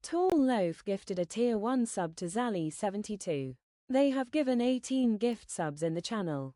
Tall Loaf gifted a tier 1 sub to Zally72. They have given 18 gift subs in the channel.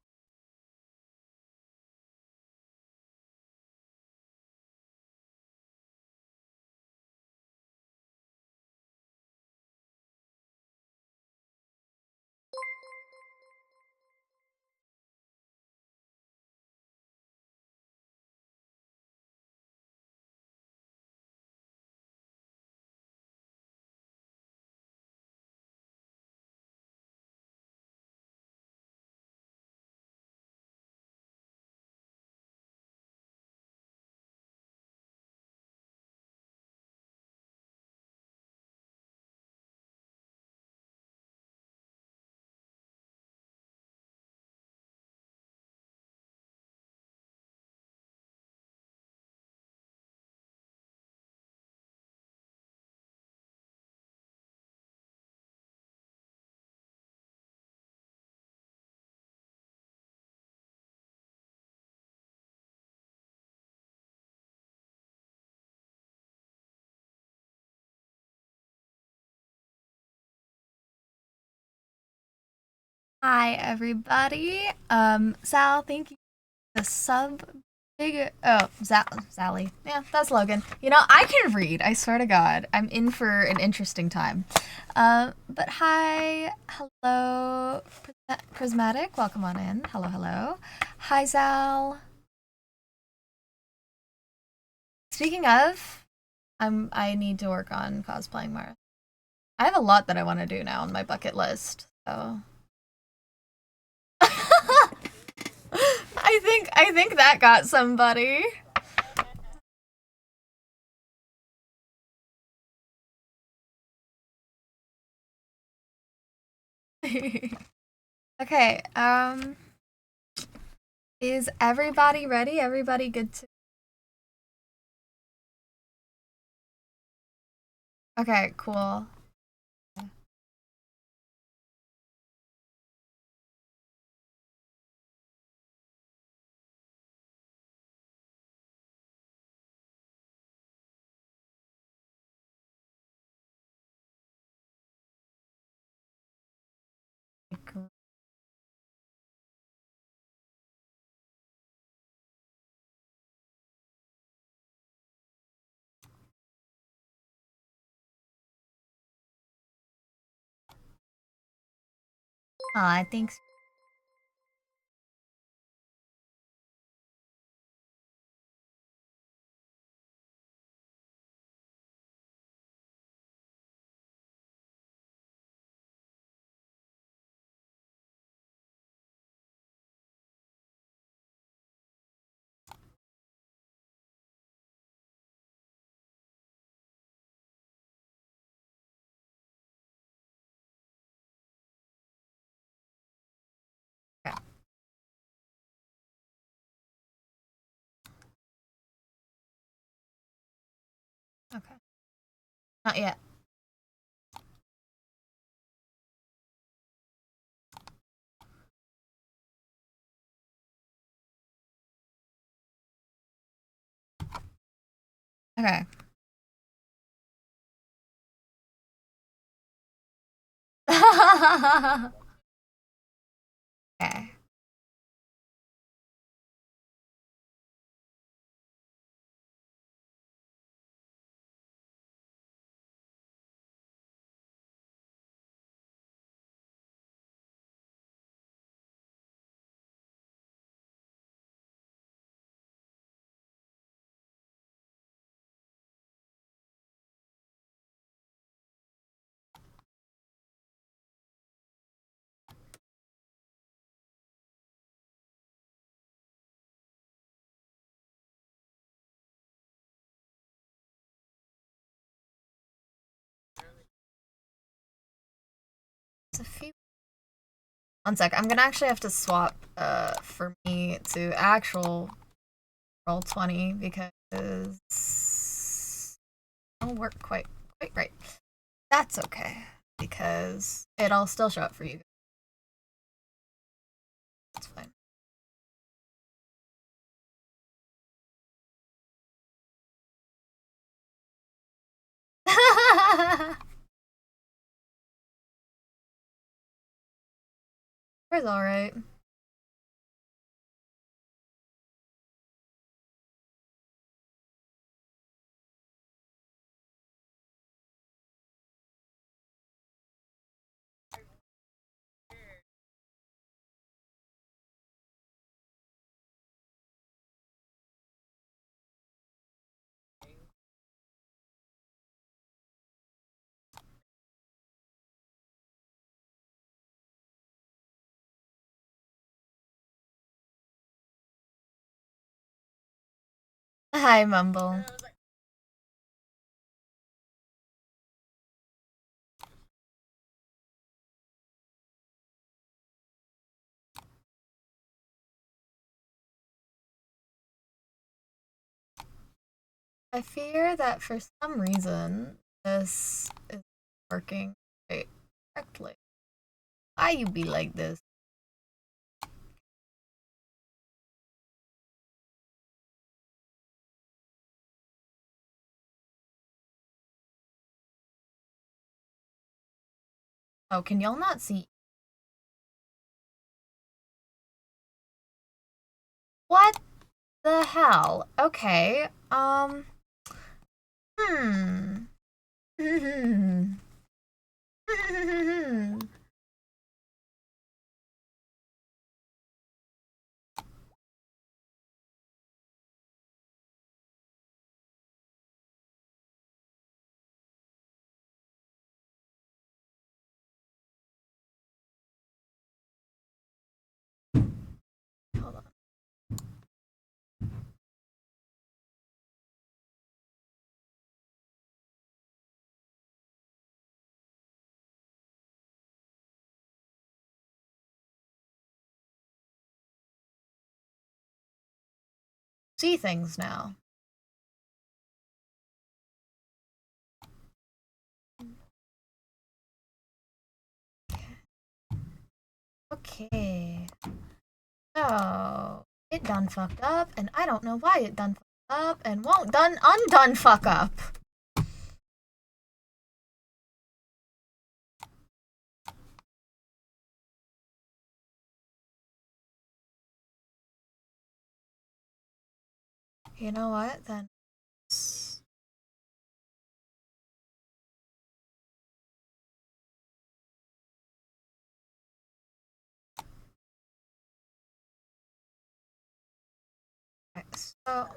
Hi everybody. Sal, thank you for the sub. Sally. Yeah, that's Logan. You know, I can read. I swear to God, I'm in for an interesting time. But hi, hello, Prismatic. Welcome on in. Hello, hello. Hi, Zal. Speaking of, I need to work on cosplaying more. I have a lot that I want to do now on my bucket list. So I think that got somebody. Okay, is everybody ready? Everybody good to Okay, cool. Cool. Aw, thanks. Okay. Okay. Not yet. Okay. Okay. It's a few. One sec. I'm gonna actually have to swap for me to actual roll 20 because it don't work quite right. That's okay because it'll still show up for you. That's fine. was alright. Hi, Mumble. I fear that for some reason this is working correctly. Why you be like this? Oh, can y'all not see? What the hell? Okay, hmm. Hold on. See things now. Okay. So, it done fucked up, and I don't know why it done fucked up, and won't done undone fuck up. You know what, then? Okay, so...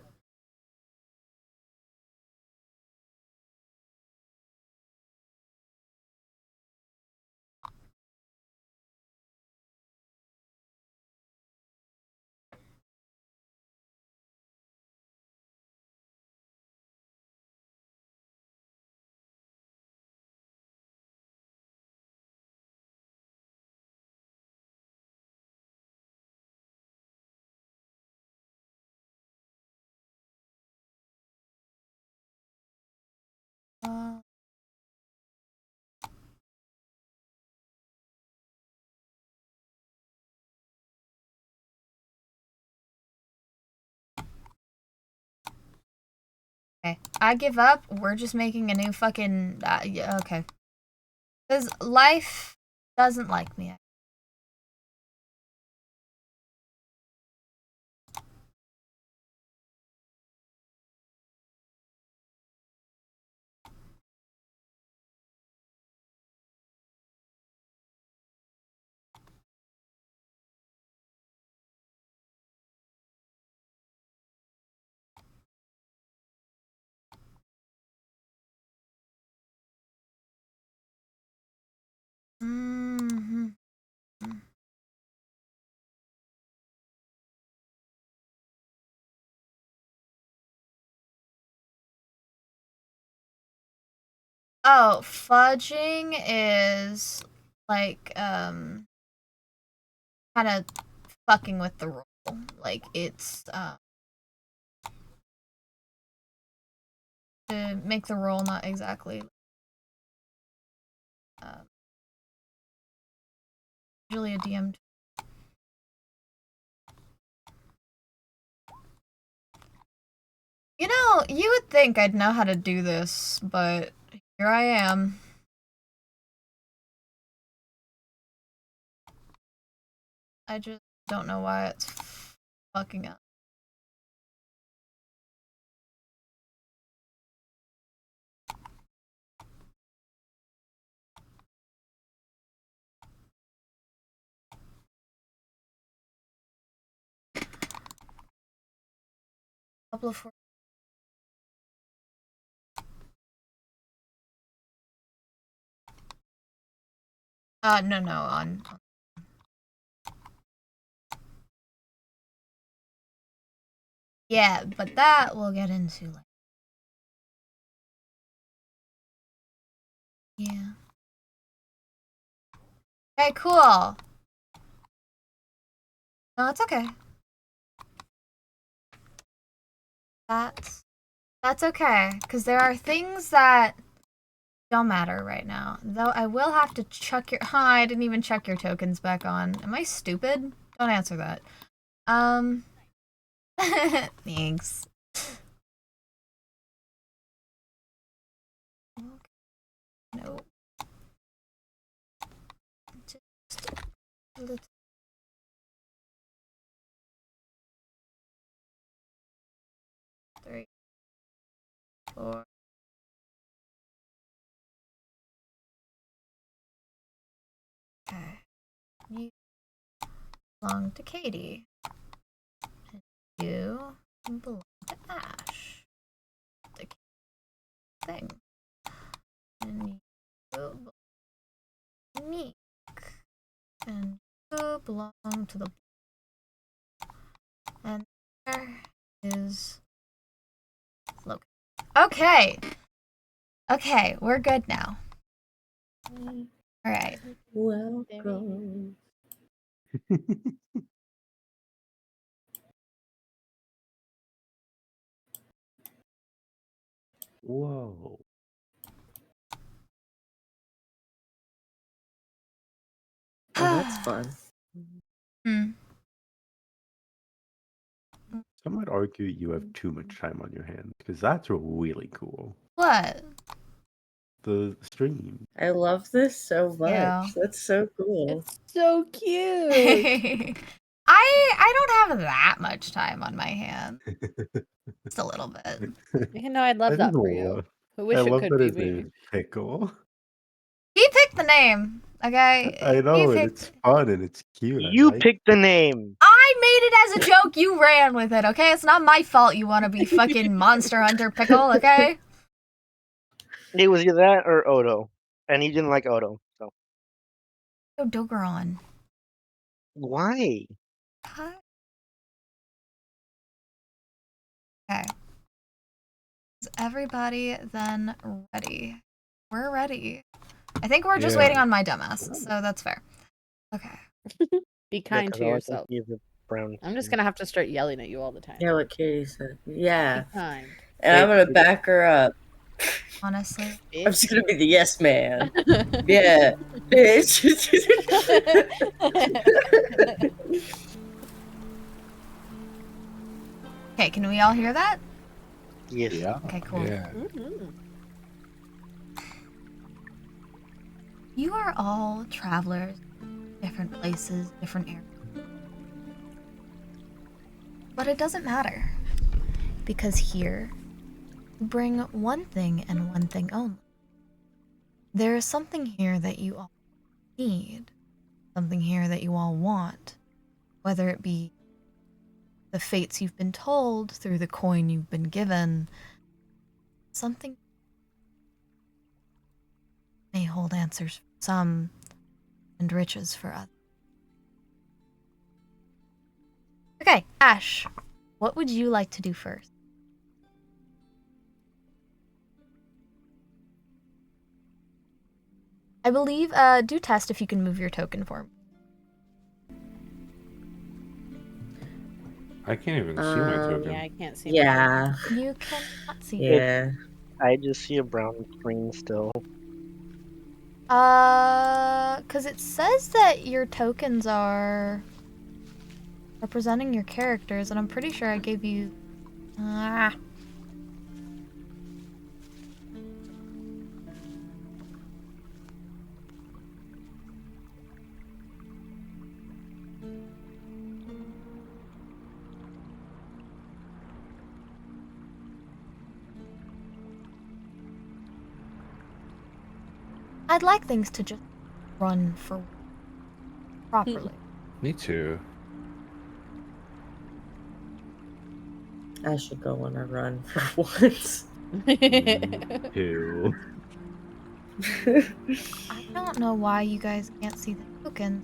Okay, I give up. We're just making a new fucking... yeah, okay. Because life doesn't like me. Mm-hmm. Oh, fudging is like kind of fucking with the roll. Like it's to make the roll not exactly usually a DM. You know, you would think I'd know how to do this, but here I am. I just don't know why it's fucking up. Couple of no, on. Yeah, but that we'll get into later. Yeah. Okay, cool. No, it's okay. That's okay, because there are things that don't matter right now. Though I will have to chuck your I didn't even check your tokens back on. Am I stupid? Don't answer that. Thanks. No. Just a little. 3, 4. Okay. You belong to Katie. And you belong to Ash. The thing. And you belong to Meek. And you belong to the. And there is Logan. Okay. Okay, we're good now. All right. Welcome. Whoa. Oh, that's fun. Some might argue you have too much time on your hands because that's really cool. What? The stream. I love this so much. Yeah. That's so cool. It's so cute. I don't have that much time on my hands. Just a little bit. You know, I'd love that for you. I wish it love could that be his name me. is Pickle. He picked the name, okay? I know, He and it's fun and it's cute. You picked the name. I made it as a joke. You ran with it, okay? It's not my fault you want to be fucking Monster Hunter Pickle, okay? It was either that or Odo, and he didn't like Odo. So Go Dogeron. why? Okay. Is everybody then ready? We're ready. I think we're just waiting on my dumbass, so that's fair. Okay. Be kind to yourself. Brown. I'm just gonna have to start yelling at you all the time. Yeah, what Katie said. Yeah. Be kind. And I'm gonna back her up. Honestly. I'm just gonna be the yes man. Yeah. Bitch. Okay, can we all hear that? Yes. Yeah. Okay, cool. Yeah. You are all travelers, different places, different areas. But it doesn't matter. Because here, you bring one thing and one thing only. There is something here that you all need. Something here that you all want. Whether it be the fates you've been told through the coin you've been given. Something may hold answers for some and riches for others. Okay, Ash, what would you like to do first? I believe, do test if you can move your token for me. I can't even see my token. Yeah, I can't see. Yeah. You cannot see. Yeah. I just see a brown screen still. Because it says that your tokens are representing your characters, and I'm pretty sure I gave you. I'd like things to just run for properly. Me too. I should go on a run for once. Ew. I don't know why you guys can't see the token.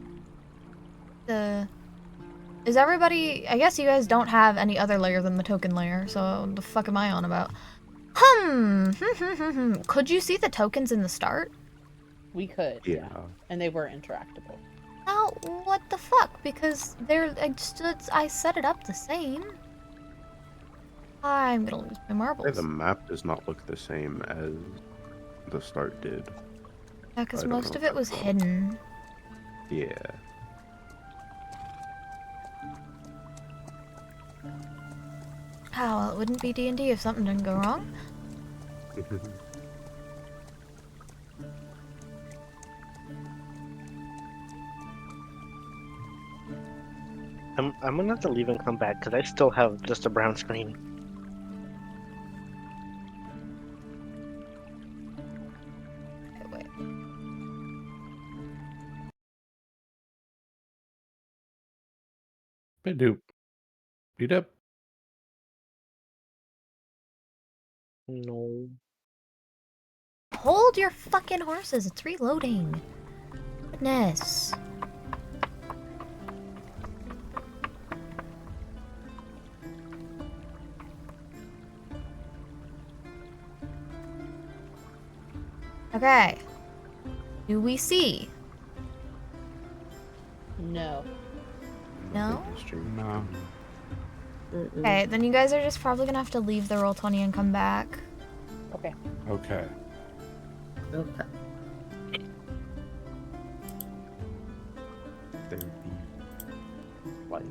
Is everybody... I guess you guys don't have any other layer than the token layer, so the fuck am I on about? Could you see the tokens in the start? We could, Yeah. and they were interactable. Now, what the fuck? Because I set it up the same. I'm gonna lose my marbles. The map does not look the same as the start did. Yeah, because I don't most know of if it was that's hidden. Yeah. Oh, well, it wouldn't be D&D if something didn't go wrong. I'm gonna have to leave and come back because I still have just a brown screen. Okay, wait. Bedoop. Beat up. No. Hold your fucking horses, it's reloading. Goodness. Okay. Do we see? No. No? No. Mm-mm. Okay, then you guys are just probably gonna have to leave the Roll20 and come back. Okay. Okay. Okay. There be light.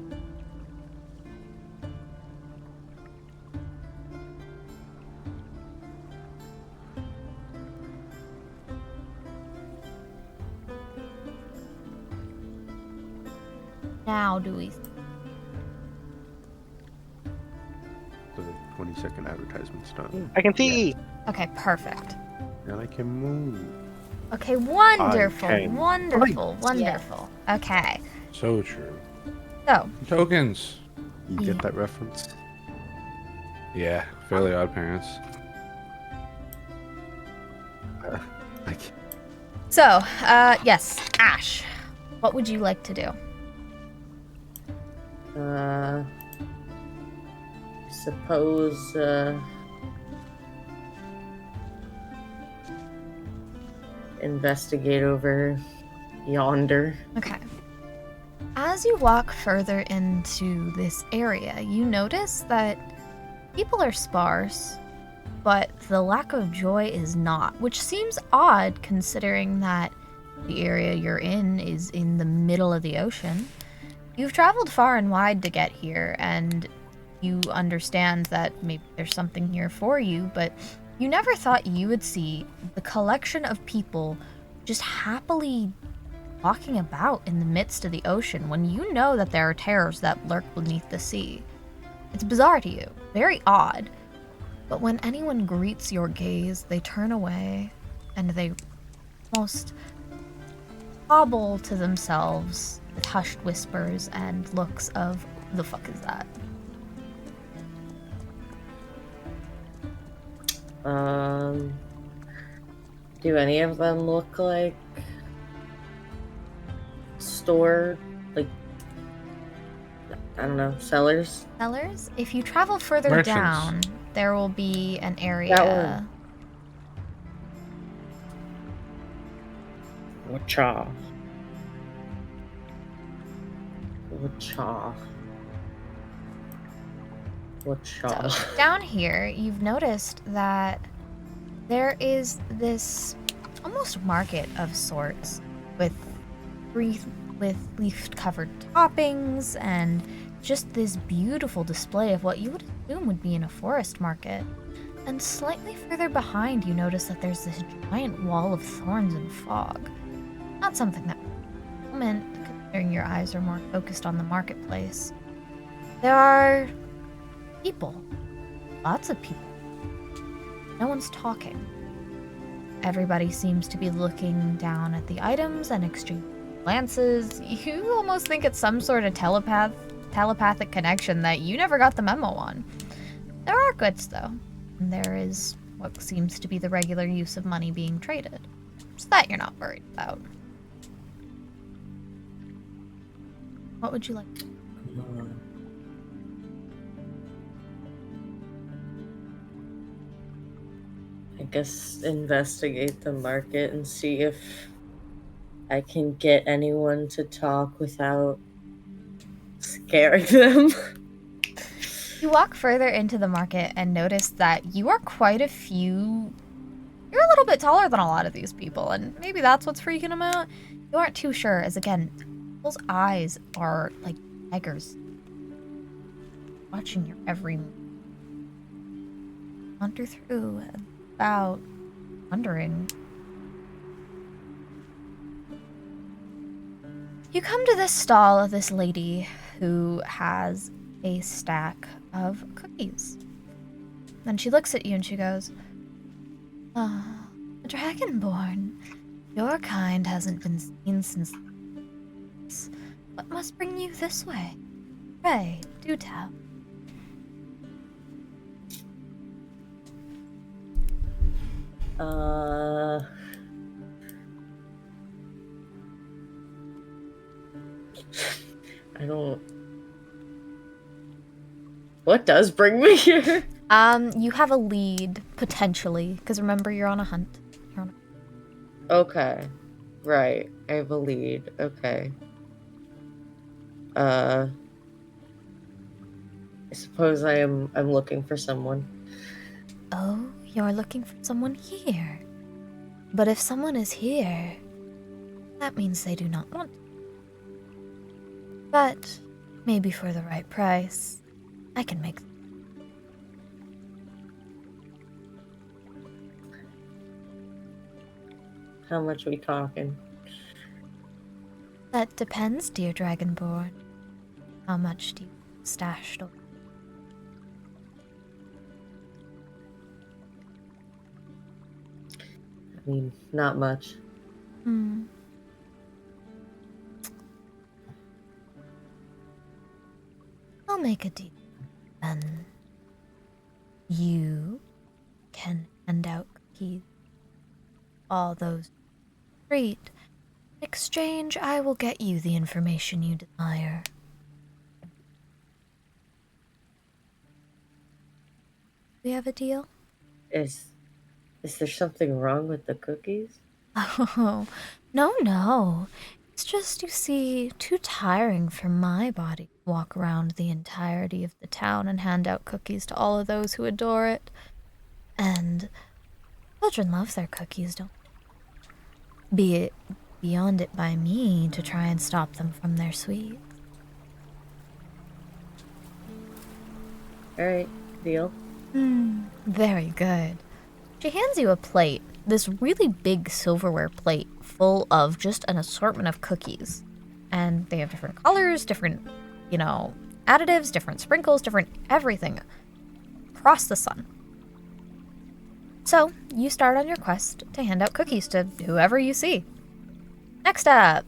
Now do we... The 20-second advertisement's done. I can see. Okay, perfect. And I can move. Okay, wonderful, Okay. wonderful, wonderful. Okay, So true. so, Tokens. You Yeah. get that reference? Yeah. Fairly Odd Parents. I can't. so, yes, Ash, what would you like to do? Suppose, investigate over yonder. Okay. As you walk further into this area, you notice that people are sparse, but the lack of joy is not, which seems odd considering that the area you're in is in the middle of the ocean. You've traveled far and wide to get here, and you understand that maybe there's something here for you, but you never thought you would see the collection of people just happily walking about in the midst of the ocean when you know that there are terrors that lurk beneath the sea. It's bizarre to you, very odd, but when anyone greets your gaze, they turn away and they almost hobble to themselves with hushed whispers and looks of, the fuck is that? Do any of them look like store, like, I don't know, sellers? Sellers? If you travel further Merchants. down, there will be an That area. Wacha. Wacha. Wacha. So, down here, you've noticed that there is this almost market of sorts with leaf-covered toppings and just this beautiful display of what you would assume would be in a forest market. And slightly further behind, you notice that there's this giant wall of thorns and fog. Not something that meant, considering your eyes are more focused on the marketplace. There are people. Lots of people. No one's talking. Everybody seems to be looking down at the items and exchanging glances. You almost think it's some sort of telepathic connection that you never got the memo on. There are goods, though. And there is what seems to be the regular use of money being traded. So that you're not worried about. What would you like to do? I guess investigate the market and see if I can get anyone to talk without scaring them. You walk further into the market and notice that you are quite a few... You're a little bit taller than a lot of these people, and maybe that's what's freaking them out. You aren't too sure, as again, people's eyes are like tigers, watching your every move. Wander through and about, wondering. You come to this stall of this lady who has a stack of cookies. Then she looks at you and she goes, "Ah, a dragonborn. Your kind hasn't been seen since... What must bring you this way? Pray, do tell." I don't... What does bring me here? You have a lead, potentially, because remember, you're on a hunt. Okay. Right. I have a lead. Okay. I suppose I'm looking for someone. Oh, you're looking for someone here. But if someone is here, that means they do not want to. But maybe for the right price, I can make them. How much we talking? That depends, dear Dragonborn. How much do you stashed away? I mean, not much. I'll make a deal. Then you can hand out cookies. All those street. In exchange, I will get you the information you desire. We have a deal? Is there something wrong with the cookies? Oh, no. It's just, you see, too tiring for my body to walk around the entirety of the town and hand out cookies to all of those who adore it. And children love their cookies, don't they? Be it beyond it by me to try and stop them from their sweets. Alright, deal. Very good. She hands you a plate, this really big silverware plate full of just an assortment of cookies. And they have different colors, different, additives, different sprinkles, different everything across the sun. So, you start on your quest to hand out cookies to whoever you see. Next up,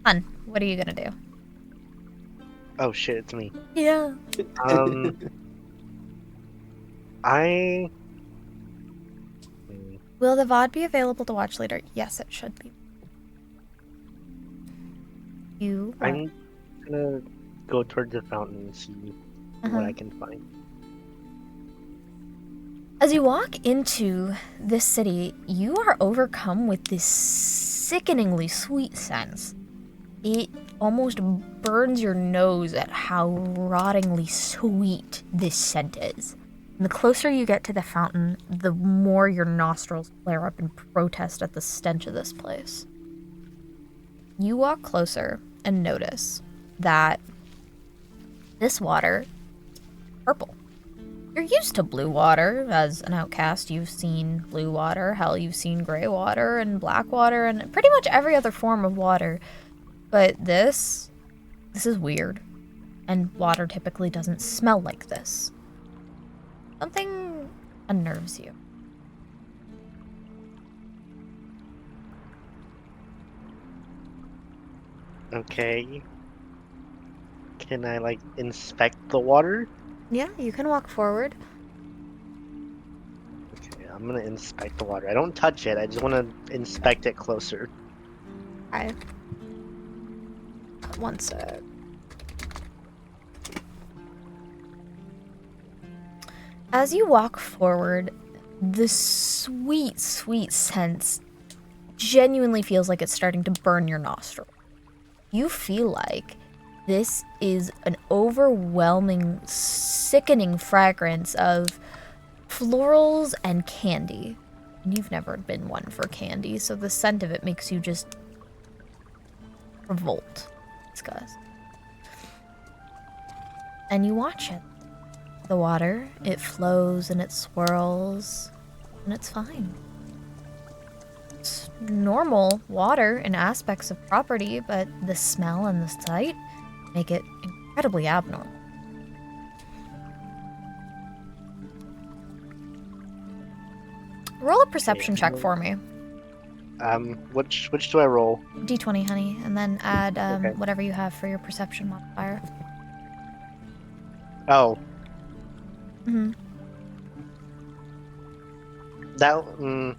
Hun, what are you gonna do? Oh shit, it's me. Yeah. I... Will the VOD be available to watch later? Yes, it should be. I'm gonna go towards the fountain and see what I can find. As you walk into this city, you are overcome with this sickeningly sweet sense. It almost burns your nose at how rottingly sweet this scent is. And the closer you get to the fountain, the more your nostrils flare up in protest at the stench of this place. You walk closer and notice that this water is purple. You're used to blue water. As an outcast, you've seen blue water. Hell, you've seen gray water and black water and pretty much every other form of water. But this is weird. And water typically doesn't smell like this. Something unnerves you. Okay. Can I like inspect the water? Yeah, you can walk forward. Okay, I'm gonna inspect the water. I don't touch it. I just want to inspect it closer. I. One sec. As you walk forward, the sweet, sweet sense genuinely feels like it's starting to burn your nostril. You feel like this is an overwhelming, sickening fragrance of florals and candy. And you've never been one for candy, so the scent of it makes you just revolt. Disgust. And you watch it. The water, it flows and it swirls, and it's fine. It's normal water in aspects of property, but the smell and the sight make it incredibly abnormal. Roll a perception check for me. Which do I roll? D20, honey, and then add Okay. whatever you have for your perception modifier. Oh, Mm-hmm. that.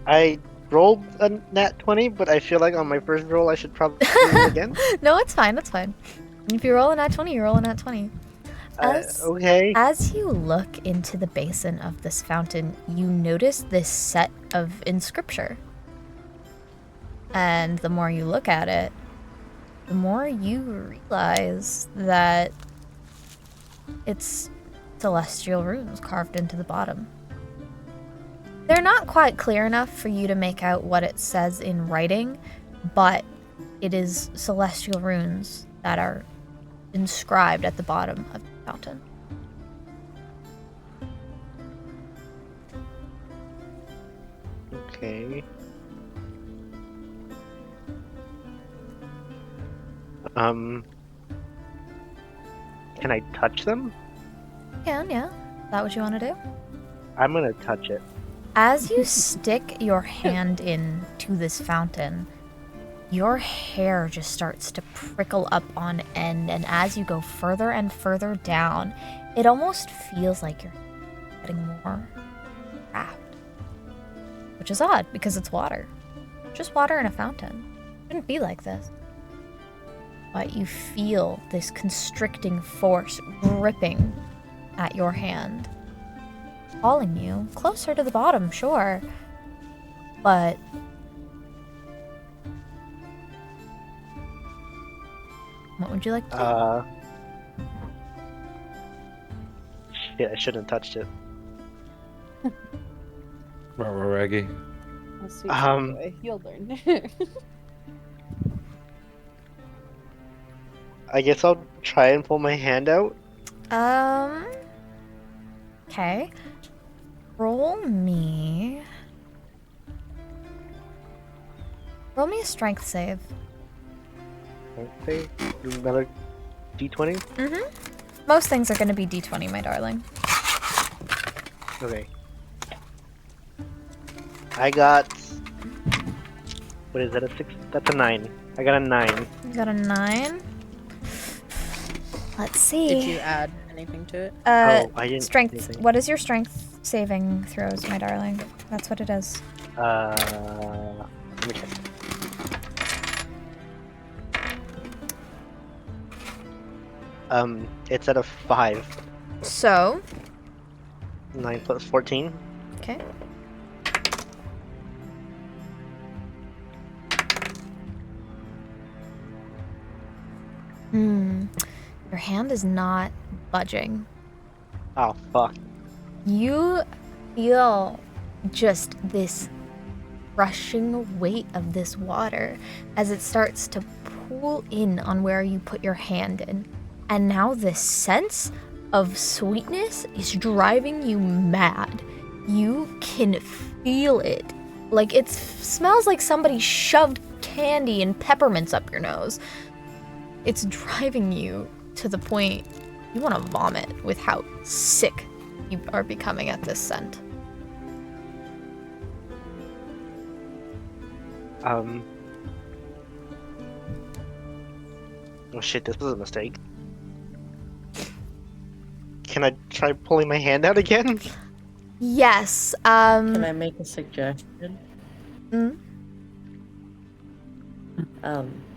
I rolled a nat 20, but I feel like on my first roll I should probably do it again. No, it's fine, it's fine. If you roll a nat 20, you roll a nat 20. Okay. As you look into the basin of this fountain, you notice this set of inscripture. And the more you look at it, the more you realize that it's celestial runes carved into the bottom. They're not quite clear enough for you to make out what it says in writing, but it is celestial runes that are inscribed at the bottom of the fountain. Okay. Can I touch them? Yeah. Is that what you want to do? I'm gonna touch it. As you stick your hand into this fountain, your hair just starts to prickle up on end, and as you go further and further down, it almost feels like you're getting more wrapped. Which is odd, because it's water. Just water in a fountain. It shouldn't be like this. But you feel this constricting force gripping at your hand, calling you closer to the bottom, sure, but what would you like to do? Shit, I shouldn't have touched it. Reggie. I'll see boy. You'll learn. I guess I'll try and pull my hand out. Okay. Roll me a strength save. Okay, another d20. Mm-hmm. Most things are going to be d20, my darling. Okay. I got. What is that? A 6? That's a 9. I got a 9. You got a 9. Let's see. Did you add anything to it? Oh, I didn't. Strength. Anything. What is your strength saving throws, my darling? That's what it is. Let me check. It's at a 5. So. 9 plus 14. Okay. Your hand is not budging. Oh, fuck. You feel just this rushing weight of this water as it starts to pull in on where you put your hand in. And now this sense of sweetness is driving you mad. You can feel it. Like it smells like somebody shoved candy and peppermints up your nose. It's driving you to the point you want to vomit with how sick you are becoming at this scent. Oh shit, this was a mistake. Can I try pulling my hand out again? Yes. Can I make a suggestion? Mm?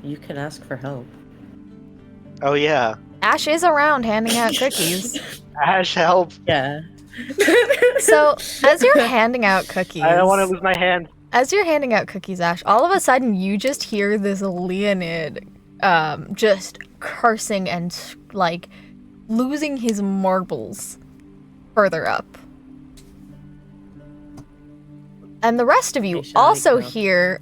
You can ask for help. Oh yeah. Ash is around handing out cookies. Ash, help! Yeah. So, as you're handing out cookies... I don't want to lose my hand. As you're handing out cookies, Ash, all of a sudden you just hear this Leonid just cursing and, like, losing his marbles further up. And the rest of you also hear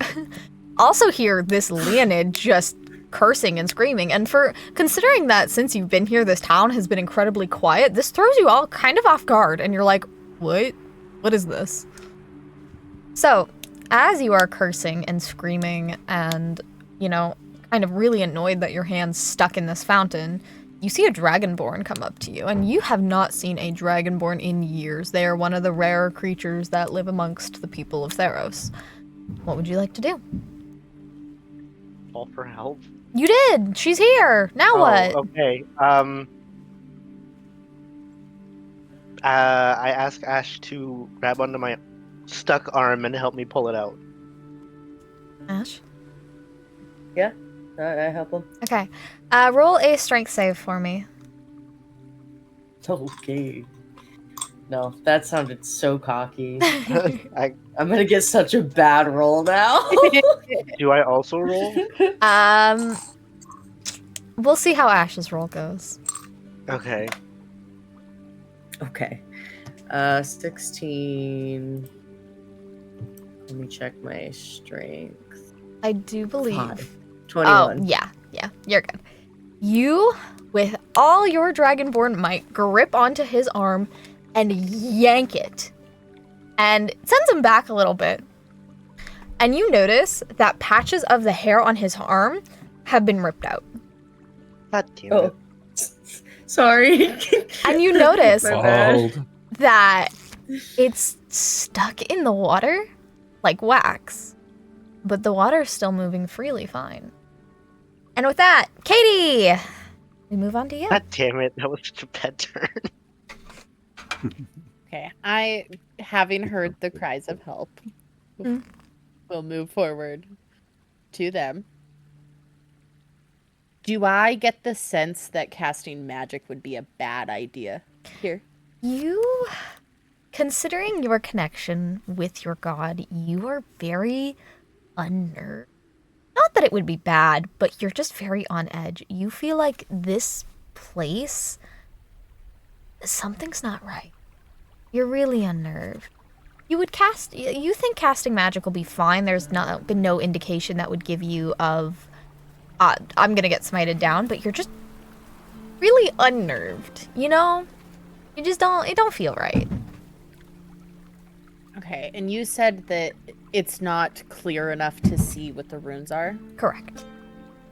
this Leonid just cursing and screaming. And for considering that since you've been here, this town has been incredibly quiet, this throws you all kind of off guard. And you're like, what? What is this? So, as you are cursing and screaming and, you know, kind of really annoyed that your hand's stuck in this fountain, you see a dragonborn come up to you, and you have not seen a dragonborn in years. They are one of the rare creatures that live amongst the people of Theros. What would you like to do? Call for help? You did! She's here! Now what? Okay. I ask Ash to grab onto my stuck arm and help me pull it out. Ash? Yeah, I help him. Okay. Roll a strength save for me. Okay. No, that sounded so cocky. I'm gonna get such a bad roll now. Do I also roll? We'll see how Ash's roll goes. Okay. Okay. 16. Let me check my strength. I do believe... 21. Oh, yeah, you're good. You, with all your dragonborn might, grip onto his arm and yank it. And it sends him back a little bit. And you notice that patches of the hair on his arm have been ripped out. God damn it. Sorry. And you notice Bald. that it's stuck in the water like wax. But the water's still moving freely fine. And with that, Katie! We move on to you. God damn it, that was such a bad turn. Okay, having heard the cries of help, will move forward to them. Do I get the sense that casting magic would be a bad idea here? You, considering your connection with your god, you are very unnerved. Not that it would be bad, but you're just very on edge. You feel like this place, something's not right. You're really unnerved. You think casting magic will be fine. There's been no indication that would give you of, I'm gonna get smited down, but you're just really unnerved, you know? You just it don't feel right. Okay, and you said that it's not clear enough to see what the runes are? Correct.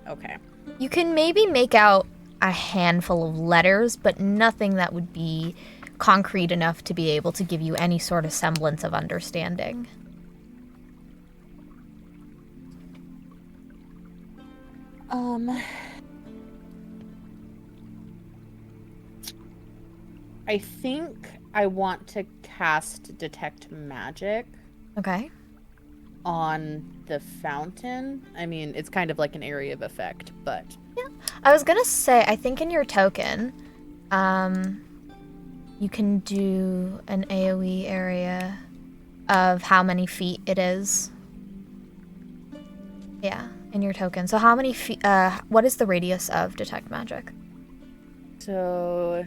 Okay. You can maybe make out a handful of letters, but nothing that would be concrete enough to be able to give you any sort of semblance of understanding. I think I want to cast Detect Magic. Okay. On the fountain. I mean, it's kind of like an area of effect, but... Yeah. I was gonna say, I think in your token, you can do an AoE area of how many feet it is. Yeah, in your token. So how many feet, what is the radius of Detect Magic? So,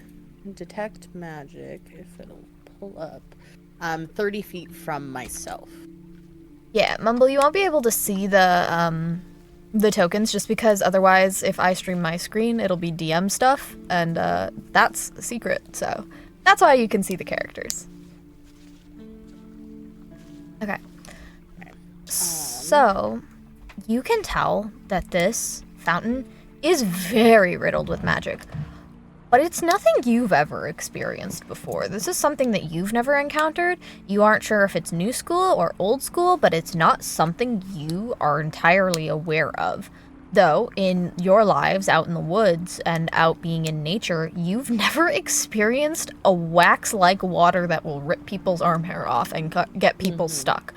Detect Magic, if it'll pull up, 30 feet from myself. Yeah, Mumble, you won't be able to see the tokens just because otherwise if I stream my screen, it'll be DM stuff, and that's a secret, so that's why you can see the characters. Okay. So, you can tell that this fountain is very riddled with magic. but it's nothing you've ever experienced before. This is something that you've never encountered. You aren't sure if it's new school or old school, but it's not something you are entirely aware of. Though, in your lives out in the woods and out being in nature, you've never experienced a wax-like water that will rip people's arm hair off and get people stuck.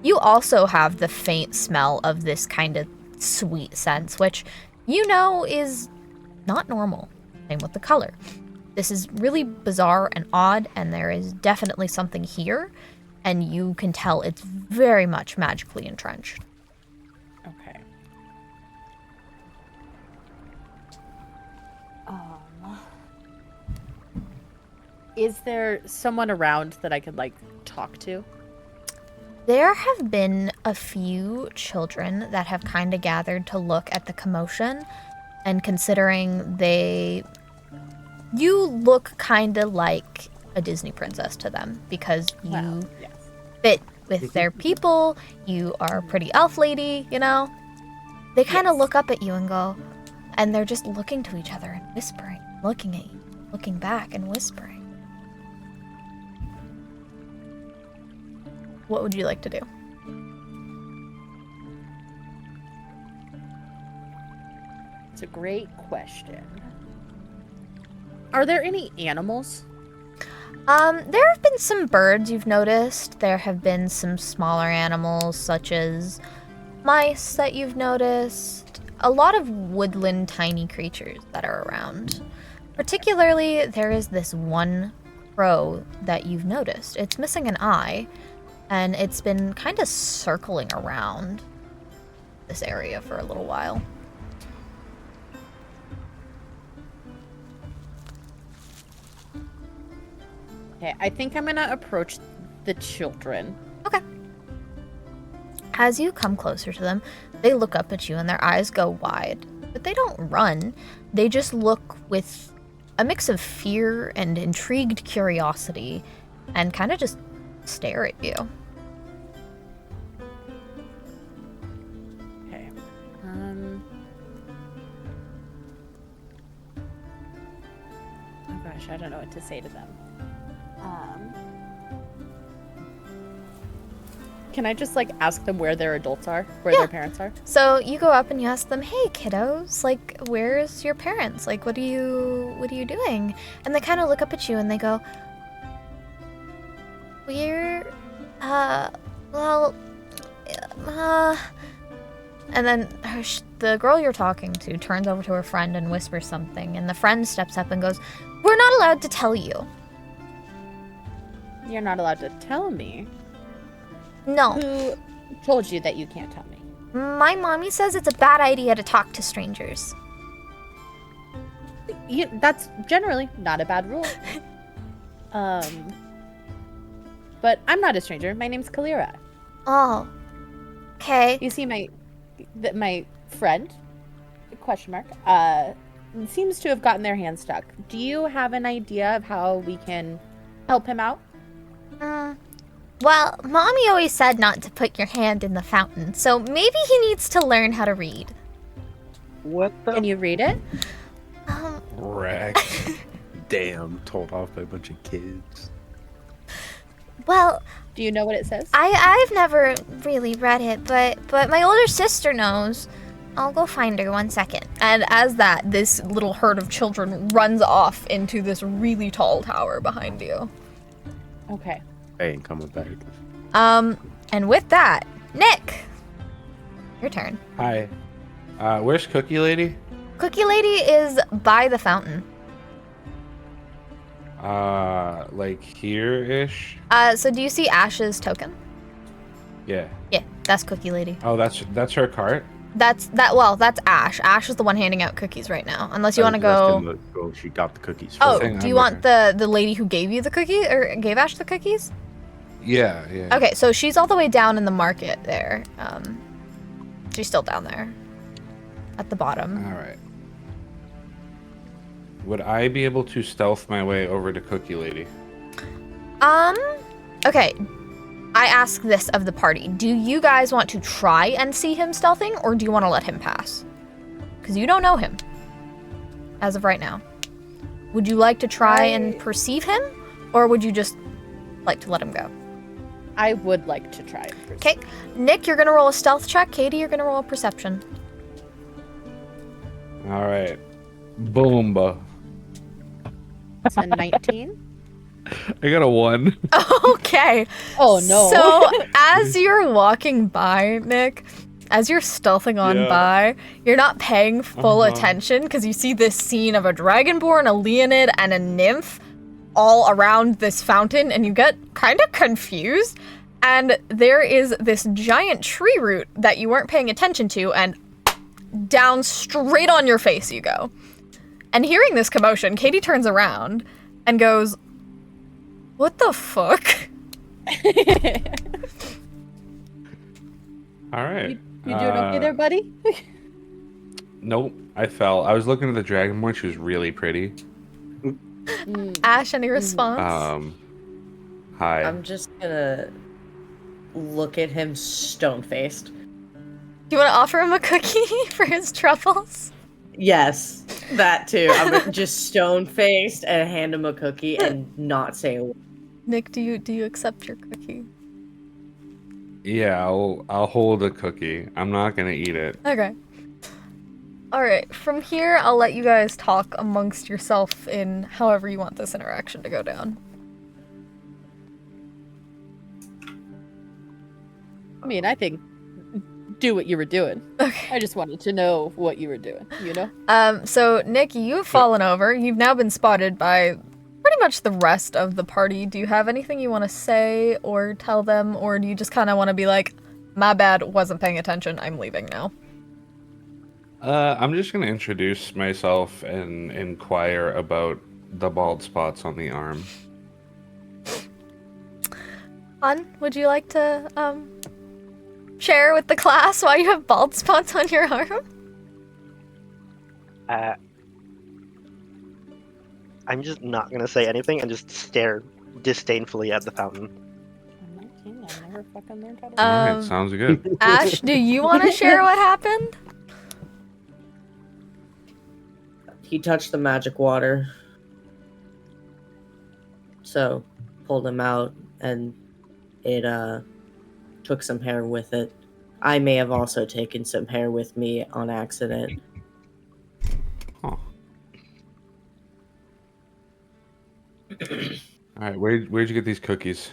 You also have the faint smell of this kind of sweet sense, which you know is not normal. Same with the color. This is really bizarre and odd, and there is definitely something here, and you can tell it's very much magically entrenched. Okay. Is there someone around that I could, like, talk to? There have been a few children that have kind of gathered to look at the commotion, and considering you look kind of like a Disney princess to them, because you fit with their people, you are a pretty elf lady, you know? They kind of look up at you and go, and they're just looking to each other and whispering, looking at you, looking back and whispering. What would you like to do? It's a great question. Are there any animals? There have been some birds you've noticed. There have been some smaller animals such as mice that you've noticed. A lot of woodland tiny creatures that are around. Particularly, there is this one crow that you've noticed. It's missing an eye, and it's been kind of circling around this area for a little while. Okay, I think I'm gonna approach the children. Okay. As you come closer to them, they look up at you and their eyes go wide. But they don't run. They just look with a mix of fear and intrigued curiosity and kind of just stare at you. Okay. Oh gosh, I don't know what to say to them. Can I just, like, ask them where their adults are? Where their parents are? So you go up and you ask them, "Hey kiddos, like, where's your parents? Like, what are you doing?" And they kind of look up at you and they go, "We're, and then the girl you're talking to turns over to her friend and whispers something, and the friend steps up and goes, "We're not allowed to tell you." You're not allowed to tell me. No. Who told you that you can't tell me? My mommy says it's a bad idea to talk to strangers. That's generally not a bad rule. But I'm not a stranger. My name's Kalira. Oh. Okay. You see, my friend, question mark, seems to have gotten their hands stuck. Do you have an idea of how we can help him out? Well, Mommy always said not to put your hand in the fountain, so maybe he needs to learn how to read. What the? Can you read it? Wrecked. Damn, told off by a bunch of kids. Well, Do you know what it says? I've never really read it, but my older sister knows. I'll go find her 1 second. And as that, this little herd of children runs off into this really tall tower behind you. Okay. I ain't coming back. And with that, Nick, your turn. Hi. Where's Cookie Lady? Cookie Lady is by the fountain. Like here-ish? So do you see Ash's token? Yeah. Yeah, that's Cookie Lady. Oh, that's her cart? That's Ash. Ash is the one handing out cookies right now. Unless you want to go... She got the cookies. Oh, Thing do you I'm want the lady who gave you the cookie, or gave Ash the cookies? Yeah. Okay, so she's all the way down in the market there. She's still down there. At the bottom. Alright. Would I be able to stealth my way over to Cookie Lady? Okay. I ask this of the party. Do you guys want to try and see him stealthing, or do you want to let him pass? Because you don't know him. As of right now. Would you like to try and perceive him, or would you just like to let him go? I would like to try. Okay, Nick, you're gonna roll a stealth check. Katie, you're gonna roll a perception. All right. Boomba. It's a 19. I got a 1. Okay. Oh no. So as you're walking by, Nick, as you're stealthing on by, you're not paying full attention because you see this scene of a dragonborn, a leonid, and a nymph all around this fountain, and you get kind of confused. And there is this giant tree root that you weren't paying attention to, and down straight on your face you go. And hearing this commotion, Katie turns around and goes, "What the fuck?" All right. You doing okay there, buddy? Nope. I fell. I was looking at the dragonborn. She was really pretty. Ash, any response? Hi. I'm just gonna look at him stone-faced. Do you want to offer him a cookie for his troubles? Yes, that too. I'm gonna just stone-faced and hand him a cookie and not say a word. Nick, do you accept your cookie? Yeah, I'll hold a cookie. I'm not gonna eat it. Okay. Alright, from here, I'll let you guys talk amongst yourself in however you want this interaction to go down. I mean, I think do what you were doing. Okay. I just wanted to know what you were doing, you know? So, Nick, you've fallen over. You've now been spotted by pretty much the rest of the party. Do you have anything you want to say or tell them, or do you just kind of want to be like, my bad, wasn't paying attention, I'm leaving now? I'm just gonna introduce myself and inquire about the bald spots on the arm. Han, would you like to, share with the class why you have bald spots on your arm? I'm just not gonna say anything and just stare disdainfully at the fountain. I'm 19, I never fucking learned how to Alright, sounds good. Ash, do you want to share what happened? He touched the magic water. So, pulled him out, and it, took some hair with it. I may have also taken some hair with me on accident. Huh. Alright, where'd you get these cookies?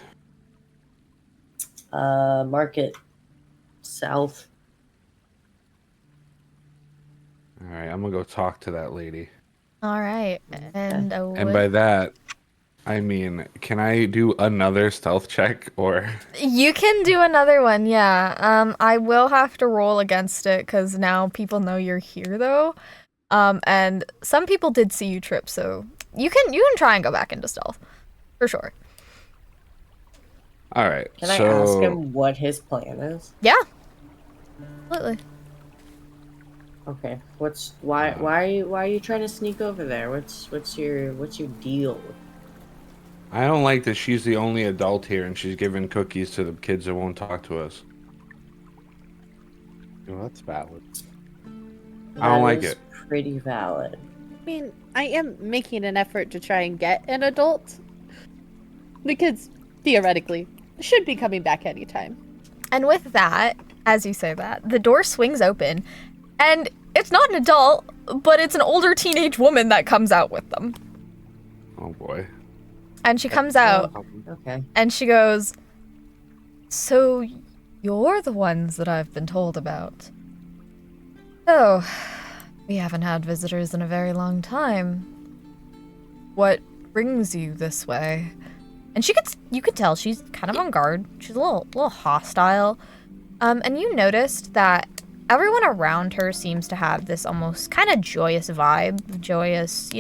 Market south. Alright, I'm gonna go talk to that lady. Alright, and And by that, I mean, can I do another stealth check, or? you can do another one, yeah. I will have to roll against it because now people know you're here, though. And some people did see you trip, so you can try and go back into stealth, for sure. All right. Can I ask him what his plan is? Yeah, absolutely. Okay. Why are you trying to sneak over there? What's your deal? I don't like that she's the only adult here and she's giving cookies to the kids that won't talk to us. Well, that's valid. I don't like That is it. Pretty valid. I mean, I am making an effort to try and get an adult. The kids, theoretically, should be coming back anytime. And with that, as you say that, the door swings open, and it's not an adult, but it's an older teenage woman that comes out with them. Oh boy. And she comes out, Okay. and she goes, "So, you're the ones that I've been told about. Oh, we haven't had visitors in a very long time. What brings you this way?" And you could tell she's kind of on guard. She's a little hostile. And you noticed that everyone around her seems to have this almost kind of joyous vibe, joyous,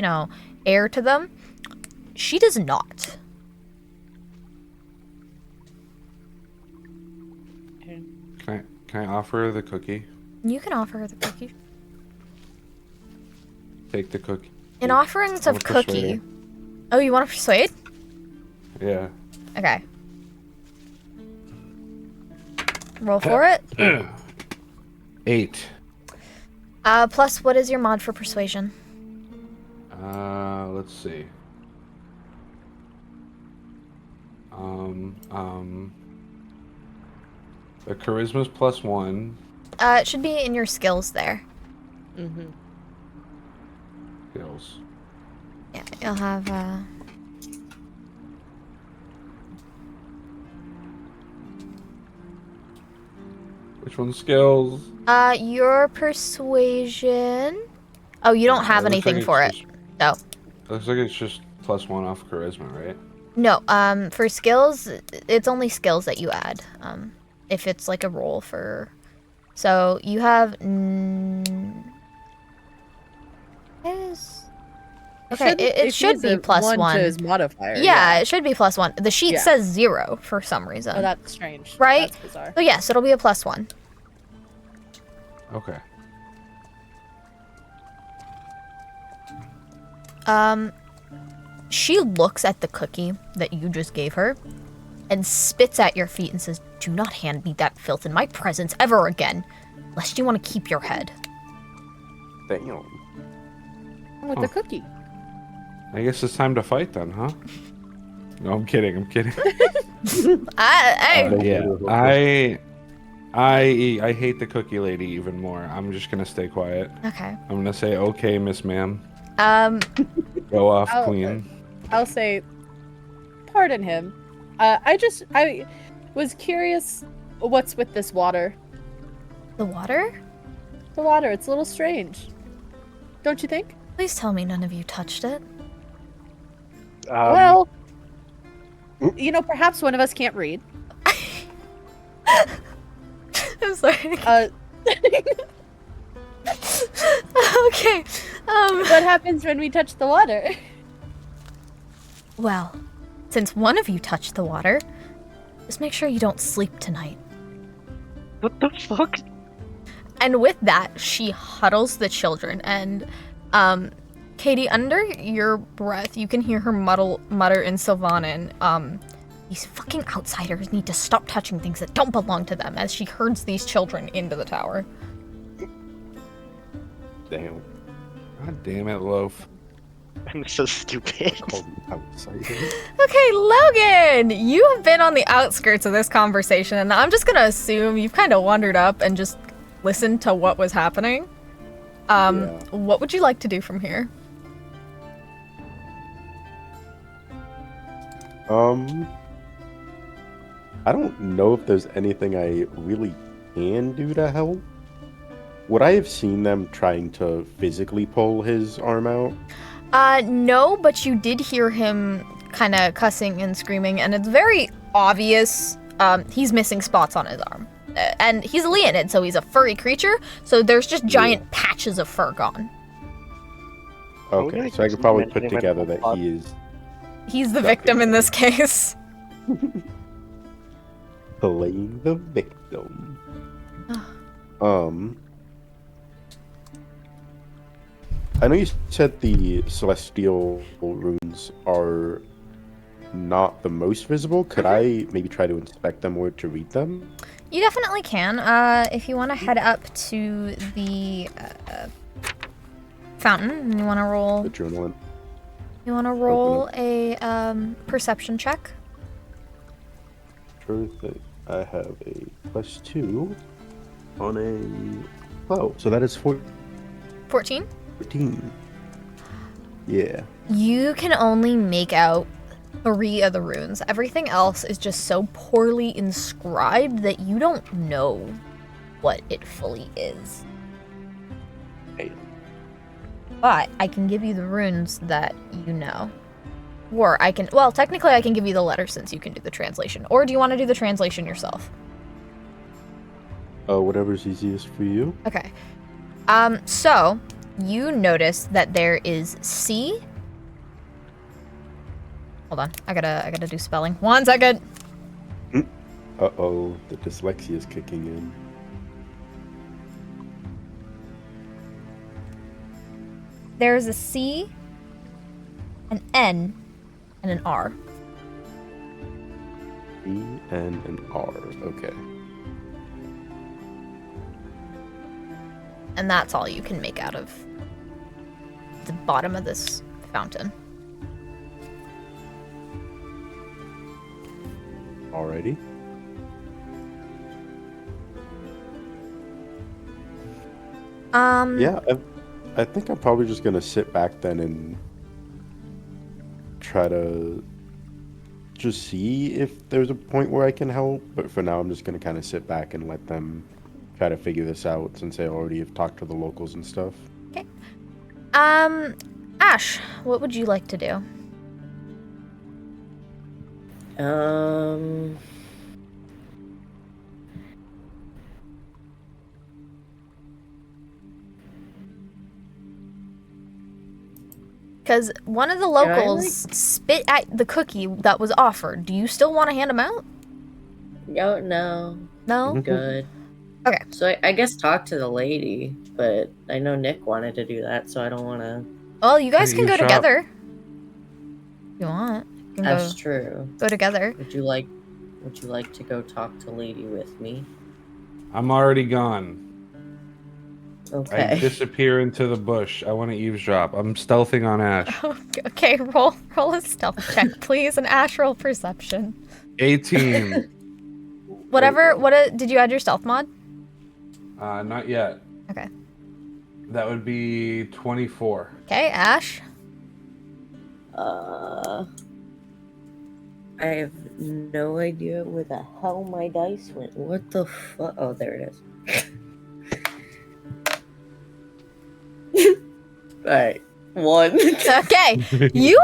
air to them. She does not. Can I offer her the cookie? You can offer her the cookie. Take the cookie. In offerings of I'll persuade cookie. her. Oh, you want to persuade? Yeah. Okay. Roll for it. 8. Plus, what is your mod for persuasion? Let's see. The charisma's +1. It should be in your skills there. Mm-hmm. Skills. Yeah, you'll have Which one's skills? your persuasion. Oh, you don't have It looks anything like for it's it. just- No. Looks like it's just +1 off charisma, right? No, for skills, it's only skills that you add. If it's like a roll for, so you have. Okay, it should be +1 to his modifier. Yeah, it should be +1. The sheet Yeah. says 0 for some reason. Oh, that's strange. Right? That's bizarre. So yes, it'll be a +1. Okay. She looks at the cookie that you just gave her and spits at your feet and says, "Do not hand me that filth in my presence ever again, lest you want to keep your head." Damn. With the cookie. I guess it's time to fight then, huh? No, I'm kidding. I'm kidding. Hey. I hate the cookie lady even more. I'm just gonna stay quiet. Okay. I'm gonna say, okay, Miss Ma'am. Go off, Queen. I'll say, pardon him. I was curious, what's with this water? The water? The water, it's a little strange. Don't you think? Please tell me none of you touched it. Well, perhaps one of us can't read. I'm sorry. Okay. What happens when we touch the water? Well, since one of you touched the water, just make sure you don't sleep tonight. What the fuck? And with that, she huddles the children, and Katie, under your breath, you can hear her mutter in Sylvanan, these fucking outsiders need to stop touching things that don't belong to them, as she herds these children into the tower. Damn. God damn it, Loaf. I'm so stupid. Called me outsider. Okay, Logan, you have been on the outskirts of this conversation, and I'm just gonna assume you've kind of wandered up and just listened to what was happening. What would you like to do from here? I don't know if there's anything I really can do to help. Would I have seen them trying to physically pull his arm out? No, but you did hear him kind of cussing and screaming, and it's very obvious he's missing spots on his arm. And he's a Leonid, so he's a furry creature, so there's just giant patches of fur gone. Okay, so I could probably put together that he is... He's the victim in this case. Playing the victim. I know you said the celestial runes are not the most visible. Could I maybe try to inspect them or to read them? You definitely can. If you want to head up to the fountain and you want to roll... The journal. You want to roll a perception check? Sure thing. I have a +2 on a... Oh, so that is 14. 14. Yeah. You can only make out 3 of the runes. Everything else is just so poorly inscribed that you don't know what it fully is. Damn. But I can give you the runes that you know. Or I can, well, technically I can give you the letter since you can do the translation. Or do you want to do the translation yourself? Whatever's easiest for you. Okay. So you notice that there is C. Hold on, I gotta do spelling. 1 second. Uh-oh, the dyslexia is kicking in. There's a C, an N, and an R. E, N, and R. Okay. And that's all you can make out of the bottom of this fountain. Alrighty. Yeah, I think I'm probably just gonna sit back then and try to just see if there's a point where I can help. But for now, I'm just gonna kind of sit back and let them try to figure this out since I already have talked to the locals and stuff. Okay. Ash, what would you like to do? Because one of the locals spit at the cookie that was offered. Do you still want to hand him out? No, no. No? Good. Okay. So I guess talk to the lady, but I know Nick wanted to do that, so I don't want to. Well, you guys can You go shop. together. If you want. You can That's true. go together. Would you like to go talk to lady with me? I'm already gone. I Okay. disappear into the bush. I want to eavesdrop. I'm stealthing on Ash. Okay, roll a stealth check, please, and Ash roll perception. 18. Whatever, did you add your stealth mod? Not yet. Okay. That would be 24. Okay, Ash. I have no idea where the hell my dice went. What the fuck? Oh, there it is. Alright. 1. Okay, you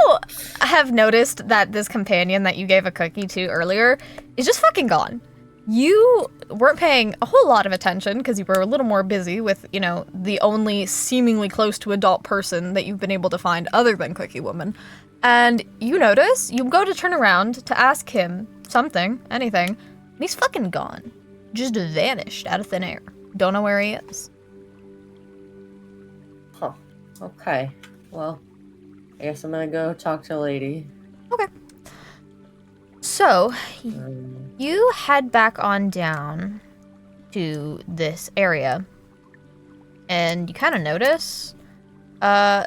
have noticed that this companion that you gave a cookie to earlier is just fucking gone. You weren't paying a whole lot of attention because you were a little more busy with, the only seemingly close to adult person that you've been able to find other than Cookie Woman. And you notice, you go to turn around to ask him something, anything, and he's fucking gone. Just vanished out of thin air. Don't know where he is. Huh. Okay. Well, I guess I'm gonna go talk to a lady. Okay. So, you head back on down to this area, and you kind of notice, the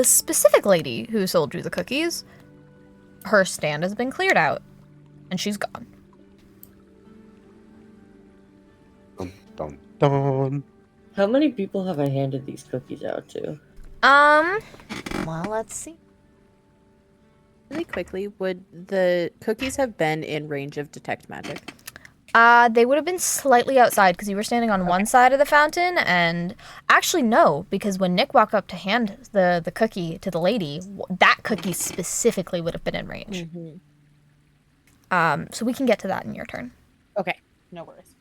specific lady who sold you the cookies, her stand has been cleared out, and she's gone. Dun, dun, dun. How many people have I handed these cookies out to? Well, let's see. Really quickly, would the cookies have been in range of detect magic? They would have been slightly outside because you were standing on one side of the fountain, and actually no, because when Nick walked up to hand the cookie to the lady, that cookie specifically would have been in range. Mm-hmm. So we can get to that in your turn. Okay, no worries.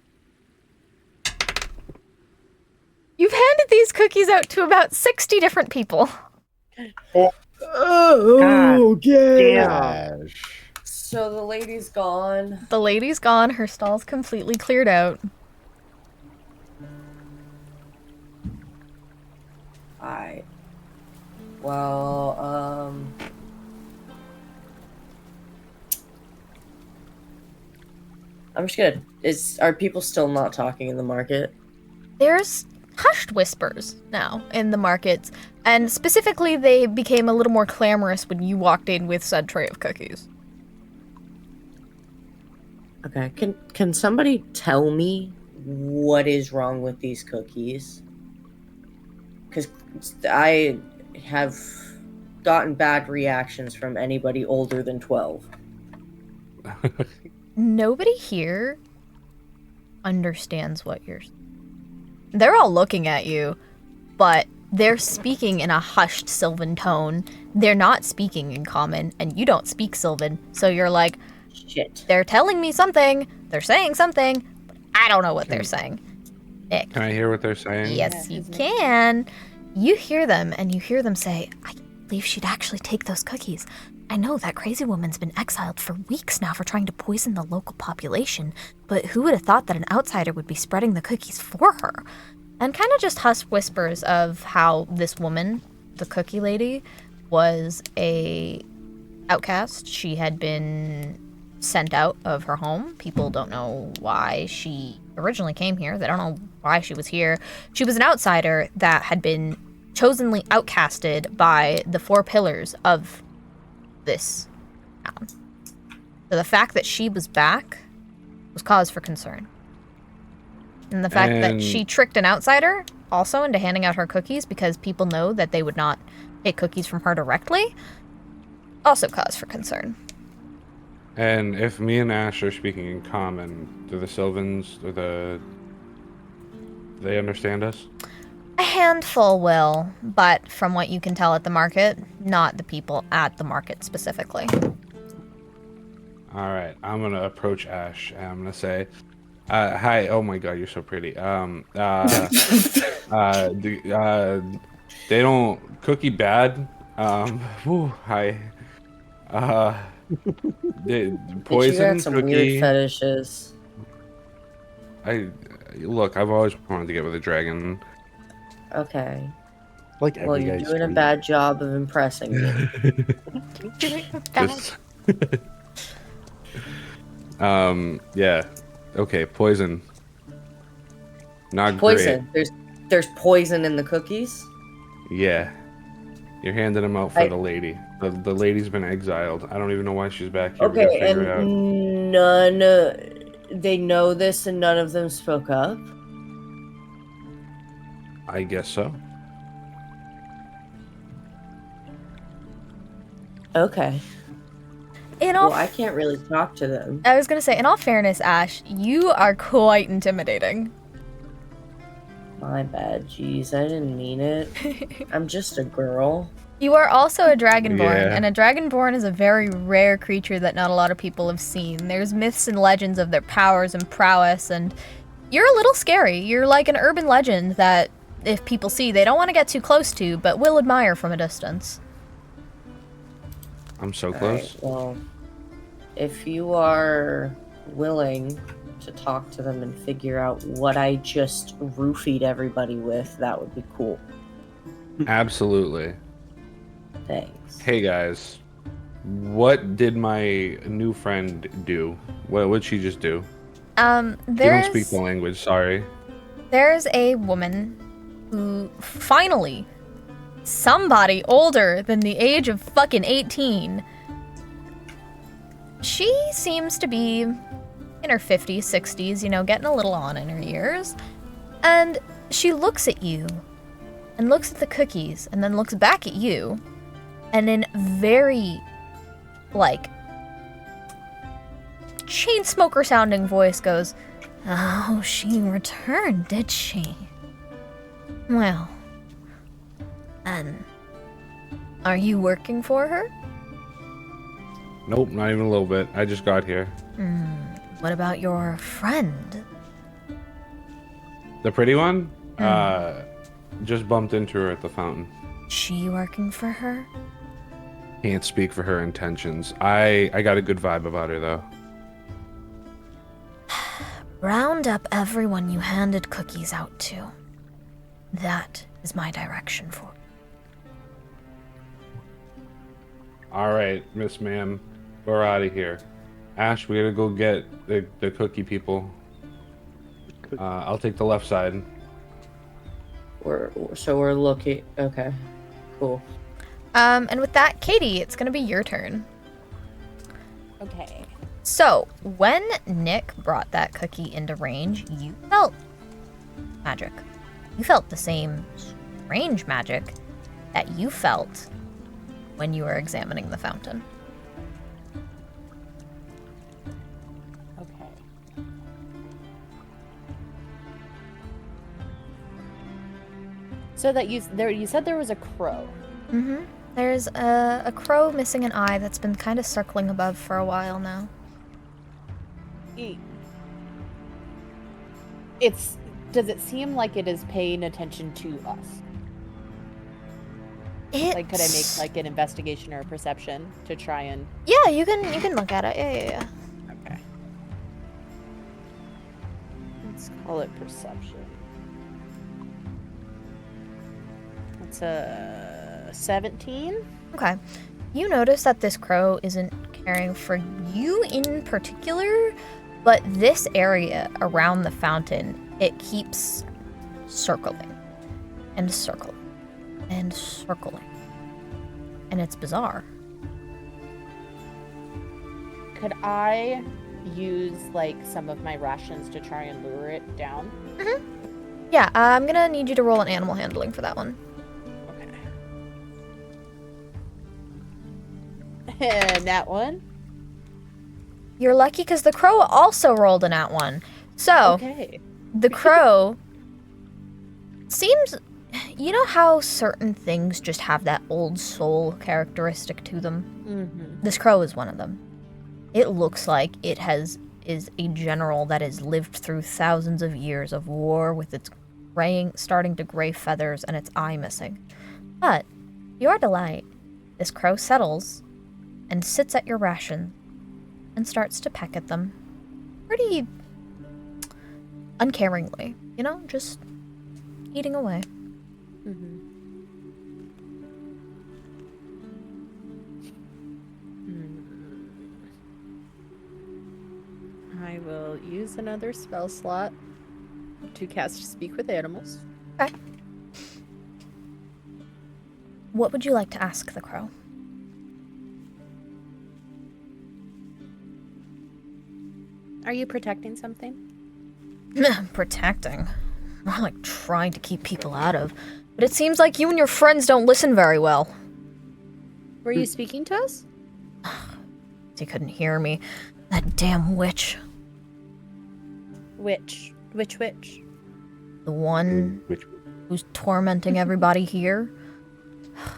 You've handed these cookies out to about 60 different people. Oh, damn. Ash. So the lady's gone. The lady's gone. Her stall's completely cleared out. Alright. Well, I'm just gonna. Are people still not talking in the market? There's hushed whispers now in the markets, and specifically they became a little more clamorous when you walked in with said tray of cookies. Okay. Can somebody tell me what is wrong with these cookies? Because I have gotten bad reactions from anybody older than 12. Nobody here understands what you're saying. They're all looking at you, but they're speaking in a hushed Sylvan tone. They're not speaking in common, and you don't speak Sylvan, so you're like, Shit. they're telling me something, they're saying something, but I don't know what they're saying. Nick. Can I hear what they're saying? Yes, you can. You hear them, and you hear them say, I can't believe she'd actually take those cookies. I know that crazy woman's been exiled for weeks now for trying to poison the local population, but who would have thought that an outsider would be spreading the cookies for her? And kind of just hushed whispers of how this woman, the cookie lady, was a outcast. She had been sent out of her home. People don't know why she originally came here. They don't know why she was here. She was an outsider that had been chosenly outcasted by the 4 pillars of this town. So the fact that she was back was cause for concern. And the fact that she tricked an outsider also into handing out her cookies because people know that they would not take cookies from her directly, also cause for concern. And if me and Ash are speaking in common, do the Sylvans, they understand us? A handful will, but from what you can tell at the market, not the people at the market specifically. All right, I'm gonna approach Ash and I'm gonna say, "Hi, oh my God, you're so pretty. They don't cookie bad. Hi. Poison You got some cookie. weird fetishes. I've always wanted to get with a dragon. Okay. Like Well, every you're guy's doing a dream. bad job of impressing me. Just, yeah. Okay, poison. Not Poison. There's poison in the cookies? great. Yeah. You're handing them out for the lady. The lady's been exiled. I don't even know why she's back here. We gotta Okay, figure it out. and they know this and none of them spoke up? I guess so. Okay. Well, I can't really talk to them. I was gonna say, in all fairness, Ash, you are quite intimidating. My bad, jeez, I didn't mean it. I'm just a girl. You are also a dragonborn, Yeah. and a dragonborn is a very rare creature that not a lot of people have seen. There's myths and legends of their powers and prowess, and you're a little scary. You're like an urban legend that if people see, they don't want to get too close to, but will admire from a distance. I'm so Alright, close. well, if you are willing to talk to them and figure out what I just roofied everybody with, that would be cool. Absolutely. Thanks. Hey guys, what did my new friend do? What would she just do? You don't speak the language. Sorry. There's a woman who finally, somebody older than the age of fucking 18. She seems to be in her 50s, 60s, you know, getting a little on in her years. And she looks at you and looks at the cookies and then looks back at you and in very, like, chain smoker sounding voice goes, "Oh, she returned, did she? Well, and are you working for her? Nope, not even a little bit. I just got here. What about your friend? The pretty one? Just bumped into her at the fountain. She working for her? Can't speak for her intentions. I got a good vibe about her though. Round up everyone you handed cookies out to. That is my direction for it. All right, Miss Ma'am, we're out of here. Ash, we gotta go get the cookie people. I'll take the left side. We're looking. Okay, cool. And with that, Katie, it's gonna be your turn. Okay. So, when Nick brought that cookie into range, you felt magic. You felt the same strange magic that you felt when you were examining the fountain. Okay. So that you said there was a crow. Mm-hmm. There's a crow missing an eye that's been kind of circling above for a while now. Does it seem like it is paying attention to us? Like, could I make like an investigation or a perception to try and? Yeah, you can look at it. Yeah. Okay. Let's call it perception. That's a 17. Okay. You notice that this crow isn't caring for you in particular, but this area around the fountain, it keeps circling and circling and circling. And it's bizarre. Could I use like some of my rations to try and lure it down? Yeah, I'm gonna need you to roll an animal handling for that one. Okay. And that one? You're lucky because the crow also rolled a nat 1. So, Okay. the crow seems... You know how certain things just have that old soul characteristic to them? Mm-hmm. This crow is one of them. It looks like it is a general that has lived through thousands of years of war with its starting to gray feathers and its eye missing. But, to your delight, this crow settles and sits at your ration and starts to peck at them pretty uncaringly, you know, just eating away. Mm-hmm. I will use another spell slot to cast Speak with Animals. Okay. What would you like to ask the crow? Are you protecting something? Protecting. More like trying to keep people out of. But it seems like you and your friends don't listen very well. Were you speaking to us? He couldn't hear me. That damn witch. Which? Which witch? The one Which who's tormenting everybody here.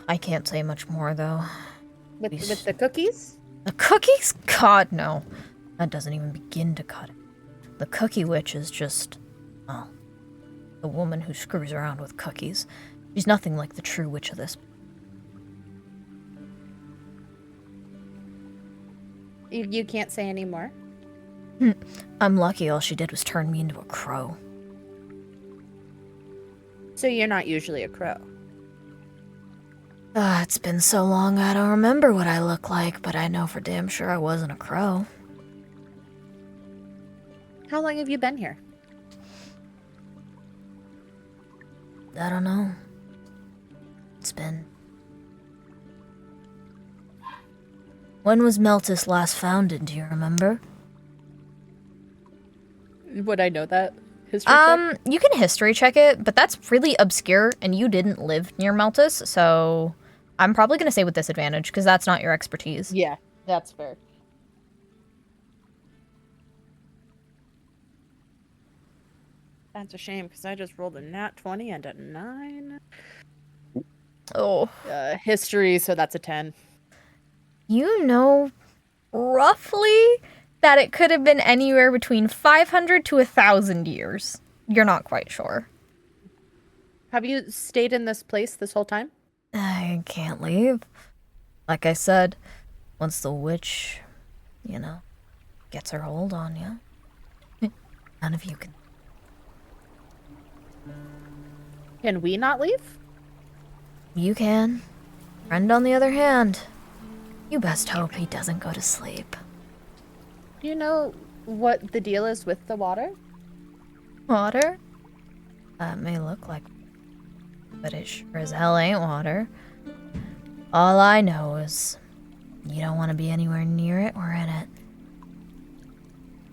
I can't say much more, though. With the cookies? The cookies? God, no. That doesn't even begin to cut it. The cookie witch is just, well, the woman who screws around with cookies. She's nothing like the true witch of this. You can't say any more? I'm lucky all she did was turn me into a crow. So you're not usually a crow? It's been so long I don't remember what I look like, but I know for damn sure I wasn't a crow. How long have you been here? I don't know. It's been... When was Meltis last founded, do you remember? Would I know that? History check? You can history check it, but that's really obscure, and you didn't live near Meltis, so I'm probably gonna say with disadvantage, because that's not your expertise. Yeah, that's fair. That's a shame, because I just rolled a nat 20 and a 9. Oh. History, so that's a 10. You know roughly that it could have been anywhere between 500 to 1,000 years. You're not quite sure. Have you stayed in this place this whole time? I can't leave. Like I said, once the witch, you know, gets her hold on you, none of you can. Can we not leave? You can. Friend, on the other hand, you best hope he doesn't go to sleep. Do you know what the deal is with the water? Water? That may look like, but it sure as hell ain't water. All I know is you don't want to be anywhere near it or in it.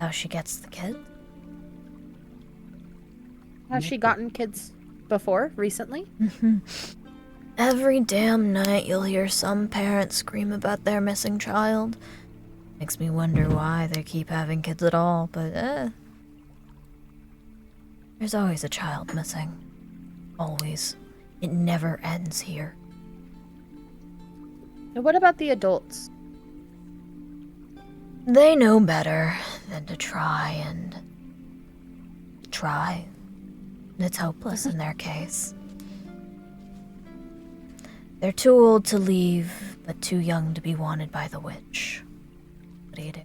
How she gets the kid? Has she gotten kids before, recently? Every damn night you'll hear some parent scream about their missing child. Makes me wonder why they keep having kids at all, but there's always a child missing. Always. It never ends here. And what about the adults? They know better than to try and... try. It's hopeless in their case. They're too old to leave, but too young to be wanted by the witch. What do you do?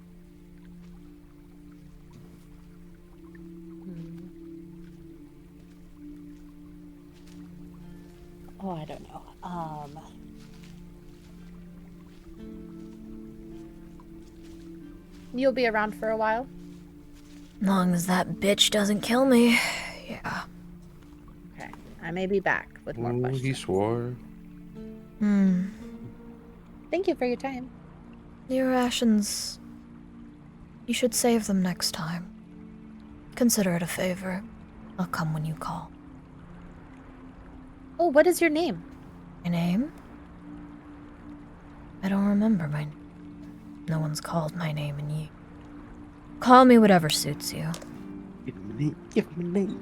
Oh, I don't know. You'll be around for a while? Long as that bitch doesn't kill me, yeah. Okay. I may be back with more Ooh, questions. he swore. Thank you for your time. Your rations. You should save them next time. Consider it a favor. I'll come when you call. Oh, what is your name? My name? I don't remember my name. No one's called my name in years. Call me whatever suits you. Give him a name. Give him a name.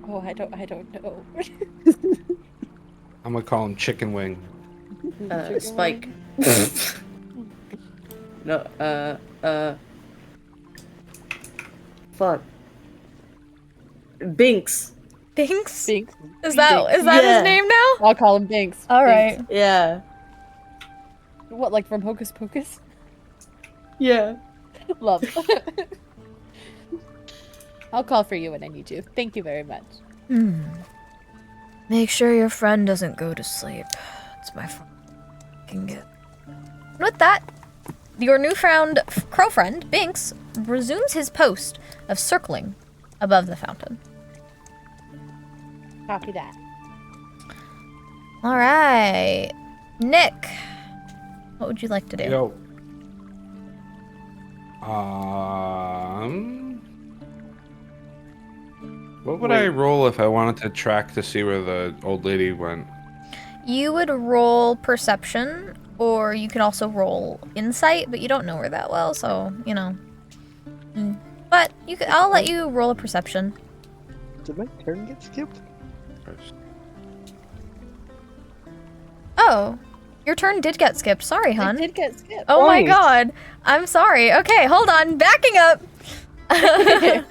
Oh, I don't know. I'm gonna call him Chicken Wing. Spike. No, fuck. Binks. Binks? Binks. Is that Yeah. his name now? I'll call him Binks. Alright. Binks. Yeah. What, like from Hocus Pocus? Yeah. Love. I'll call for you when I need you. Thank you very much. Make sure your friend doesn't go to sleep. It's my fucking get. With that, your newfound crow friend, Binks, resumes his post of circling above the fountain. Copy that. Alright. Nick, what would you like to do? Yo. What would I roll if I wanted to track to see where the old lady went? You would roll perception, or you could also roll insight, but you don't know her that well, so, you know. But you could, I'll let you roll a perception. Did my turn get skipped? Oh, your turn did get skipped. Sorry, I hun. did get skipped. Oh my Twice. god. I'm sorry. Okay, hold on. Backing up.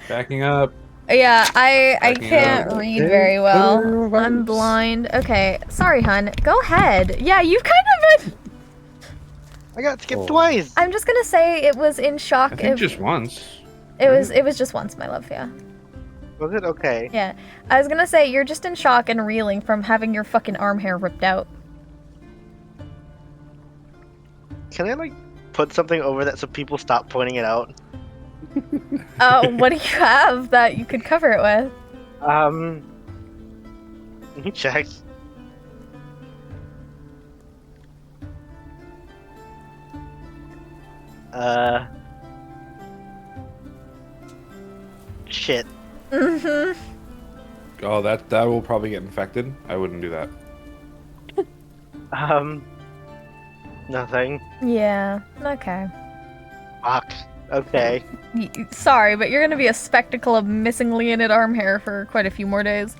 Backing up. Yeah, I Backing can't up. read very well. I'm blind. Okay, sorry, hun. Go ahead. Yeah, you've kind of been... I got skipped Oh. twice. I'm just gonna say it was in shock. I think just once. It was just once, my love, yeah. Was it okay? Yeah. I was gonna say, you're just in shock and reeling from having your fucking arm hair ripped out. Can I like put something over that so people stop pointing it out? What do you have that you could cover it with? Let me check. Shit. Mm-hmm. Oh, that will probably get infected. I wouldn't do that. Nothing. Yeah, okay. Fuck. Okay. Sorry, but you're gonna be a spectacle of missing Leonid arm hair for quite a few more days.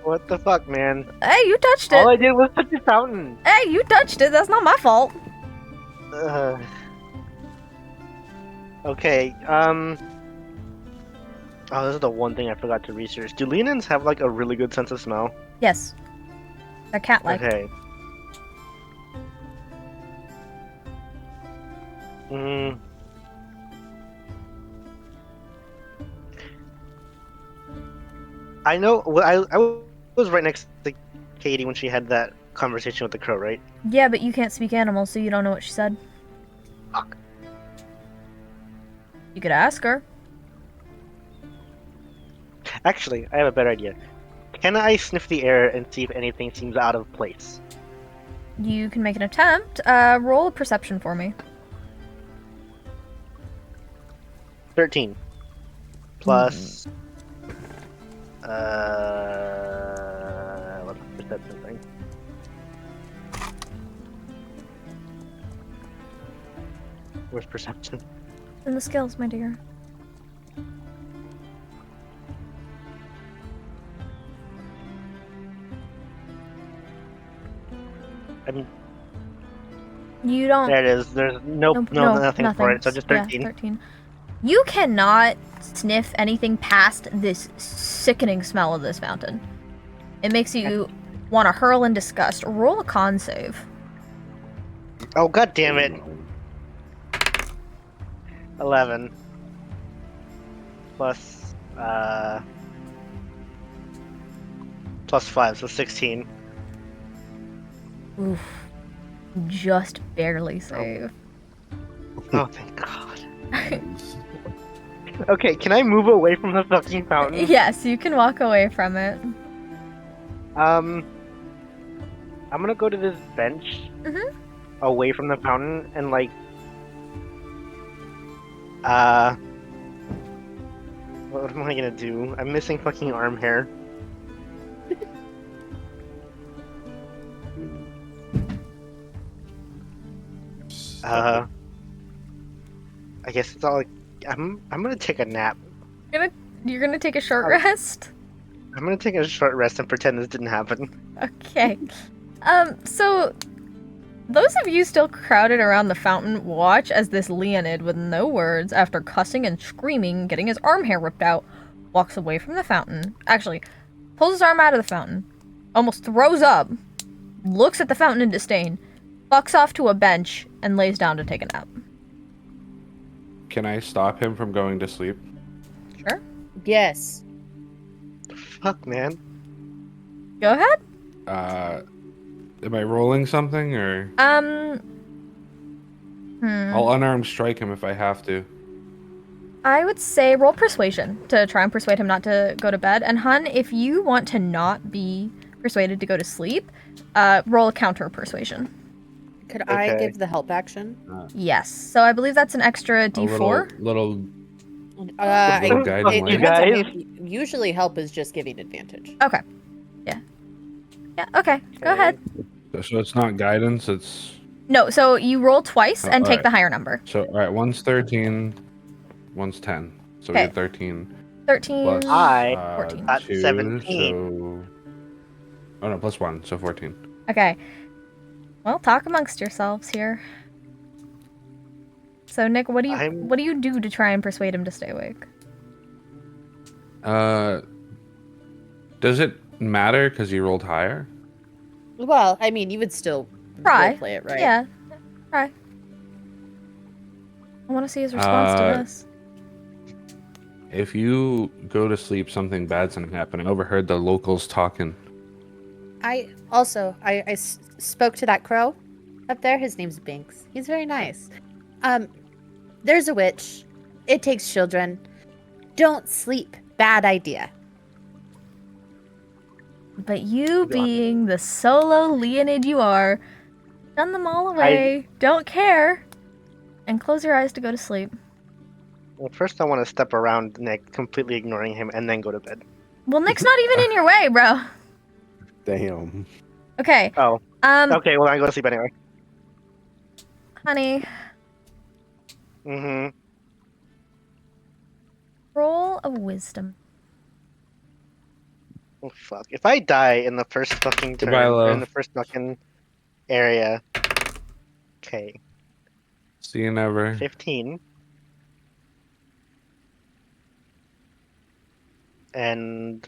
What the fuck, man? Hey, you touched All I it! did was touch the fountain. Hey, you touched it! That's not my fault! Okay, oh, this is the one thing I forgot to research. Do Leonins have, like, a really good sense of smell? Yes. They're cat-like. Okay. I know, well, I was right next to Katie when she had that conversation with the crow, right? Yeah, but you can't speak animal, so you don't know what she said. Fuck. You could ask her. Actually, I have a better idea. Can I sniff the air and see if anything seems out of place? You can make an attempt. Roll a perception for me. 13. Plus... what's the perception thing? Where's perception? And the skills, my dear. I mean, You don't... there it is. There's nothing for it, so just 13. Yeah, 13. You cannot sniff anything past this sickening smell of this fountain. It makes you want to hurl in disgust. Roll a con save. Oh, god damn it. 11. Plus 5, so 16. Oof. Just barely save. Oh, thank god. Okay, can I move away from the fucking fountain? Yes, you can walk away from it. I'm gonna go to this bench away from the fountain and like what am I gonna do? I'm missing fucking arm hair. I guess it's all like I'm gonna take a nap. You're gonna take a short Um, rest? I'm gonna take a short rest and pretend this didn't happen. Okay. So those of you still crowded around the fountain watch as this Leonid, with no words, after cussing and screaming, getting his arm hair ripped out, walks away from the fountain. Actually, pulls his arm out of the fountain, almost throws up, looks at the fountain in disdain, fucks off to a bench, and lays down to take a nap. Can I stop him from going to sleep? Sure. Yes. Fuck, man. Go ahead. Am I rolling something or? I'll unarmed strike him if I have to. I would say roll persuasion to try and persuade him not to go to bed. And Hun, if you want to not be persuaded to go to sleep, roll a counter persuasion. Could I Okay. give the help action? Yes. So I believe that's an extra D4. Little It guiding light. depends on Guys? usually help is just giving advantage. Okay. Yeah. Yeah, okay. Go ahead. So it's not guidance. It's No, so you roll twice and take alright. the higher number. so all right. One's 13, one's 10. So we Okay. get 13 13. plus I 14. got 2, 17. So oh no, plus 1, so 14. Okay. Well, talk amongst yourselves here. So Nick, what do you do to try and persuade him to stay awake? Does it matter because he rolled higher? Well, I mean, you would still Try. play it, right? Yeah. Try. I want to see his response to this. If you go to sleep, something bad's gonna happen. I overheard the locals talking. I spoke to that crow up there. His name's Binks. He's very nice. There's a witch. It takes children. Don't sleep. Bad idea. But you, being the solo Leonid you are, shun them all away, don't care, and close your eyes to go to sleep. Well, first I want to step around Nick, completely ignoring him, and then go to bed. Well, Nick's not even in your way, bro. Damn. Okay. Oh. Okay, well I go to sleep anyway. Honey, Mm-hmm. roll a wisdom. Oh fuck. If I die in the first fucking turn, Goodbye, or in love. the first fucking area. Okay. See you never. 15. And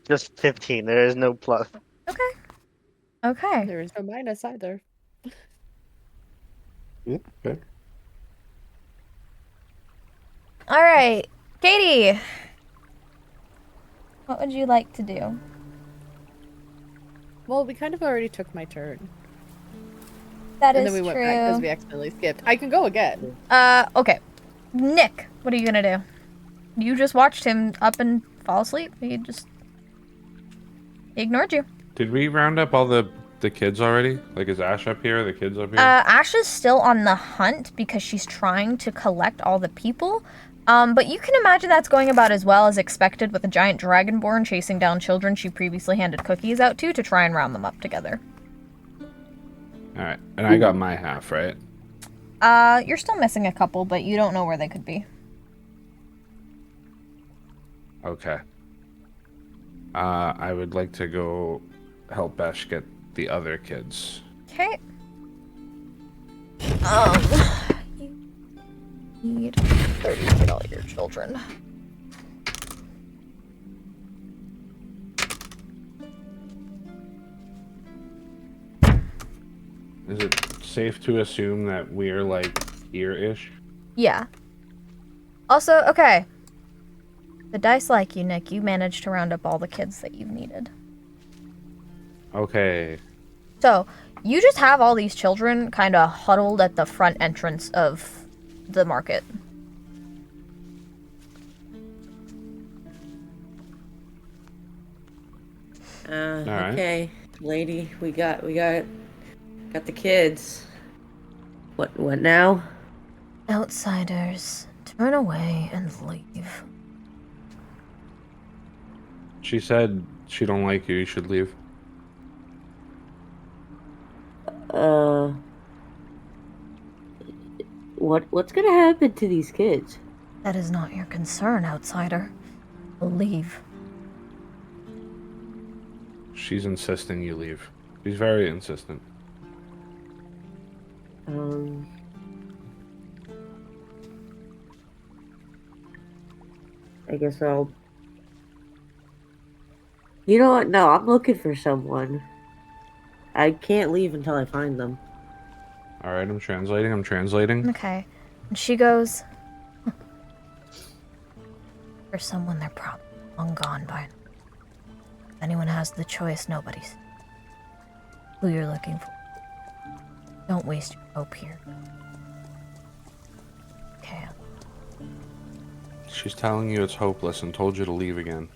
just 15. There is no plus. Okay. There is no minus either. Yeah, okay. All right. Katie, what would you like to do? Well, we kind of already took my turn. That And is then we true. went back because we accidentally skipped. I can go again. Okay. Nick, what are you gonna do? You just watched him up and fall asleep. He ignored you. Did we round up all the kids already? Like, is Ash up here? The kids up here? Ash is still on the hunt because she's trying to collect all the people. But you can imagine that's going about as well as expected with a giant dragonborn chasing down children she previously handed cookies out to try and round them up together. All right, and I got my half, right? You're still missing a couple, but you don't know where they could be. Okay. I would like to go help Ash get the other kids. Okay. You need 30 to get all your children. Is it safe to assume that we're like here-ish? Yeah. Also, okay. The dice like you, Nick. You managed to round up all the kids that you've needed. Okay. So, you just have all these children kind of huddled at the front entrance of the market. right. Okay. lady. We got the kids. What now? Outsiders, turn away and leave. She said she don't like you. You should leave. What's gonna happen to these kids? That is not your concern, outsider. Leave. She's insisting you leave. She's very insistent. I guess I'll... You know what? No, I'm looking for someone. I can't leave until I find them. All right, I'm translating. Okay. And she goes, for someone they're probably long gone by now. If anyone has the choice, nobody's who you're looking for. Don't waste your hope here. Okay. She's telling you it's hopeless and told you to leave again.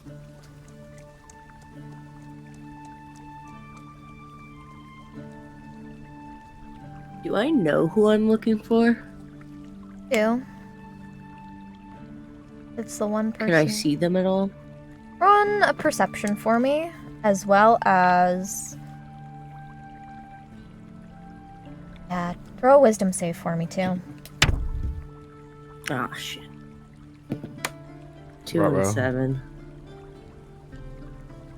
Do I know who I'm looking for? Ew. It's the one person. Can I see them at all? Run a perception for me, as well as... Yeah, throw a wisdom save for me, too. Ah, shit. 2 Ruh-roh. and 7.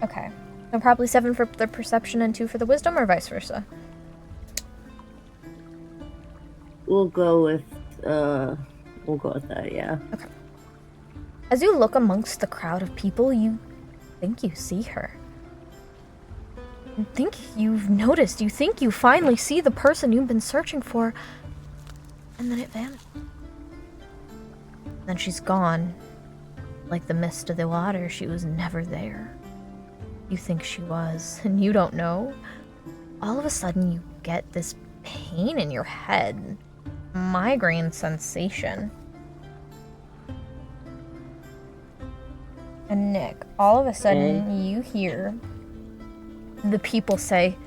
Okay. So probably 7 for the perception and 2 for the wisdom, or vice versa? We'll go with that, yeah. Okay. As you look amongst the crowd of people, you think you see her. You think you've noticed. You think you finally see the person you've been searching for. And then it vanished. Then she's gone. Like the mist of the water, she was never there. You think she was, and you don't know. All of a sudden, you get this pain in your head. Migraine sensation. And Nick, all of a sudden you hear the people say,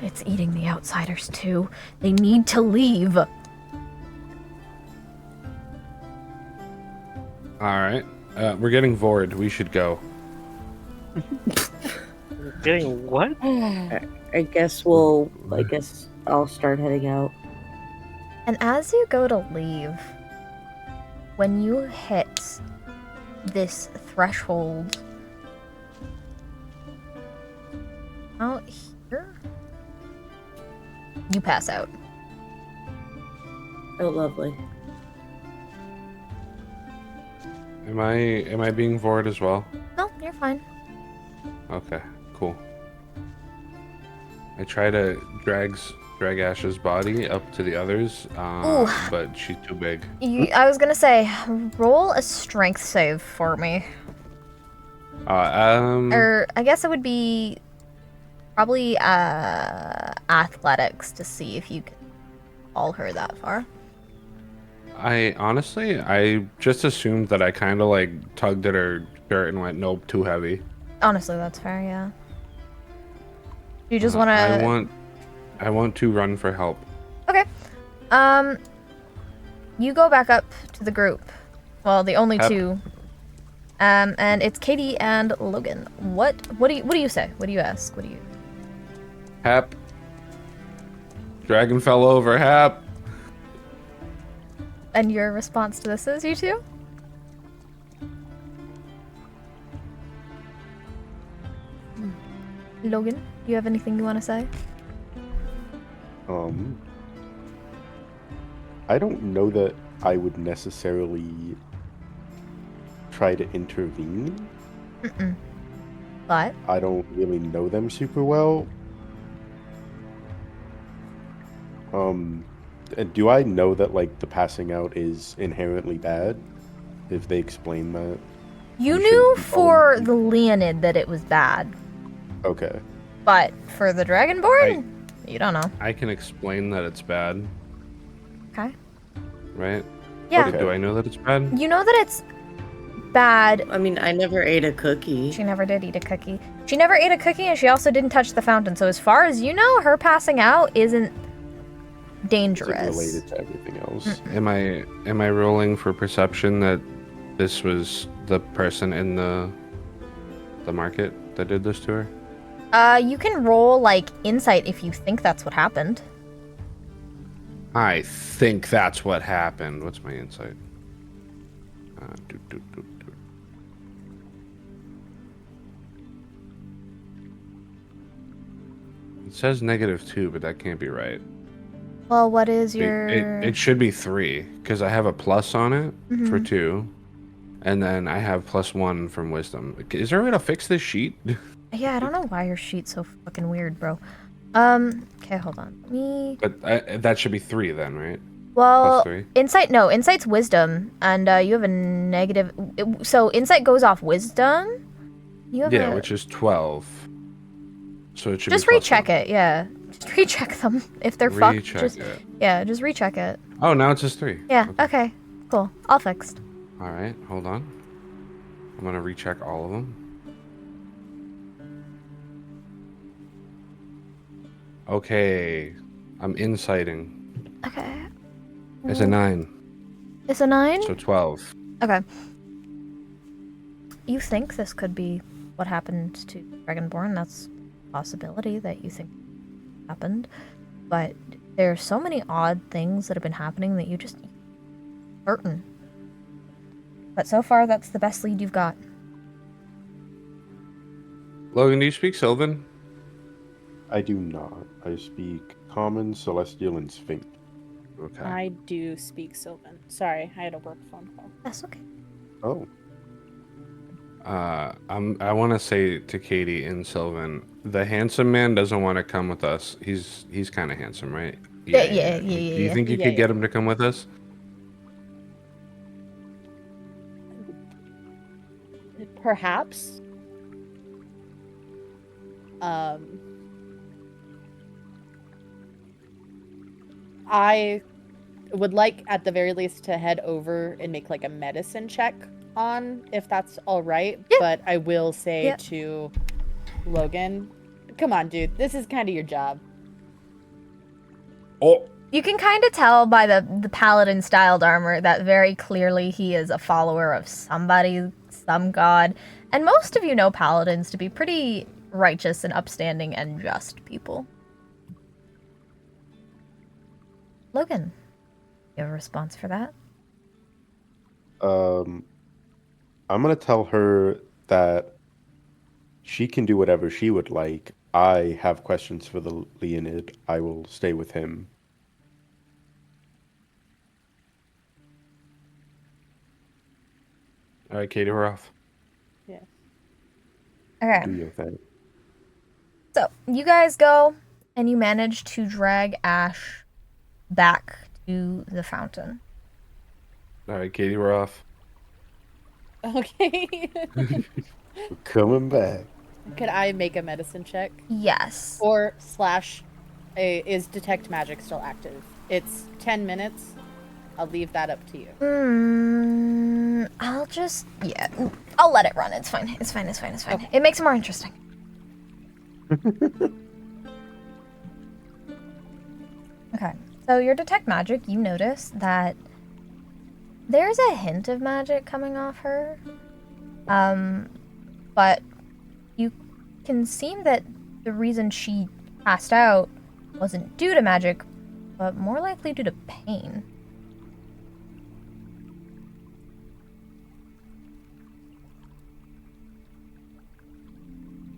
it's eating the outsiders too. They need to leave. Alright. We're getting Vord. We should go. Getting what? I guess I'll start heading out. And as you go to leave, when you hit this threshold out here, you pass out. Oh, lovely. Am I being Vord as well? No, you're fine. Okay, cool. I try to drag Ash's body up to the others, but she's too big. I was gonna say, roll a strength save for me. Or I guess it would be probably athletics to see if you can haul her that far. I just assumed that I kind of like tugged at her shirt and went, nope, too heavy. Honestly, that's fair, yeah. You just want to... I want to run for help. Okay. You go back up to the group. Well, the only two. And it's Katie and Logan. What do you say? What do you ask? What do you... Hap. Dragon fell over, Hap. And your response to this is, you two? Logan, do you have anything you want to say? I don't know that I would necessarily try to intervene. But? I don't really know them super well. And do I know that, like, the passing out is inherently bad? If they explain that? You knew for the Leonid that it was bad. Okay. But for the Dragonborn, you don't know. I can explain that it's bad. Okay. Right? Yeah. Okay. Do I know that it's bad? You know that it's bad. I mean, I never ate a cookie. She never did eat a cookie. She never ate a cookie, and she also didn't touch the fountain. So as far as you know, her passing out isn't dangerous. Is it related to everything else? Am I rolling for perception that this was the person in the market that did this to her? You can roll like insight if you think that's what happened. I think that's what happened. What's my insight? It says -2, but that can't be right. Well, what is your? It should be 3 because I have a plus on it for 2, and then I have +1 from wisdom. Is there a way to fix this sheet? Yeah, I don't know why your sheet's so fucking weird, bro. Okay, hold on. But that should be 3 then, right? Well, +3. insight. No, insight's wisdom, and you have a negative. So insight goes off wisdom. You have which is 12. So it should just be recheck +1. it. Yeah, just recheck them if they're fucked. Recheck Just it. yeah, just recheck it. Oh, now it's just 3. Yeah. Okay. Cool. All fixed. All right, hold on. I'm gonna recheck all of them. Okay, I'm inciting. Okay. It's a 9, It's a 9. so 12. Okay. You think this could be what happened to Dragonborn? That's a possibility that you think happened. But there are so many odd things that have been happening that you just certain. But so far, that's the best lead you've got. Logan, do you speak Sylvan? I do not. I speak Common, Celestial, and Sphinx. Okay. I do speak Sylvan. Sorry, I had a work phone call. That's okay. Oh. I want to say to Katie and Sylvan, the handsome man doesn't want to come with us. He's kind of handsome, right? Yeah. Do you think you Yeah, could yeah. get him to come with us? Perhaps. I would like, at the very least, to head over and make like a medicine check on, if that's all right. Yeah. But I will say Yeah. to Logan, come on, dude, this is kind of your job. Oh, You can kind of tell by the paladin styled armor that very clearly he is a follower of somebody, some god. And most of you know paladins to be pretty righteous and upstanding and just people. Logan, you have a response for that? I'm gonna tell her that she can do whatever she would like. I have questions for the Leonid. I will stay with him. all right, Katie, we're off. Okay. Do your thing. So, you guys go, and you manage to drag Ash back to the fountain. All right, Katie, we're off. Okay. We're coming back. Could I make a medicine check? Yes. Or slash, is detect magic still active? It's 10 minutes. I'll leave that up to you. I'll let it run. It's fine. It's fine. Okay. It makes it more interesting. Okay. So your detect magic, you notice that there's a hint of magic coming off her. But you can seem that the reason she passed out wasn't due to magic, but more likely due to pain.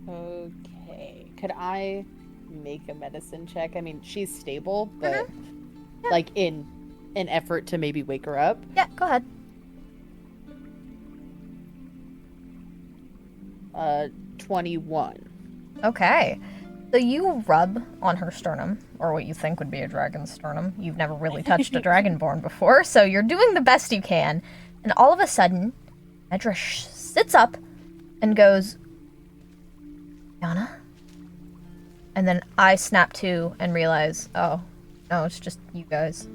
Okay. Could I make a medicine check? I mean, she's stable, but Yeah. like in an effort to maybe wake her up. Yeah, go ahead. 21. Okay. So you rub on her sternum, or what you think would be a dragon's sternum. You've never really touched a dragonborn before, so you're doing the best you can. And all of a sudden, Medra sits up and goes, Yana? And then I snap to and realize, oh, no, it's just you guys.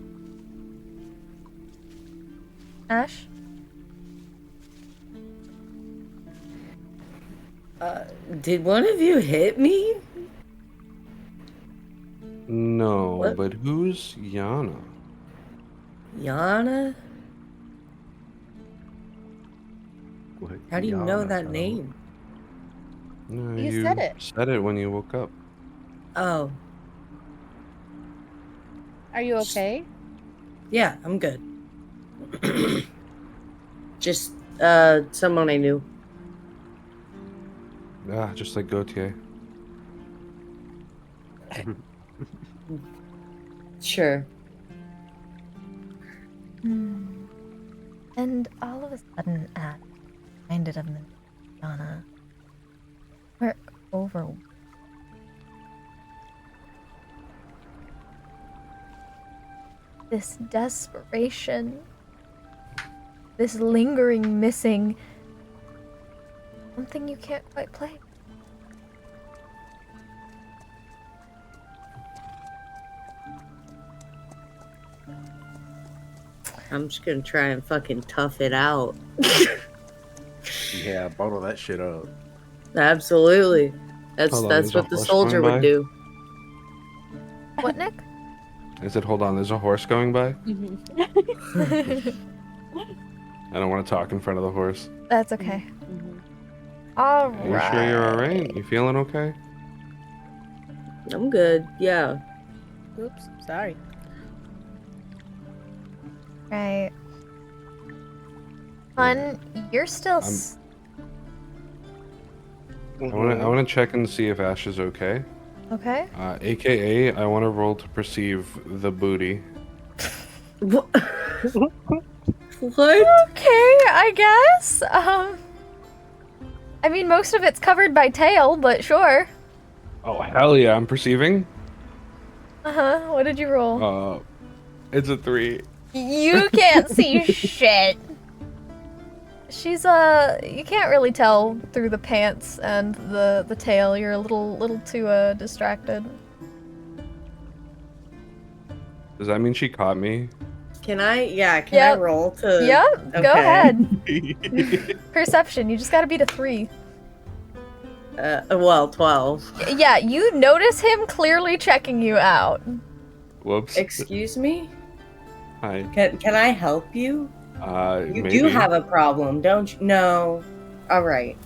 Did one of you hit me? No, What? but who's Yana? Yana? What? How do you know Yana, that bro? name? No, You said it. said it when you woke up. Oh, Are you okay? yeah, I'm good. Just, someone I knew. Ah, just like Gautier. Sure. And all of a sudden, Ash reminded of Madonna. We're over. This desperation, this lingering missing, something you can't quite play. I'm just gonna try and fucking tough it out. Yeah, bottle that shit up. Absolutely. That's Hold on, that's there's a what the horse soldier going would by? do. What, Nick? I said, hold on, there's a horse going by? I don't want to talk in front of the horse. That's okay. All Are you sure you're alright? You feeling okay? I'm good. Yeah. Oops, sorry. Right. Hun, you're still. I want to check and see if Ash is okay. Okay. AKA, I want to roll to perceive the booty. What? Okay, I guess. I mean, most of it's covered by tail, but sure. Oh, hell yeah, I'm perceiving. What did you roll? It's a 3. You can't see shit. She's you can't really tell through the pants and the tail. You're a little too distracted. Does that mean she caught me? Can I? Yeah. Can Yep. I roll to? Yep, go Okay. ahead. Perception. You just gotta beat a 3. Well, 12. Yeah, you notice him clearly checking you out. Whoops. Excuse me. Hi. Can I help you? You Maybe. do have a problem, don't you? No. All right.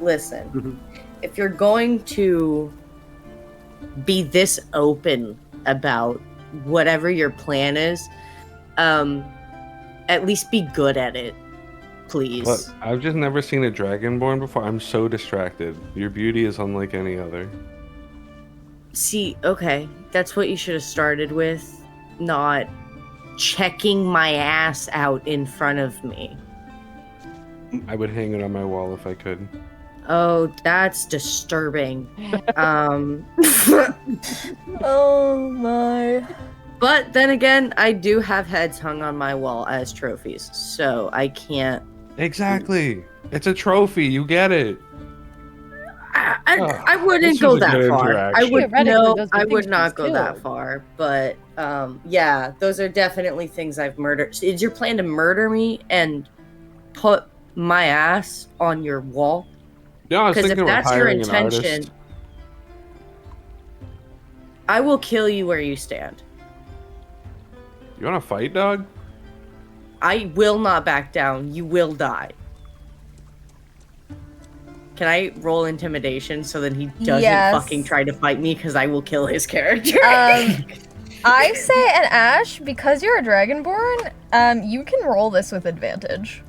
Listen. If you're going to be this open about whatever your plan is, at least be good at it, please. Look, I've just never seen a dragonborn before. I'm so distracted. Your beauty is unlike any other. See, okay, that's what you should have started with, not checking my ass out in front of me. I would hang it on my wall if I could. Oh, that's disturbing. Oh my. But then again, I do have heads hung on my wall as trophies, so I can't. Exactly. It's a trophy. You get it. I wouldn't this go was a that good far. I interaction. would Theoretically, no, those were I things would she's not go that killed. far. But yeah, those are definitely things I've murdered. Is your plan to murder me and put my ass on your wall? No, I was Because if thinking about that's your hiring an intention, artist. I will kill you where you stand. You want to fight, dog? I will not back down. You will die. Can I roll intimidation so that he doesn't Yes. fucking try to fight me? Because I will kill his character. I say, and Ash, because you're a dragonborn, you can roll this with advantage.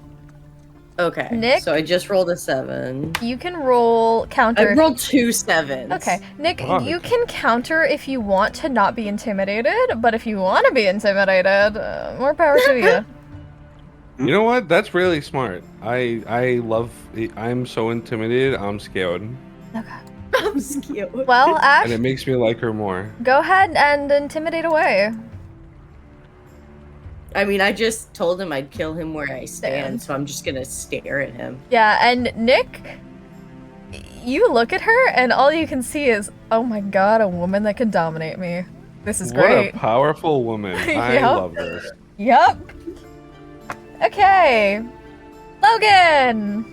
Okay. Nick? So I just rolled a 7. You can roll counter. I rolled 2 7s. Okay, Nick, Fuck. you can counter if you want to not be intimidated, but if you want to be intimidated, more power to you. You know what? That's really smart. I love. I'm so intimidated. I'm scared, Okay. I'm scared. Well, and Ash, it makes me like her more. go ahead and intimidate away. I mean, I just told him I'd kill him where I stand, Stand. so I'm just gonna stare at him. Yeah, and Nick, you look at her, and all you can see is, oh my god, a woman that can dominate me. This is What great. a powerful woman. I Yep. love this. Yup. Okay. Logan!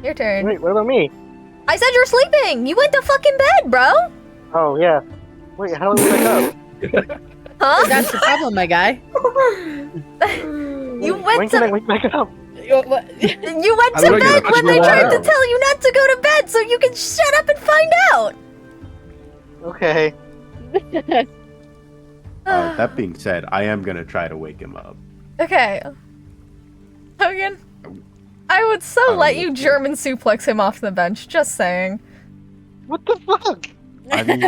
Your turn. Wait, what about me? I said you're sleeping! You went to fucking bed, bro! Oh yeah. Wait, how do we wake up? Huh? That's the problem, my guy. You When went can I to wake back up? you went I'm to gonna bed touch when the they tried to water. tell you not to go to bed so you can shut up and find out! Okay. That being said, I am gonna try to wake him up. Okay. Hogan, I would so let you German suplex him off the bench, just saying. What the fuck? I mean,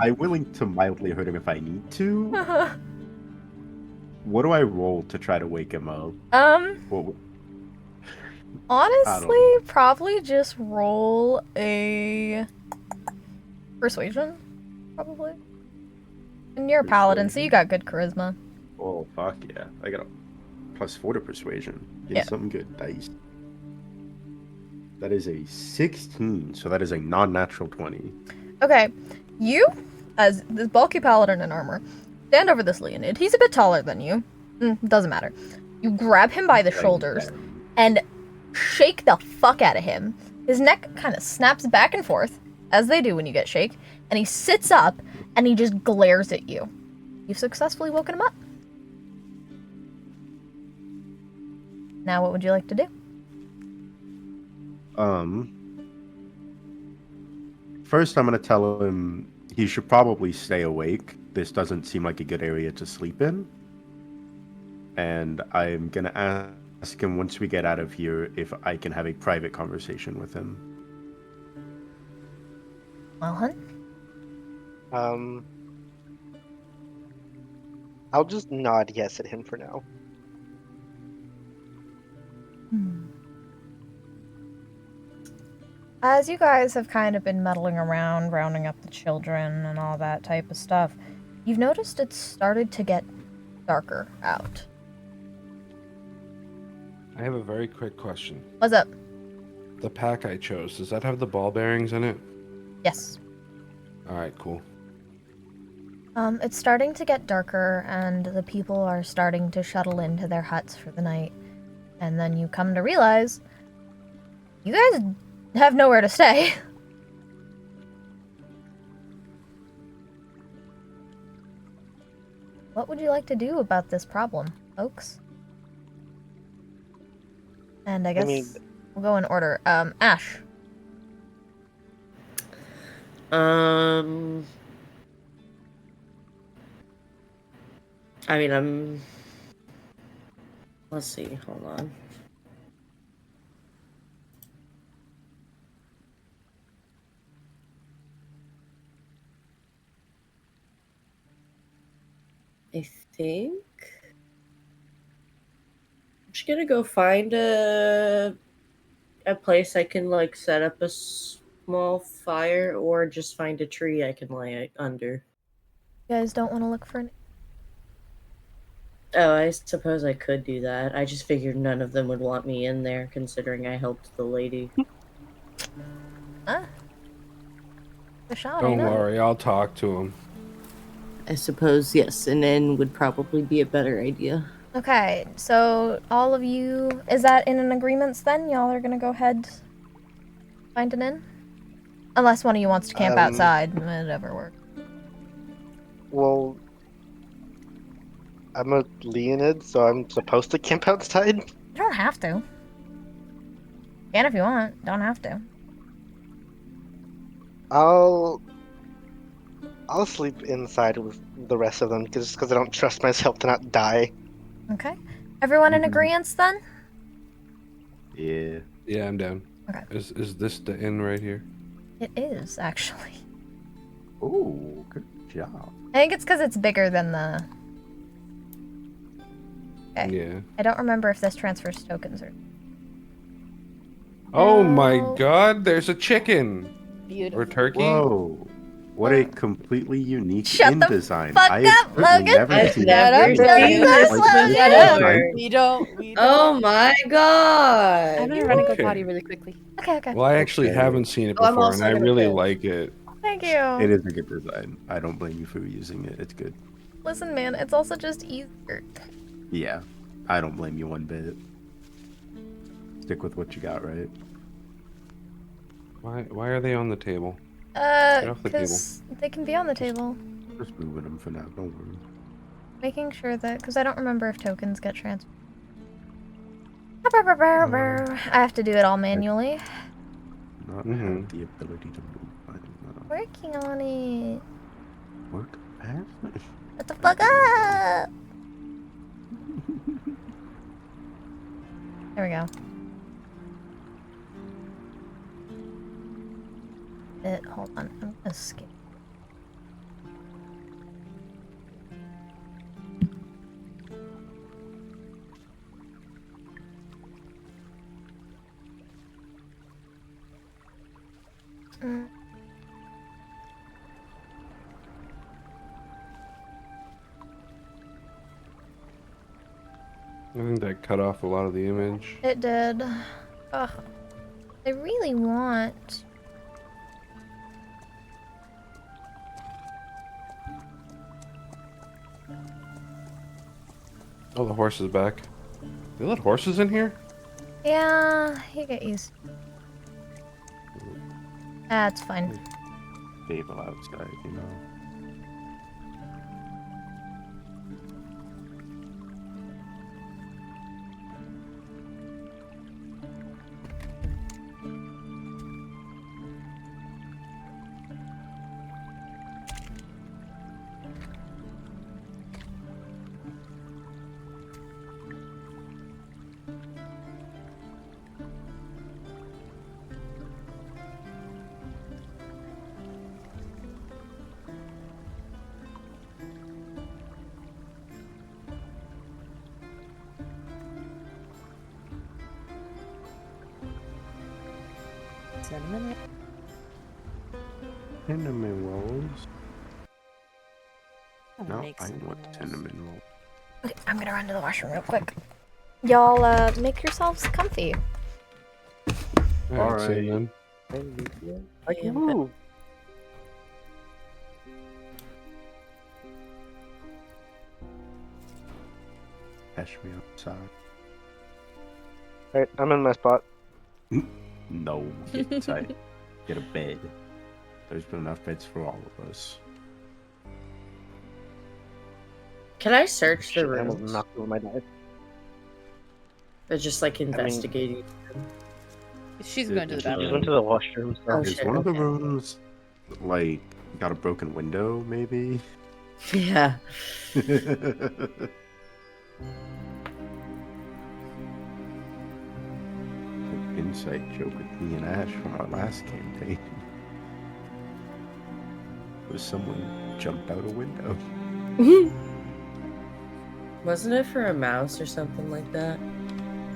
I'm willing to mildly hurt him if I need to. What do I roll to try to wake him up? What, Honestly, probably just roll a persuasion, probably. And you're a paladin, so you got good charisma. oh, fuck yeah. I got a +4 to persuasion. Get Yeah. something good. Dice. That is a 16, so that is a non-natural 20. Okay, you, as this bulky paladin in armor, stand over this Leonid. He's a bit taller than you. Doesn't matter. You grab him by the shoulders and shake the fuck out of him. His neck kind of snaps back and forth, as they do when you get shake, and he sits up and he just glares at you. You've successfully woken him up. Now what would you like to do? First I'm gonna tell him he should probably stay awake. This doesn't seem like a good area to sleep in. And I'm gonna ask him once we get out of here if I can have a private conversation with him. Well, hun? I'll just nod yes at him for now. As you guys have kind of been meddling around, rounding up the children and all that type of stuff, you've noticed it's started to get darker out. I have a very quick question. What's up? The pack I chose, does that have the ball bearings in it? Yes. Alright, cool. It's starting to get darker, and the people are starting to shuttle into their huts for the night. And then you come to realize you guys have nowhere to stay. What would you like to do about this problem, folks? And I guess we'll go in order. Ash. I mean, let's see, hold on. I think I'm just gonna go find a place I can like set up a small fire, or just find a tree I can lay under. You guys don't want to look for an... Oh, I suppose I could do that. I just figured none of them would want me in there, considering I helped the lady. A shot, Don't worry, I'll talk to him. I suppose, yes, an inn would probably be a better idea. Okay, so all of you... Is that in an agreement then? Y'all are gonna go ahead find an inn? Unless one of you wants to camp outside. Whatever works. Well, I'm a Leonid, so I'm supposed to camp outside? You don't have to. Can if you want. Don't have to. I'll sleep inside with the rest of them, just because I don't trust myself to not die. Okay. Everyone in agreement then? Yeah. Yeah, I'm down. Okay. Is this the inn right here? It is, actually. Oh, good job. I think it's because it's bigger than the... Okay. Yeah. I don't remember if this transfers tokens or... Oh my No. god, there's a chicken! Beautiful. Or turkey? Whoa. What a completely unique Shut inn the design. fuck I have up, Logan. never I've seen never anything seen like this this before. We don't. Oh my god! I'm gonna run and go Okay. potty really quickly. Okay. Well, I actually Okay. haven't seen it Oh, I'm before, also and I gonna really piss. like it. Thank you. It is a good design. I don't blame you for using it. It's good. Listen, man, it's also just easier. Yeah. I don't blame you one bit. Stick with what you got, right? Why are they on the table? off the Because they can be on the table. Just moving them for now. Don't worry. Making sure that, because I don't remember if tokens get transferred. I have to do it all manually. Not have the ability to move. Working on it. Work fast. Shut the fuck up! There we go. Hold on, I'm gonna skip. I think that cut off a lot of the image. It did. Ugh. I really want... Oh, the horse is back. They let horses in here? Yeah, you get used. That's fine. Table outside, you know. Cinnamon. Cinnamon rolls. I'm No, gonna make I know cinnamon what rolls. cinnamon roll. Okay, I'm gonna run to the washroom real quick. Y'all, make yourselves comfy. Alright, Alright. cinnamon. I can move. Cash me outside. Alright, I'm in my spot. No, get inside. Get a bed. There's been enough beds for all of us. Can I search the Shit, I almost rooms? knocked over my knife. Or just like investigating? She's Yeah, going to the just I just bathroom. went to the washroom. So. Oh, Is shit, one of the okay. rooms like got a broken window? Maybe. Yeah. An inside joke with me and Ash from our last campaign. Was someone jumped out a window. Wasn't it for a mouse or something like that?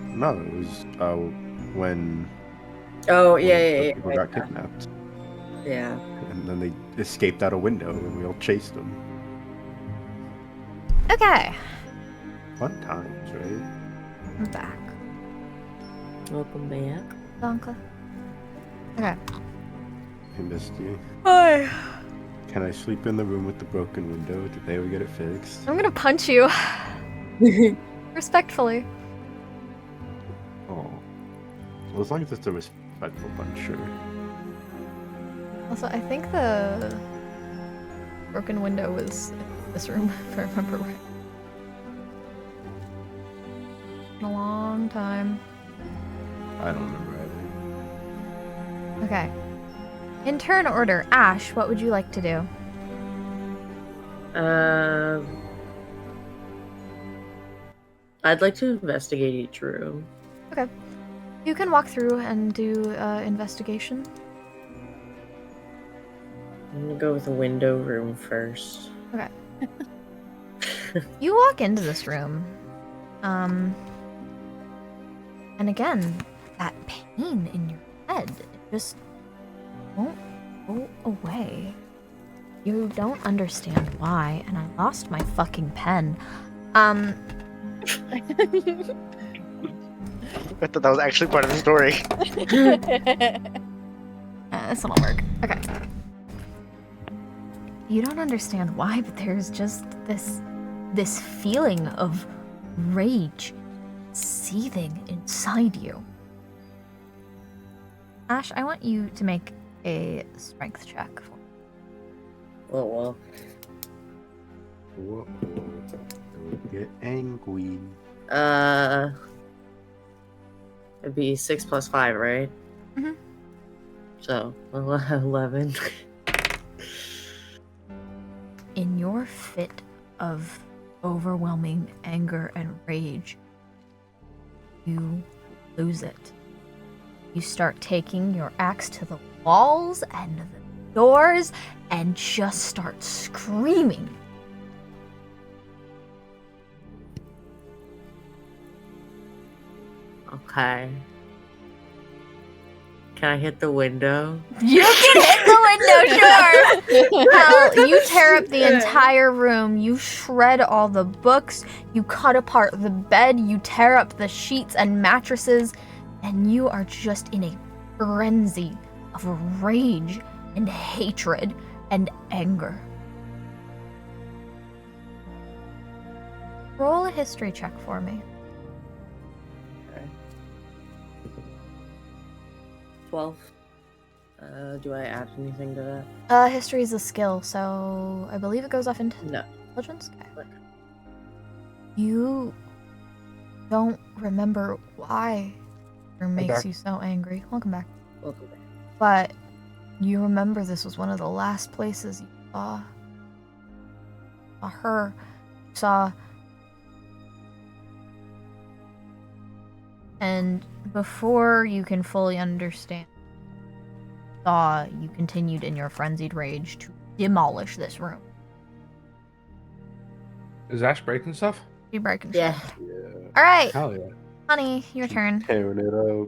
No, it was when Oh, when yeah. people got kidnapped, Yeah. and then they escaped out a window, and we all chased them. Okay, Fun times, right? I'm back. Welcome back. Donka. Okay. I missed you. Hi. Can I sleep in the room with the broken window? Did they ever get it fixed? I'm gonna punch you. Respectfully. Oh. Well, as long as it's a respectful punch, sure. Also, I think the broken window was in this room, if I remember right. In a long time. I don't remember either. Okay. In turn order, Ash, what would you like to do? I'd like to investigate each room. Okay. You can walk through and do investigation. I'm gonna go with the window room first. Okay. You walk into this room. And again, that pain in your head just won't go away. You don't understand why, and I lost my fucking pen. I thought that was actually part of the story. This won't work. Okay. You don't understand why, but there's just this feeling of rage seething inside you. Ash, I want you to make a strength check. Oh well. Whoa. Don't get angry. It'd be 6 plus 5, right? Mhm. So 11. In your fit of overwhelming anger and rage, you lose it. You start taking your axe to the walls and the doors and just start screaming. Okay. Can I hit the window? You can hit the window, sure! Hell, you tear up the entire room, you shred all the books, you cut apart the bed, you tear up the sheets and mattresses, and you are just in a frenzy of rage and hatred and anger. Roll a history check for me. 12. Do I add anything to that? History is a skill, so I believe it goes off into No. intelligence. Okay. You don't remember why it makes back. you so angry. Welcome back. Welcome back. But you remember this was one of the last places you saw her, saw. And before you can fully understand, you continued in your frenzied rage to demolish this room. Is Ash breaking stuff? You breaking Yeah. shit. Yeah. All right, Hell yeah. honey, your turn. Tearing it up.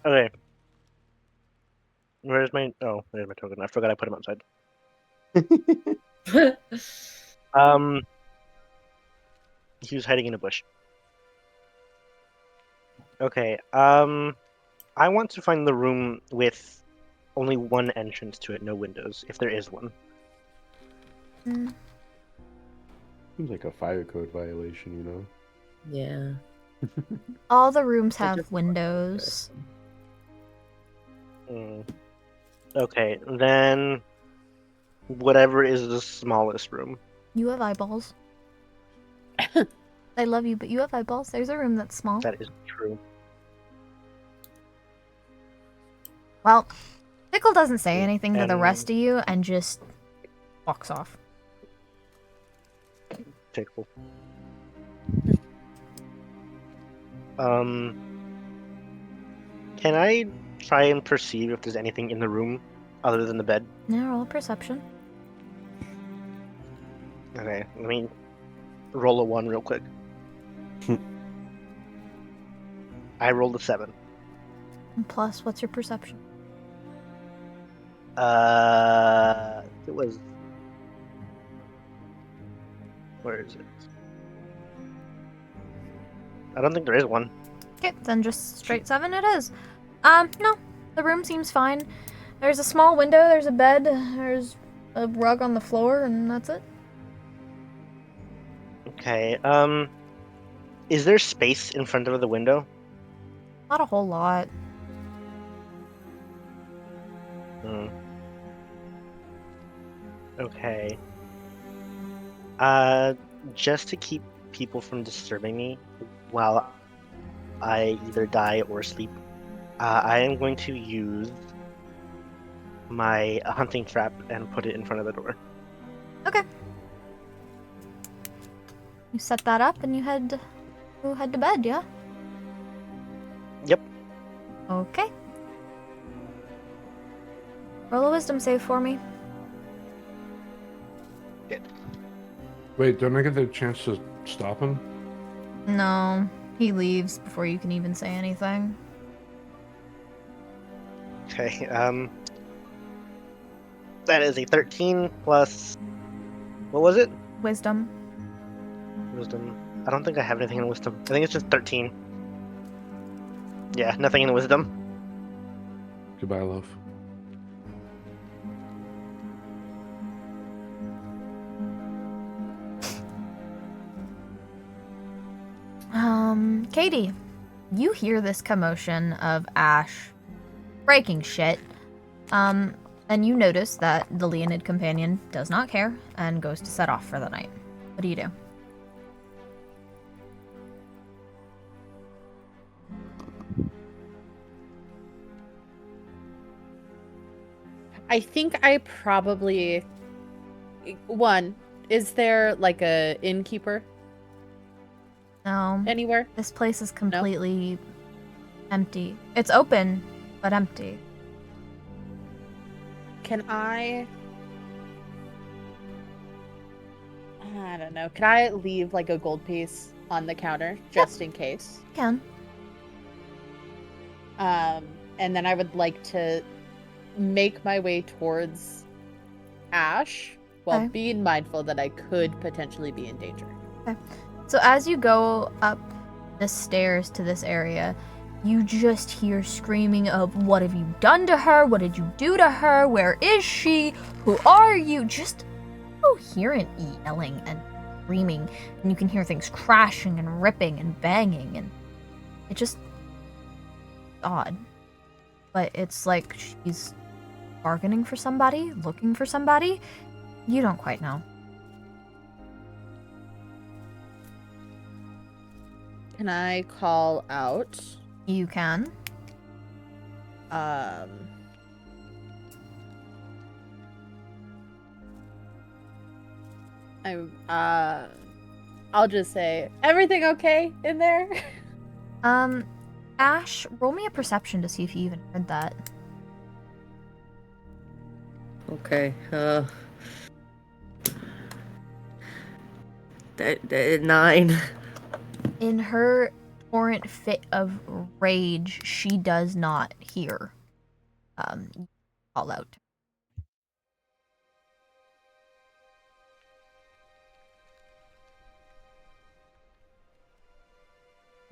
Okay. Where's my... Oh, there's my token. I forgot I put him outside. He was hiding in a bush. Okay, I want to find the room with only one entrance to it, no windows, if there is one. Mm. Seems like a fire code violation, you know? Yeah. All the rooms I have just- windows. Okay, then whatever is the smallest room. You have eyeballs. I love you, but you have eyeballs. There's a room that's small. That is true. Well, Pickle doesn't say anything to the And- rest of you and just walks off. Tickle. Can I try and perceive if there's anything in the room other than the bed? Yeah, roll a perception. Okay, let me roll a 1 real quick. I rolled a 7. And plus, what's your perception? It was... Where is it? I don't think there is one. Okay, then just straight 7 it is. No, the room seems fine. There's a small window, there's a bed, there's a rug on the floor, and that's it. Okay, is there space in front of the window? Not a whole lot. Okay. Just to keep people from disturbing me while I either die or sleep, I am going to use my hunting trap and put it in front of the door. Okay. You set that up and you head to bed, yeah? Yep. Okay. Roll a wisdom save for me. Wait, don't I get the chance to stop him? No, he leaves before you can even say anything. Okay, that is a 13 plus... What was it? Wisdom. Wisdom. I don't think I have anything in wisdom. I think it's just 13. Yeah, nothing in wisdom. Goodbye, love. Katie. you hear this commotion of Ash breaking shit. And you notice that the Leonid companion does not care and goes to set off for the night. What do you do? I think I probably... One, is there like a innkeeper No. anywhere? This place is completely empty. It's open, but empty. Can I don't know. Can I leave like a gold piece on the counter just in case? Can. And then I would like to make my way towards Ash while Okay. being mindful that I could potentially be in danger. So as you go up the stairs to this area, you just hear screaming of, "What have you done to her? What did you do to her? Where is she? Who are you?" Just coherent yelling and screaming, and you can hear things crashing and ripping and banging, and it just odd. But it's like she's bargaining for somebody, looking for somebody. You don't quite know. Can I call out? You can. I'll just say, everything okay in there? Ash, roll me a perception to see if you even heard that. Okay. 9. In her torrent fit of rage, she does not hear call out.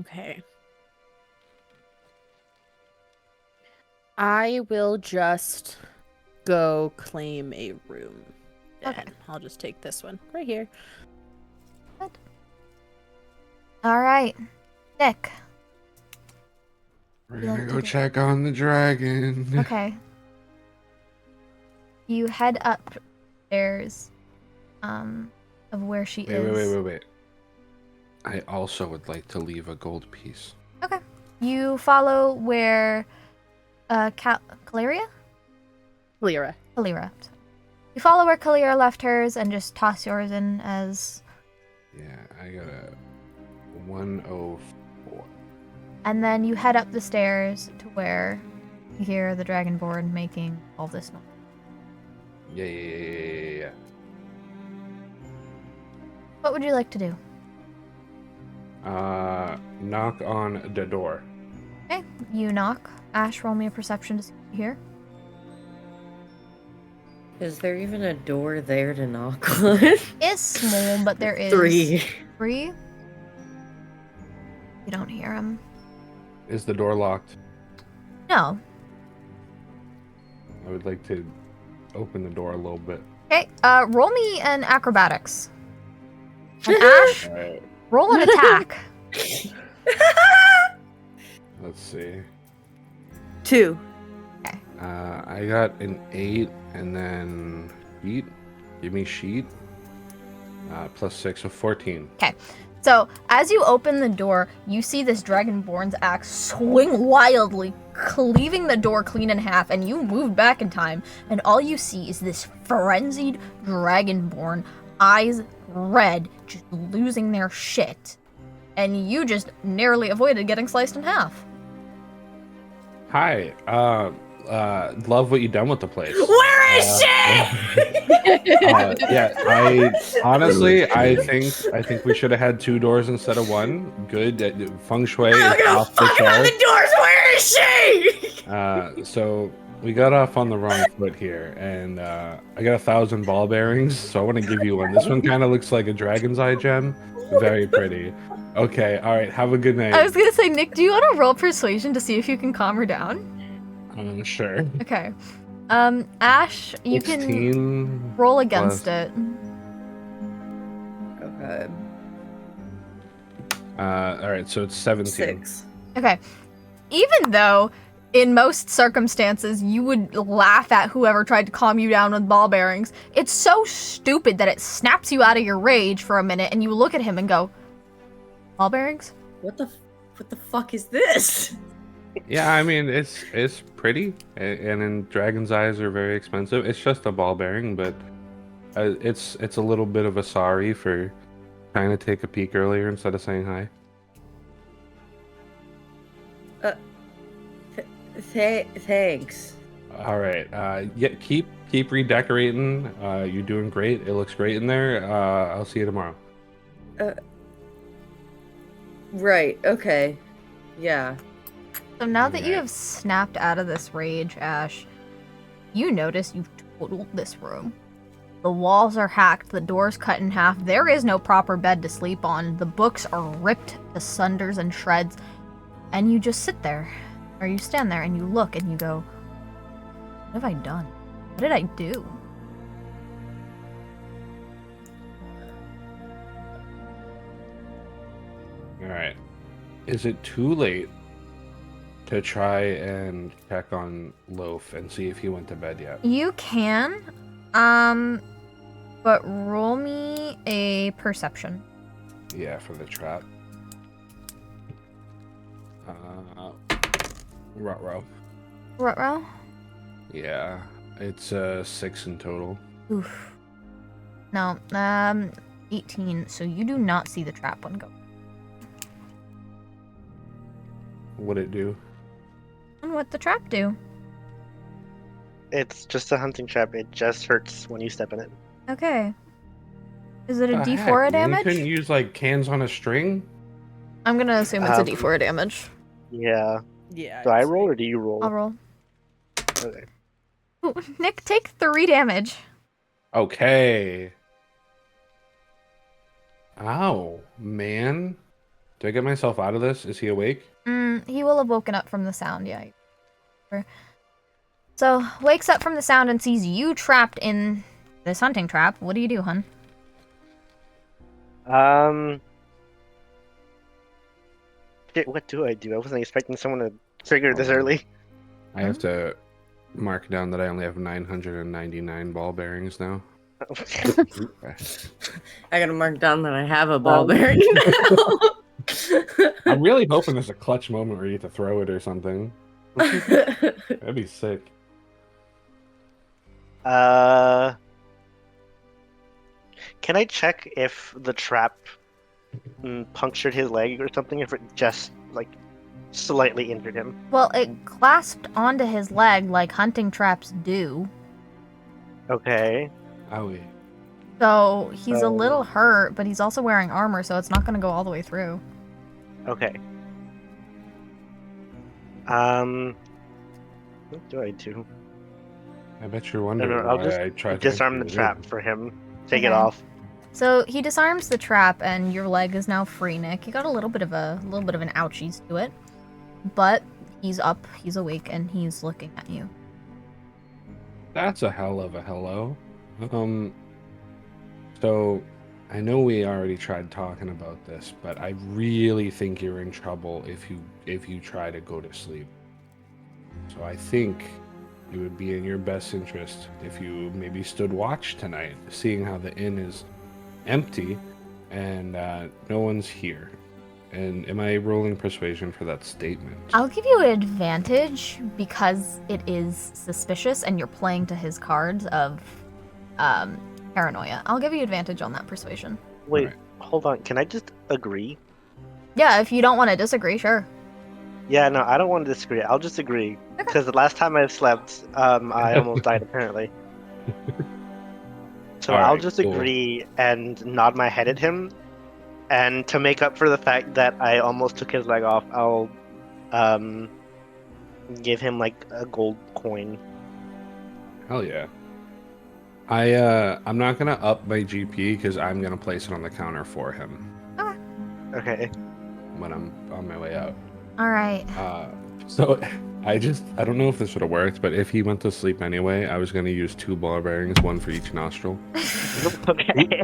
Okay. I will just go claim a room. Okay. Then. I'll just take this one right here. All right, Nick. We're You like gonna to go do- check on the dragon. Okay. You head upstairs, of where she is. Wait. I also would like to leave a gold piece. Okay. You follow where, Caleria? Lyra. Kalira. You follow where Kalira left hers and just toss yours in as... Yeah, I got a 104. And then you head up the stairs to where you hear the Dragonborn making all this noise. Yeah. What would you like to do? Knock on the door. Okay, you knock. Ash, roll me a perception to see what you hear. Is there even a door there to knock on? It's small, but there is... 3. 3? You don't hear him. Is the door locked? No. I would like to open the door a little bit. Okay, roll me an acrobatics. And Ash, Alright, roll an attack. let's see. 2. I got an 8 and then sheet. Give me sheet. Plus 6, so 14. So, as you open the door, you see this Dragonborn's axe swing wildly, cleaving the door clean in half, and you move back in time, and all you see is this frenzied Dragonborn, eyes red, just losing their shit. And you just narrowly avoided getting sliced in half. Hi. Love what you done with the place. Where is she? Yeah, I honestly, I think we should have had 2 doors instead of 1. Good feng shui. I don't is give a off the fuck about chart. the doors. Where is she? So we got off on the wrong foot here, and I got 1,000 ball bearings, so I want to give you one. This one kind of looks like a dragon's eye gem. Very pretty. Okay, all right. Have a good night. I was gonna say, Nick, do you want to roll persuasion to see if you can calm her down? Sure. Okay. Ash, you 16 can roll against plus- it. Okay. All right, so it's 17. 6. Okay. Even though, in most circumstances, you would laugh at whoever tried to calm you down with ball bearings, it's so stupid that it snaps you out of your rage for a minute, and you look at him and go, ball bearings? What the fuck is this? Yeah, I mean it's pretty, and then dragon's eyes are very expensive. It's just a ball bearing, but it's a little bit of a sorry for trying to take a peek earlier instead of saying hi. Thanks. All right, yeah, keep redecorating. You're doing great. It looks great in there. I'll see you tomorrow. Right, okay. Yeah. So now that you Right. have snapped out of this rage, Ash, you notice you've totaled this room. The walls are hacked, the door's cut in half, there is no proper bed to sleep on, the books are ripped to sunders and shreds, and you just sit there, or you stand there and you look and you go, what have I done? What did I do? All right. Is it too late to try and check on Loaf and see if he went to bed yet? You can, but roll me a perception. Yeah, for the trap. Ruh-roh. Ruh-roh? Yeah, it's 6 in total. Oof. No, 18, so you do not see the trap one go. What'd it do? And what the trap do? It's just a hunting trap. It just hurts when you step in it. Okay. Is it a The D4 heck, man? You damage? couldn't use like cans on a string? I'm gonna assume it's a Um, D4 damage. Yeah. Yeah. Do I roll or do you roll? I'll roll. Okay. Ooh, Nick, take 3 damage. Okay. Ow, man. Do I get myself out of this? Is he awake? He will have woken up from the sound, yeah. So, wakes up from the sound and sees you trapped in this hunting trap. What do you do, hun? Shit, what do I do? I wasn't expecting someone to trigger this early. I have to mark down that I only have 999 ball bearings now. I gotta mark down that I have a ball bearing now. I'm really hoping there's a clutch moment where you get to throw it or something. That'd be sick. Can I check if the trap punctured his leg or something? If it just like slightly injured him? Well, it clasped onto his leg like hunting traps do. Okay. Owie. So, he's a Oh. little hurt, but he's also wearing armor, so it's not gonna go all the way through. Okay. What do I do? I bet you're wondering I'll why just I tried disarm to the exit it trap in. for him. Take it Okay. off. So he disarms the trap, and your leg is now free, Nick. You got a little bit of an ouchies to it, but he's up, he's awake, and he's looking at you. That's a hell of a hello. So I know we already tried talking about this, but I really think you're in trouble if you try to go to sleep. So I think it would be in your best interest if you maybe stood watch tonight, seeing how the inn is empty and no one's here. And am I rolling persuasion for that statement? I'll give you an advantage because it is suspicious, and you're playing to his cards of paranoia. I'll give you advantage on that persuasion. Wait, Alright. hold on. Can I just agree? Yeah, if you don't want to disagree, sure. Yeah, no, I don't want to disagree. I'll just agree. Because the last time I slept, I almost died, apparently. So I'll Alright, just cool. agree and nod my head at him. And to make up for the fact that I almost took his leg off, I'll give him like a gold coin. Hell yeah. I'm not gonna up my GP because I'm gonna place it on the counter for him Okay. when I'm on my way out. All right. So I don't know if this would have worked, but if he went to sleep anyway, I was gonna use 2 ball bearings, 1 for each nostril. Okay.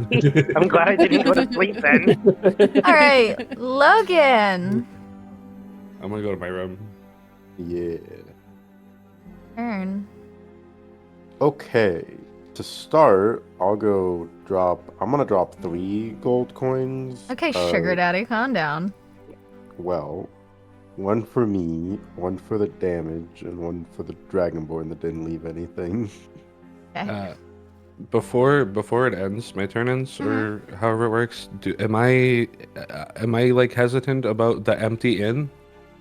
I'm glad I didn't go to sleep then. All right, Logan. I'm gonna go to my room. Yeah. Turn. Okay. To start, I'm gonna drop 3 gold coins. Okay, sugar daddy, calm down. Well, one for me, one for the damage, and one for the Dragonborn that didn't leave anything. Okay. Before it ends, my turn ends, or however it works. Am I like hesitant about the empty inn?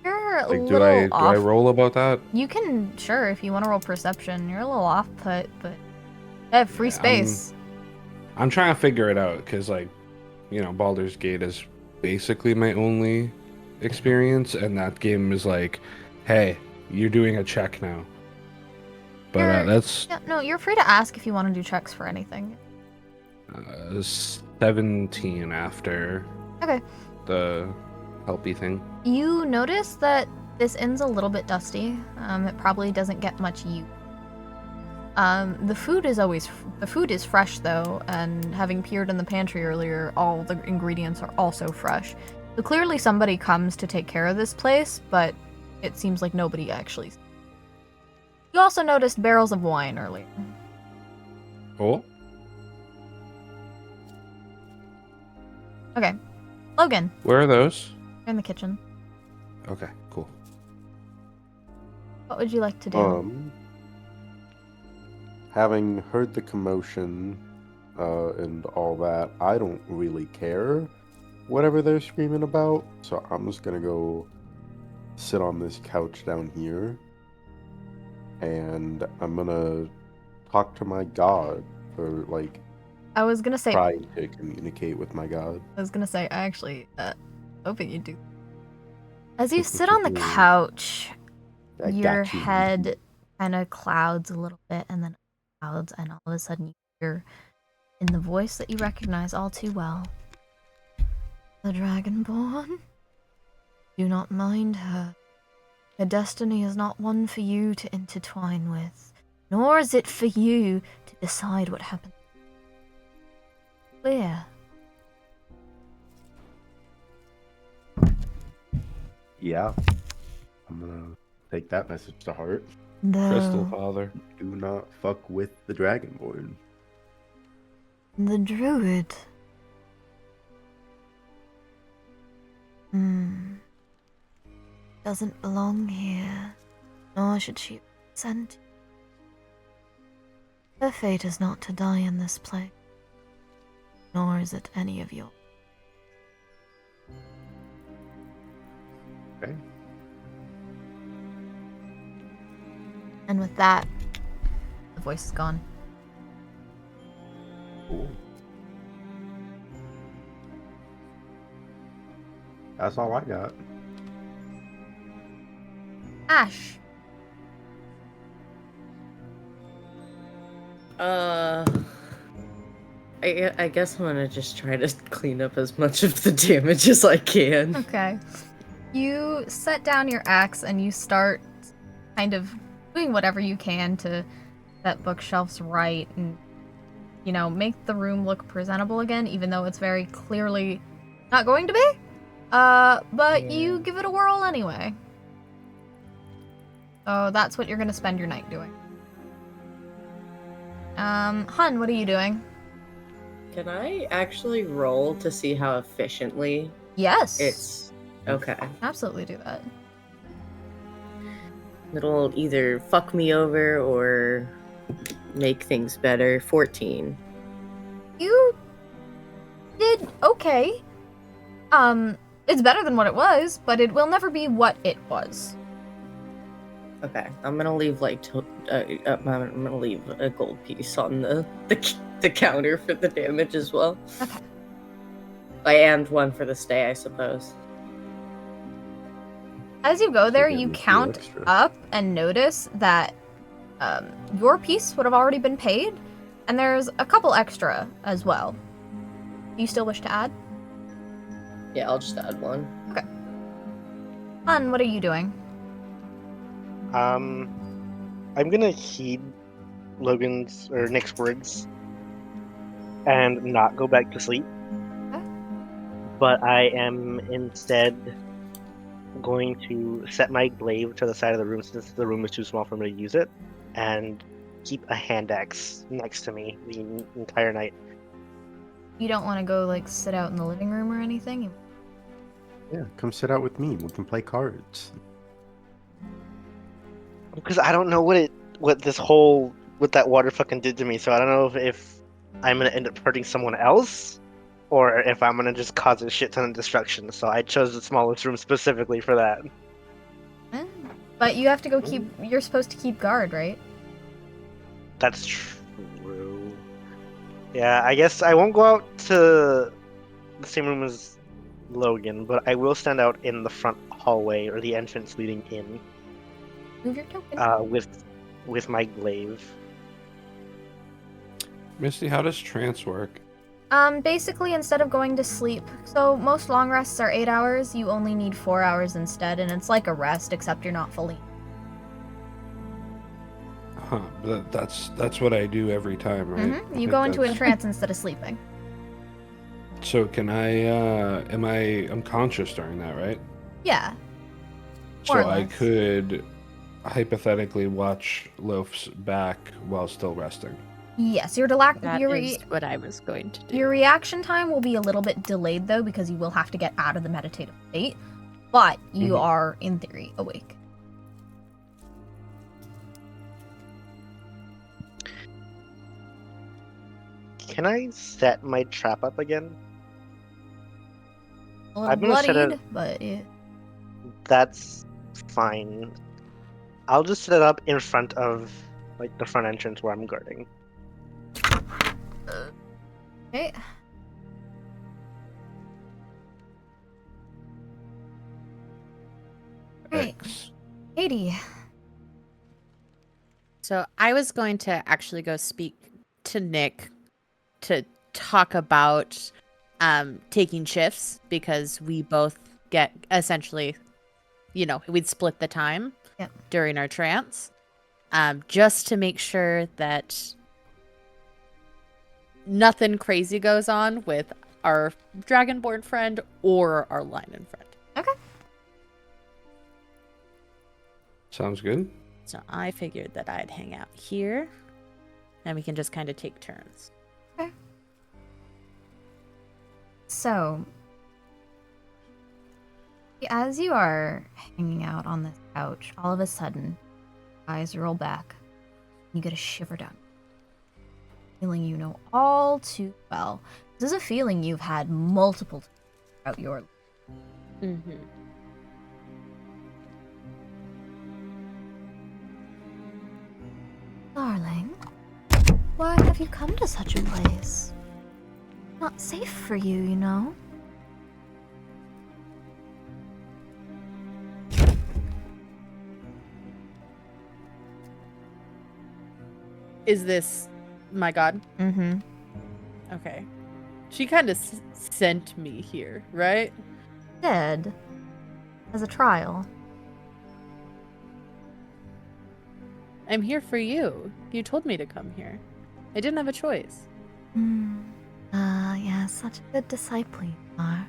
You're a Like, little do I off. roll about that? You can, sure, if you want to roll perception. You're a little off put, but I have free Yeah, space. I'm trying to figure it out because, like, Baldur's Gate is basically my only experience, and that game is like, hey, you're doing a check now. But that's Yeah, no, you're free to ask if you want to do checks for anything. 17 after Okay. the helpy thing. You notice that this inn's a little bit dusty. It probably doesn't get much use. The food is fresh though, and having peered in the pantry earlier, all the ingredients are also fresh. So clearly somebody comes to take care of this place, but it seems like nobody actually. You also noticed barrels of wine earlier. Oh, Okay. Logan, where are those? you're in the kitchen. Okay, cool. What would you like to do? Having heard the commotion and all that, I don't really care whatever they're screaming about, so I'm just gonna go sit on this couch down here, and I'm gonna talk to my god, or like I was gonna say, try to communicate with my god. I actually, hoping you do. As you sit on the couch, I your got you. head kind of clouds a little bit, and then clouds, and all of a sudden you hear, in the voice that you recognize all too well, the Dragonborn. Do not mind her. Her destiny is not one for you to intertwine with, nor is it for you to decide what happens. Clear. Yeah, I'm gonna take that message to heart. Crystal Though Father. Do not fuck with the Dragonborn. the druid. Doesn't belong here, nor should she be sent. Her fate is not to die in this place, nor is it any of yours. Okay. And with that, the voice is gone. Cool. That's all I got. Ash. I guess I'm gonna just try to clean up as much of the damage as I can. Okay. You set down your axe and you start kind of doing whatever you can to set bookshelves right and, make the room look presentable again, even though it's very clearly not going to be. But you give it a whirl anyway. So that's what you're gonna spend your night doing. Hun, what are you doing? Can I actually roll to see how efficiently Yes. it's... Okay. Absolutely do that. It'll either fuck me over or make things better. 14. You did okay. It's better than what it was, but it will never be what it was. Okay, I'm gonna leave I'm gonna leave a gold piece on the counter for the damage as well. Okay. And one for the stay, I suppose. As you go there, give you me 2 count extra. up and notice that your piece would have already been paid, and there's a couple extra as well. Do you still wish to add? Yeah, I'll just add one. Hun, what are you doing? I'm gonna heed Logan's or Nick's words and not go back to sleep. Okay. But I am instead going to set my glaive to the side of the room since the room is too small for me to use it, and keep a hand axe next to me the entire night. You don't want to go like sit out in the living room or anything? Yeah, come sit out with me. We can play cards. Because I don't know what that water fucking did to me, so I don't know if I'm gonna end up hurting someone else, or if I'm gonna just cause a shit ton of destruction. So I chose the smallest room specifically for that. But you have to go you're supposed to keep guard, right? That's true. Yeah, I guess I won't go out to the same room as Logan, but I will stand out in the front hallway or the entrance leading in. Move your token. With my glaive. Misty, how does trance work? Basically, instead of going to sleep, so most long rests are 8 hours, you only need 4 hours instead, and it's like a rest, except you're not fully. Huh, but that's what I do every time, right? You go into a trance instead of sleeping. So can I, I'm conscious during that, right? Yeah. More or So I less. could hypothetically watch Loaf's back while still resting. Yes, your That is what I was going to do. Your reaction time will be a little bit delayed, though, because you will have to get out of the meditative state, but you are, in theory, awake. Can I set my trap up again? A little bloodied, but yeah. That's fine. I'll just set it up in front of like the front entrance where I'm guarding. Okay. Right. Katie. So I was going to actually go speak to Nick to talk about taking shifts, because we both get essentially, we'd split the time during our trance, just to make sure that nothing crazy goes on with our Dragonborn friend or our Linen friend. Okay. Sounds good. So I figured that I'd hang out here, and we can just kind of take turns. Okay. So, as you are hanging out on this couch, all of a sudden, eyes roll back. You get a shiver down. Feeling you know all too well. This is a feeling you've had multiple times throughout your life. Mm-hmm. Darling, why have you come to such a place? Not safe for you, you know. Is this my god? Mm-hmm. Okay. She kind of sent me here, right? Dead. As a trial. I'm here for you. You told me to come here. I didn't have a choice. Yeah, such a good disciple you are.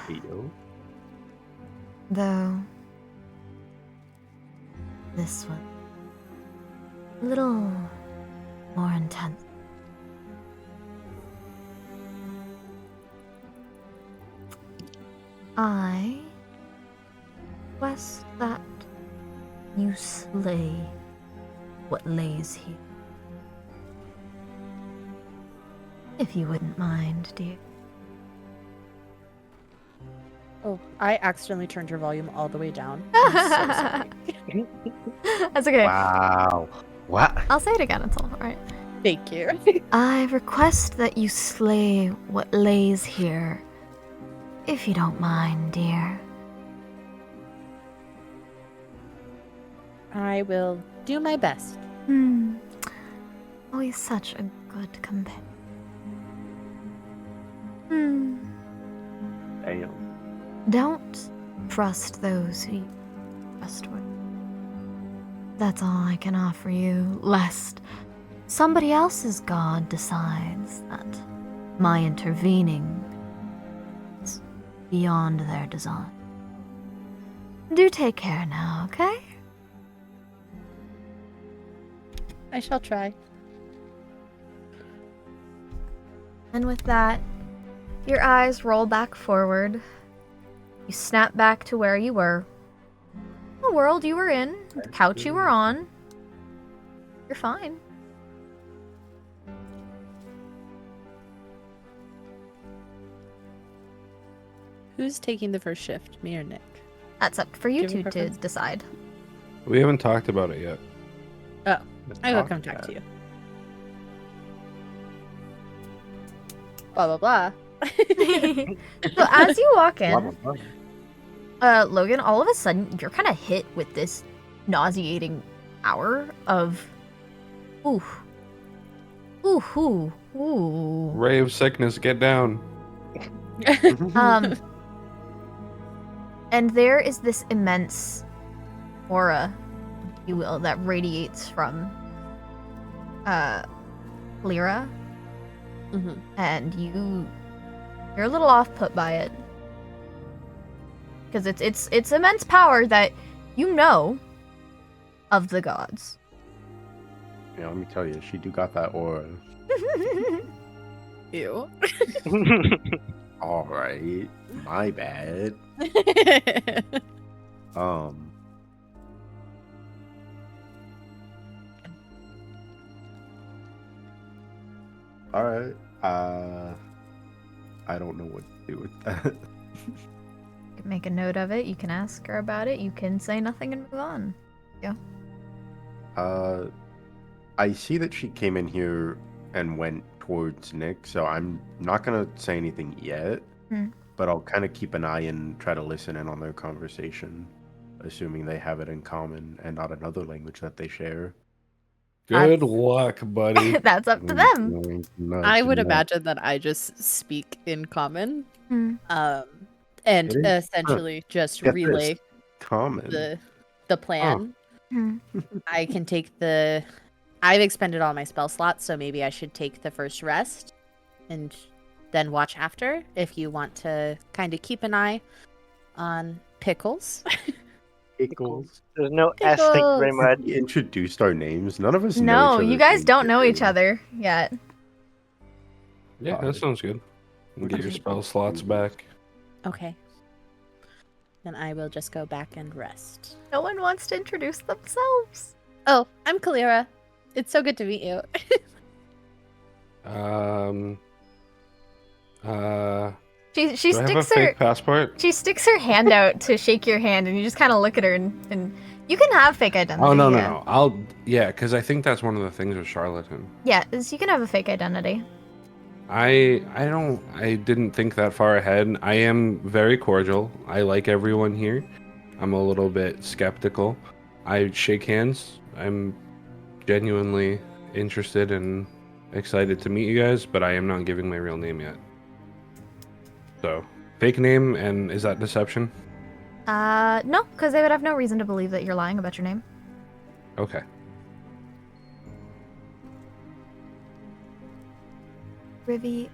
Yo. Though, this one, a little more intense. I request that you slay what lays here. If you wouldn't mind, dear. Oh, I accidentally turned your volume all the way down. I'm so sorry. That's okay. Wow. What? I'll say it again, it's all right. Thank you. I request that you slay what lays here. If you don't mind, dear. I will do my best. Always such a good companion. Damn. Don't trust those who you trust with. That's all I can offer you, lest somebody else's god decides that my intervening is beyond their design. Do take care now, okay? I shall try. And with that, your eyes roll back forward. You snap back to where you were. The world you were in, the couch you were on. You're fine. Who's taking the first shift, me or Nick? That's up for you Do you two have a to preference? decide. We haven't talked about it yet. Oh, Let's I will talk come talk about to it. you. Blah blah blah. So as you walk Blah, blah, in, blah. Logan, all of a sudden you're kind of hit with this nauseating hour of ooh, ooh. Ray of sickness, get down. Um, and there is this immense aura, if you will, that radiates from Lyra, Mm-hmm. and you're a little off put by it because it's immense power that you know of the gods. Yeah, let me tell you, she do got that aura. Ew. All right, my bad. All right. I don't know what to do with that. You can make a note of it. You can ask her about it. You can say nothing and move on. I see that she came in here and went towards Nick, so I'm not gonna say anything yet. Hmm. But I'll kind of keep an eye and try to listen in on their conversation, assuming they have it in common and not another language that they share. Good luck, buddy. That's up to them. I would imagine that I just speak in common, Hmm. and It is- essentially just Get relay this. Common. the plan. Hmm. I can take the. I've expended all my spell slots, so maybe I should take the first rest, and then watch after. If you want to kind of keep an eye on Pickles. Pickles. There's no S, thank you very Pickles. much. We introduced our names. None of us know No, each you other's guys names don't know each really. other yet. Yeah, that sounds good. And get your spell slots back. Okay. Then I will just go back and rest. No one wants to introduce themselves. Oh, I'm Kalira. It's so good to meet you. She Do I have a sticks her fake passport? she sticks her hand out to shake your hand, and you just kind of look at her, and you can have fake identity. Oh no, yeah. no. Because I think that's one of the things with charlatan. Yeah, you can have a fake identity. I didn't think that far ahead. I am very cordial. I like everyone here. I'm a little bit skeptical. I shake hands. I'm genuinely interested and excited to meet you guys, but I am not giving my real name yet. So, fake name, and is that deception? No, because they would have no reason to believe that you're lying about your name. Okay. Rivi,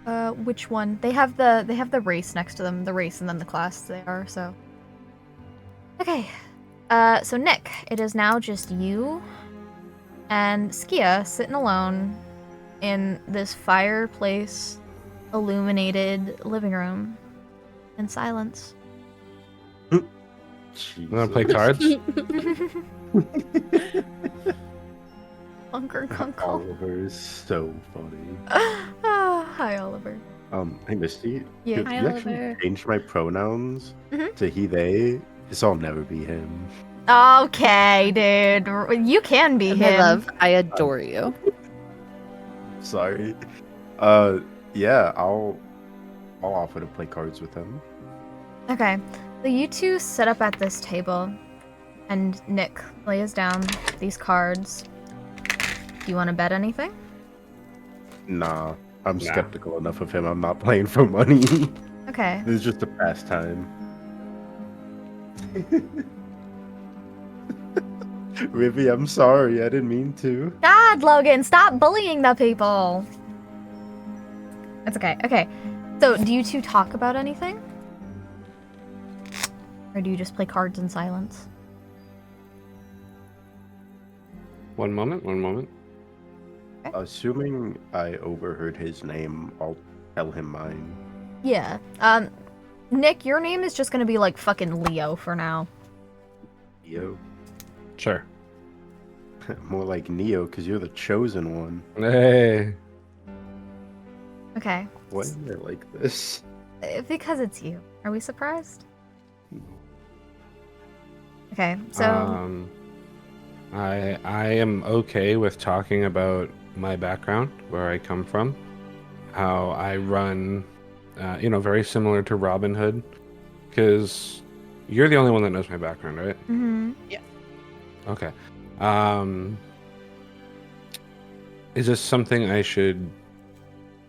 which one? They have the race next to them, the race and then the class they are, so. Okay. So Nick, it is now just you and Skia sitting alone in this fireplace illuminated living room in silence. You want to play cards? Uncle Kunkel. Oliver is so funny. Oh, hi, Oliver. Hey Misty. Yeah. Could Hi, you actually Oliver. change my pronouns Mhm. to he, they? This I'll never be him. Okay, dude. You can be My him. love, I adore you. Sorry. Yeah, I'll offer to play cards with him. Okay, so you two sit up at this table, and Nick lays down these cards. Do you want to bet anything? Nah, I'm Nah. skeptical enough of him. I'm not playing for money. Okay. This is just a pastime. Rivi, I'm sorry. I didn't mean to. God, Logan, stop bullying the people. That's okay. Okay. So, do you two talk about anything? Or do you just play cards in silence? One moment. Assuming I overheard his name, I'll tell him mine. Yeah. Nick, your name is just gonna be like fucking Leo for now. Neo. Sure. More like Neo, because you're the chosen one. Hey. Okay. Why is it like this? Because it's you. Are we surprised? Okay, so I am okay with talking about my background, where I come from, how I run, very similar to Robin Hood, because you're the only one that knows my background, right? mm-hmm. Okay. Is this something I should?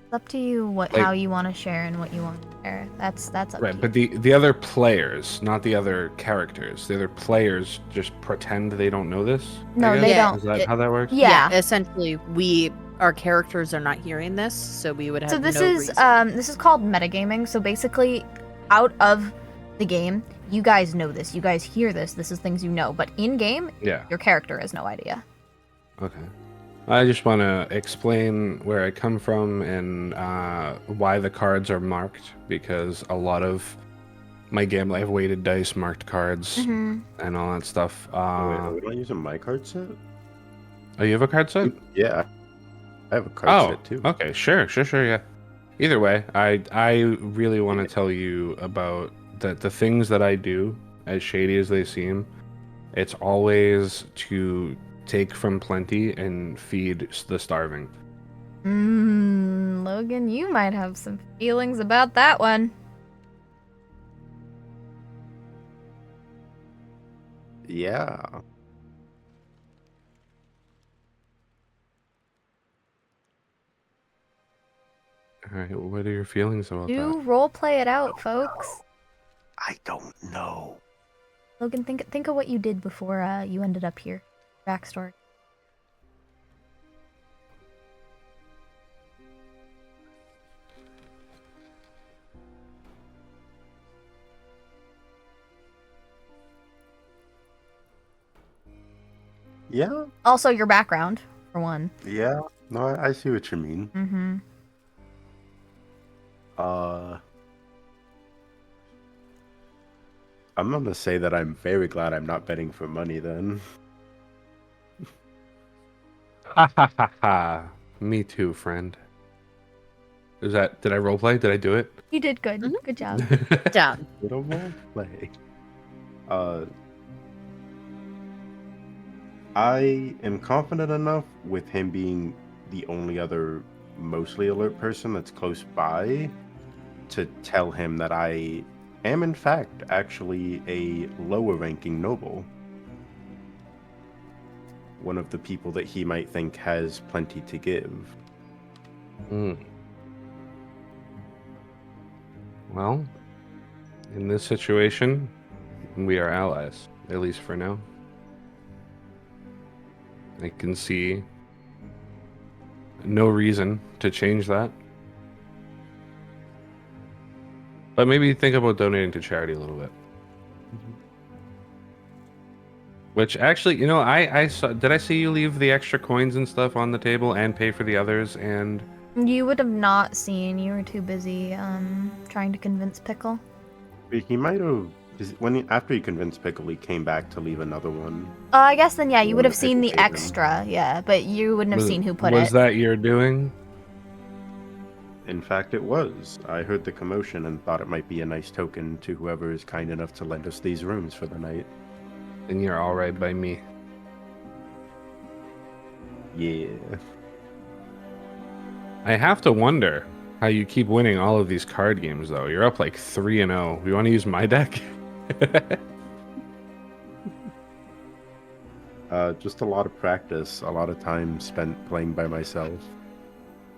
It's up to you how you want to share and what you want to share. That's up Right, to you. but the other players, not the other characters, the other players just pretend they don't know this? No, I guess? they Yeah. don't. Is that how that works? Yeah. Essentially, our characters are not hearing this, so we would have So this no is reason. this is called metagaming. So basically, out of the game, you guys know this. You guys hear this. This is things you know. But in game, Yeah. your character has no idea. Okay. I just want to explain where I come from and why the cards are marked, because a lot of my game, I have weighted dice, marked cards, Mm-hmm. and all that stuff. Wait, are we not using my card set? Oh, you have a card set? Yeah, I have a card set too. Okay, sure, yeah. Either way, I really want to tell you about the things that I do, as shady as they seem. It's always to take from plenty and feed the starving. Logan, you might have some feelings about that one. Yeah. All right, what are your feelings about Do role play it out, folks. I don't know. Logan, think of what you did before you ended up here. Backstory. Yeah. Also, your background, for one. Yeah. No, I see what you mean. Mm-hmm. I'm gonna say that I'm very glad I'm not betting for money then. Ha ha ha ha. Me too, friend. Did I roleplay? Did I do it? You did good. Mhm. Good job. Down. Little role play. I am confident enough with him being the only other mostly alert person that's close by to tell him that I am in fact actually a lower ranking noble. One of the people that he might think has plenty to give. Well, in this situation, we are allies, at least for now. I can see no reason to change that. But maybe think about donating to charity a little bit. Which actually, I saw. Did I see you leave the extra coins and stuff on the table and pay for the others? And You would have not seen. You were too busy trying to convince Pickle. He might have. After he convinced Pickle, he came back to leave another one. I guess then, yeah, you The would one have that seen Pickle the gave him. extra, yeah, but you wouldn't have seen who put was it. that your doing? In fact, it was. I heard the commotion and thought it might be a nice token to whoever is kind enough to lend us these rooms for the night. And you're all right by me. Yeah. I have to wonder how you keep winning all of these card games, though. You're up like 3-0. You want to use my deck? Just a lot of practice, a lot of time spent playing by myself.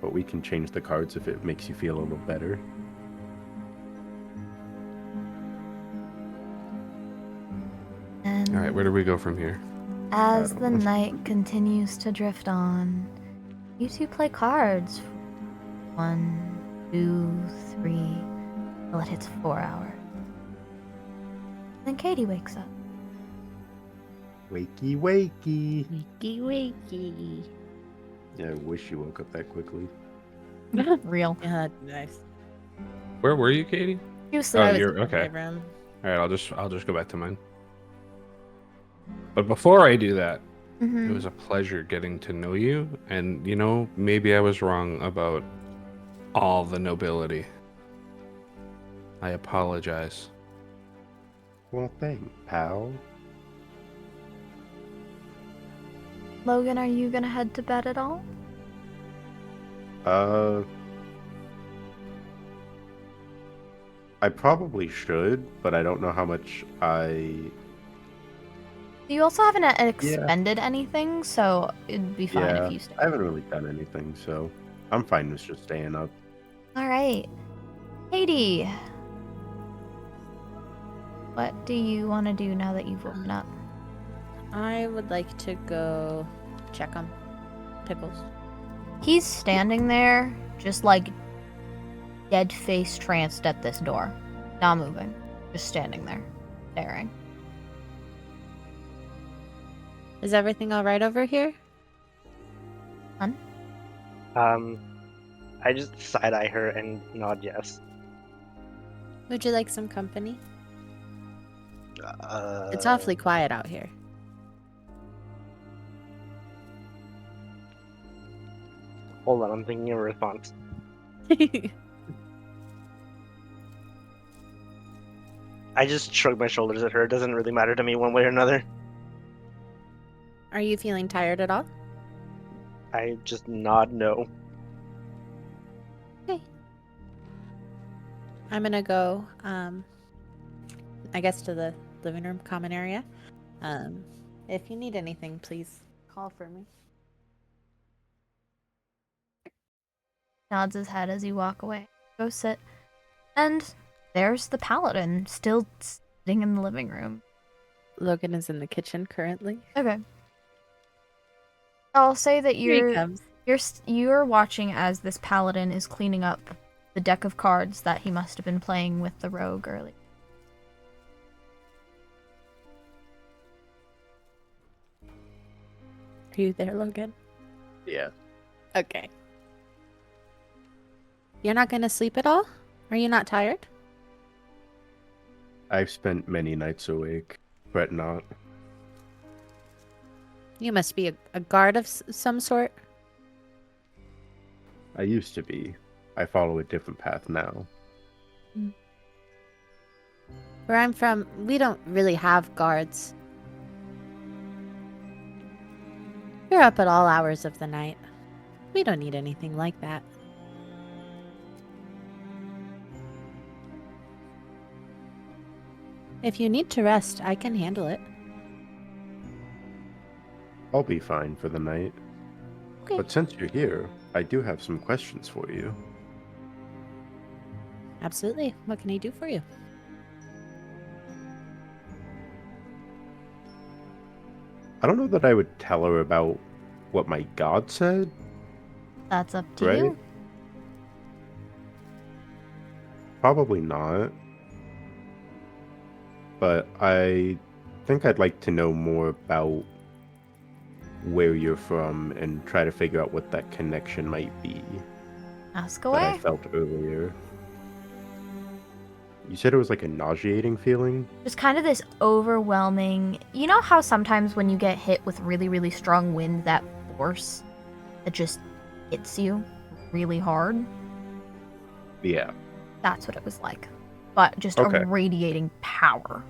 But we can change the cards if it makes you feel a little better. And All right, where do we go from here? as I the don't know. night continues to drift on, you two play cards. 1, 2, 3, till it hits 4 hours. Then Katie wakes up. Wakey, wakey. Wakey, wakey. Yeah, I wish you woke up that quickly. Real. Yeah, that'd be nice. Where were you, Katie? You I sleep. was you're in okay. my room. All right, I'll just go back to mine. But before I do that, it was a pleasure getting to know you, and maybe I was wrong about all the nobility. I apologize. Well, thanks, pal. Logan, are you gonna head to bed at all? I probably should, but I don't know how much You also haven't expended anything, so it'd be fine if you stay. I haven't really done anything, so I'm fine with just staying up. All right. Katie, what do you want to do now that you've woken up? I would like to go check on Pickles. He's standing there, just like dead face tranced at this door. Not moving. Just standing there, staring. Is everything all right over here? I just side eye her and nod yes. Would you like some company? Uh, It's awfully quiet out here. Hold on, I'm thinking of a response. I just shrug my shoulders at her. It doesn't really matter to me one way or another. Are you feeling tired at all? I just nod no. Okay. I'm gonna go, I guess to the living room common area. If you need anything, please call for me. Nods his head as you walk away. Go sit. And there's the paladin, still sitting in the living room. Logan is in the kitchen currently. Okay. I'll say that Here he comes. you're watching as this paladin is cleaning up the deck of cards that he must have been playing with the rogue earlier. Are you there, Logan? Yeah. Okay. You're not gonna sleep at all? Are you not tired? I've spent many nights awake, but not. You must be a guard of some sort. I used to be. I follow a different path now. Where I'm from, we don't really have guards. We're up at all hours of the night. We don't need anything like that. If you need to rest, I can handle it. I'll be fine for the night. Okay. But since you're here, I do have some questions for you. Absolutely. What can I do for you? I don't know that I would tell her about what my god said, That's up to right? you. Probably not. But I think I'd like to know more about where you're from and try to figure out what that connection might be Ask that I away. felt earlier. You said it was like a nauseating feeling? Just kind of this overwhelming. You know how sometimes when you get hit with really, really strong wind, that force that just hits you really hard? Yeah. That's what it was like. But just Okay. a radiating power.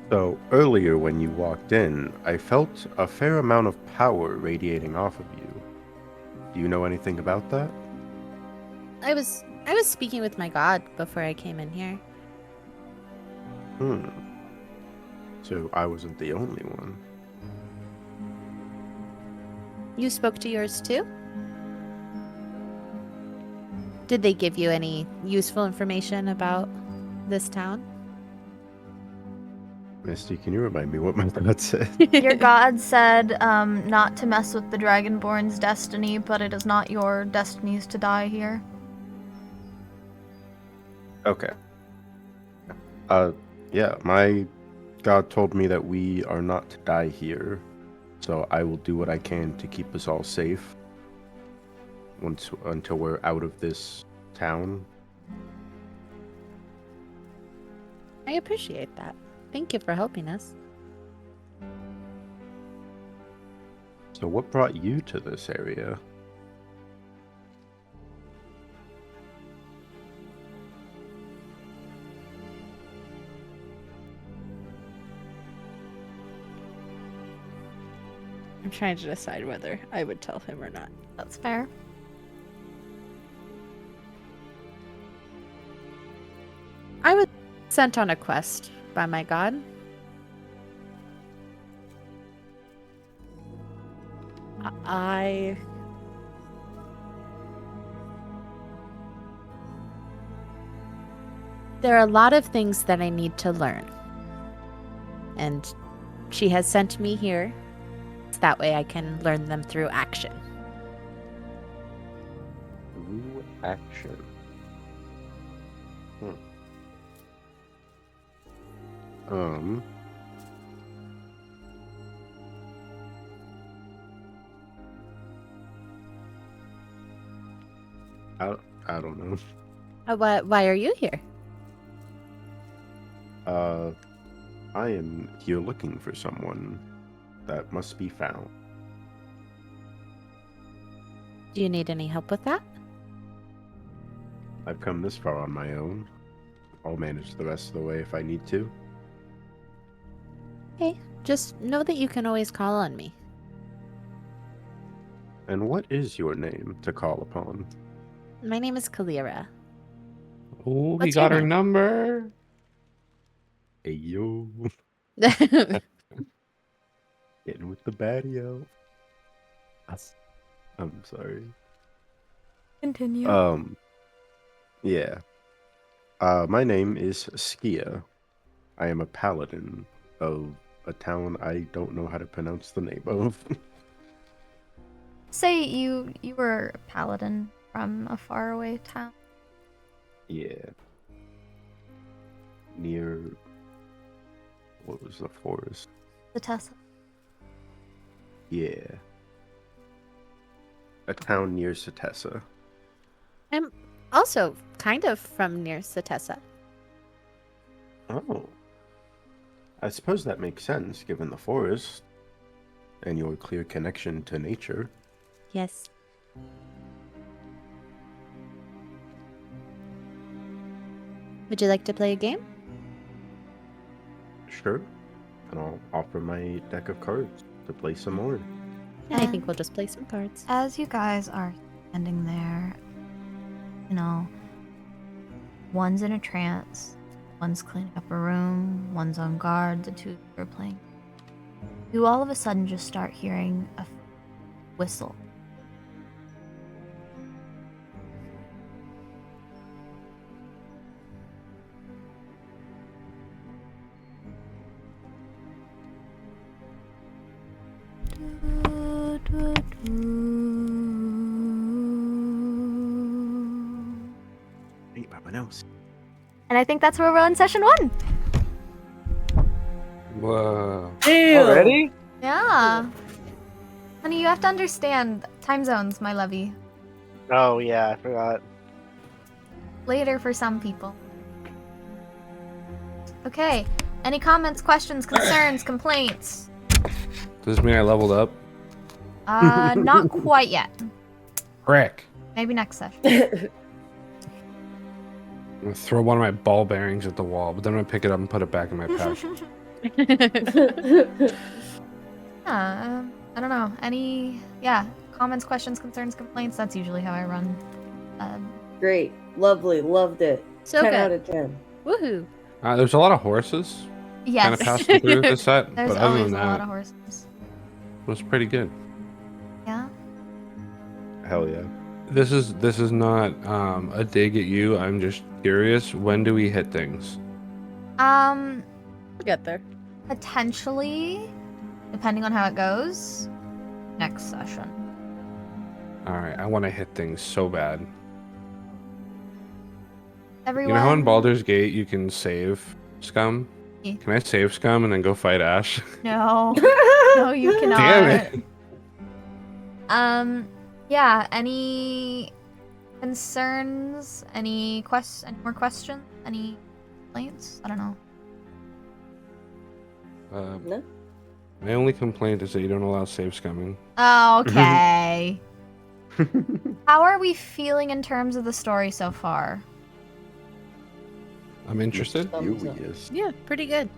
So earlier when you walked in, I felt a fair amount of power radiating off of you. Do you know anything about that? I was speaking with my god before I came in here. So I wasn't the only one. You spoke to yours too? Did they give you any useful information about this town? Misty, can you remind me what my god said? Your god said not to mess with the Dragonborn's destiny, but it is not your destinies to die here. Okay. Yeah, my god told me that we are not to die here, so I will do what I can to keep us all safe until we're out of this town. I appreciate that. Thank you for helping us. So what brought you to this area? I'm trying to decide whether I would tell him or not. That's fair. I was sent on a quest by my god. I There are a lot of things that I need to learn. And she has sent me here. So that way I can learn them through action. Through action. I don't know. Why are you here? I am here looking for someone that must be found. Do you need any help with that? I've come this far on my own. I'll manage the rest of the way if I need to. Okay, just know that you can always call on me. And what is your name to call upon? My name is Kalira. Oh, he What's got your her name? number. Hey yo, getting with the baddie yo. I'm sorry. Continue. Yeah. My name is Skia. I am a paladin of a town I don't know how to pronounce the name of. Say you were a paladin from a faraway town. Yeah. Near... What was the forest? The Tessa. Yeah. A town near Satessa. I'm also kind of from near Satessa. Oh. I suppose that makes sense, given the forest and your clear connection to nature. Yes. Would you like to play a game? Sure. And I'll offer my deck of cards to play some more. Yeah, I think we'll just play some cards. As you guys are standing there, you know, one's in a trance, one's cleaning up a room, one's on guard, the two are playing. You all of a sudden just start hearing a whistle. Ain't Papa knows. And I think that's where we're on session 1. Whoa. Already? Yeah. Honey, you have to understand time zones, my lovey. Oh yeah, I forgot. Later for some people. Okay. Any comments, questions, concerns, complaints? Does this mean I leveled up? Not quite yet. Frick. Maybe next session. I'm gonna throw one of my ball bearings at the wall, but then I'm gonna pick it up and put it back in my pouch. Yeah, I don't know. Any, comments, questions, concerns, complaints? That's usually how I run. Great. Lovely. Loved it. So 10 good. out of 10. Woohoo. There's a lot of horses kind Yes. of passing through this set, There's but other always than a lot that, of horses. it was pretty good. Yeah? Hell yeah. This is not a dig at you. I'm just curious. When do we hit things? We'll get there. potentially, depending on how it goes, next session. All right, I want to hit things so bad. Everyone. You know how in Baldur's Gate you can save scum? Yeah. Can I save scum and then go fight Ash? No. No, you cannot. Damn it. Yeah, any concerns? Any more questions? Any complaints? I don't know. No? My only complaint is that you don't allow save scumming. Oh, okay. How are we feeling in terms of the story so far? I'm interested. Thumbs You up. is. Yeah, pretty good.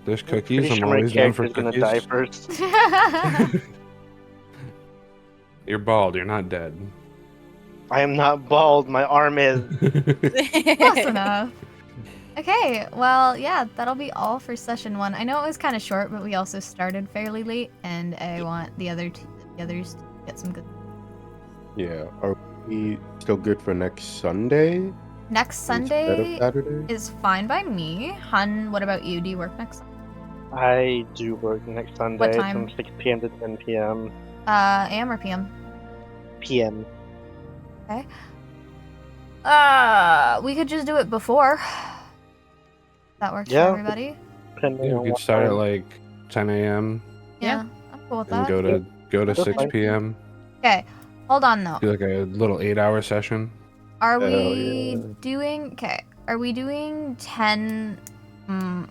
There's I'm cookies. pretty I'm sure my always down for character's gonna cookies. die first. You're bald. You're not dead. I am not bald. My arm is. Close enough. Okay, well, yeah, that'll be all for session 1. I know it was kind of short, but we also started fairly late, and I want the others to get some good. Yeah. Are we still good for next Sunday? Next Instead of Sunday Saturday? is fine by me. Hun, what about you? Do you work next Sunday? I do work next Sunday time? from 6 p.m. to 10 p.m. AM or PM? PM. Okay. We could just do it before. That works Yeah. for everybody. Depending Yeah, on we could what start at time. like 10 a.m. Yeah, I'm cool with and that. go to That's 6 fine. p.m. Okay, hold on though. Do like a little 8-hour session. Are Hell we yeah. doing? Okay, are we doing 10?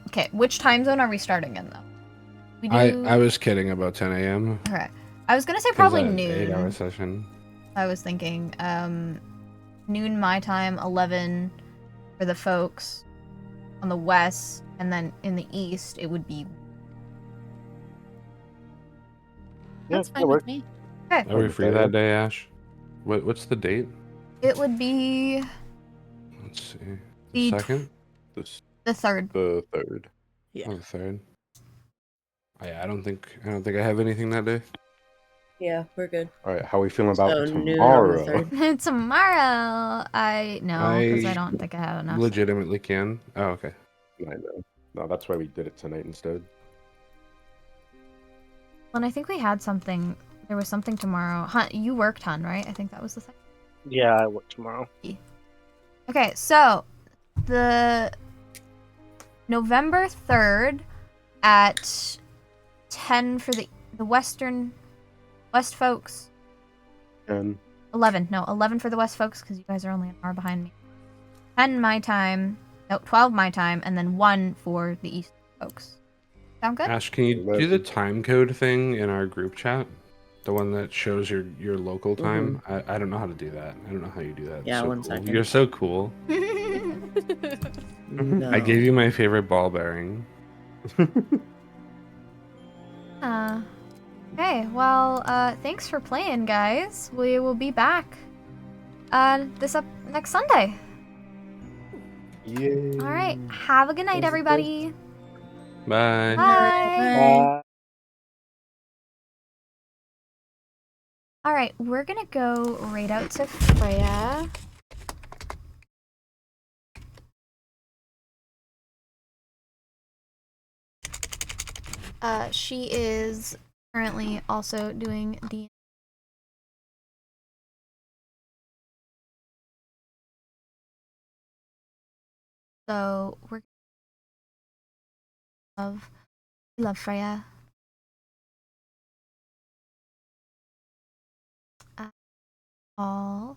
Okay, which time zone are we starting in though? We do. I was kidding about 10 a.m. Okay, I was gonna say 'cause probably that noon. 8-hour session. I was thinking noon my time, 11 for the folks on the west, and then in the east it would be. That's Yeah, fine it with works. me. Okay, Are we free that day, Ash? What's the date? it would be Let's see. The The second? This, the 3rd. the third. Oh, the third. Oh, yeah, I don't think I have anything that day. Yeah, we're good. All right. How are we feeling about So noon on the tomorrow? 3rd. Tomorrow, because I I don't think I have enough. Legitimately can. Oh, okay. I know. No, that's why we did it tonight instead. And I think we had something. There was something tomorrow. Hun, you worked, Hun, right? I think that was the thing. Yeah, I work tomorrow. Okay, so the November 3rd at 10 for the west folks. And 11 for the west folks because you guys are only an hour behind me. 10 my time, no, 12 my time, and then 1 for the east folks. Sound good? Ash, can you do the time code thing in our group chat? The one that shows your local time? I don't know how to do that. I don't know how you do that. Yeah, So 1 cool. second. You're so cool. No. I gave you my favorite ball bearing. Okay, well, thanks for playing, guys. We will be back next Sunday. Yay. All right, have a good night, everybody. Bye. Bye. All right, we're gonna go right out to Freya. She is currently also doing the we love Freya. All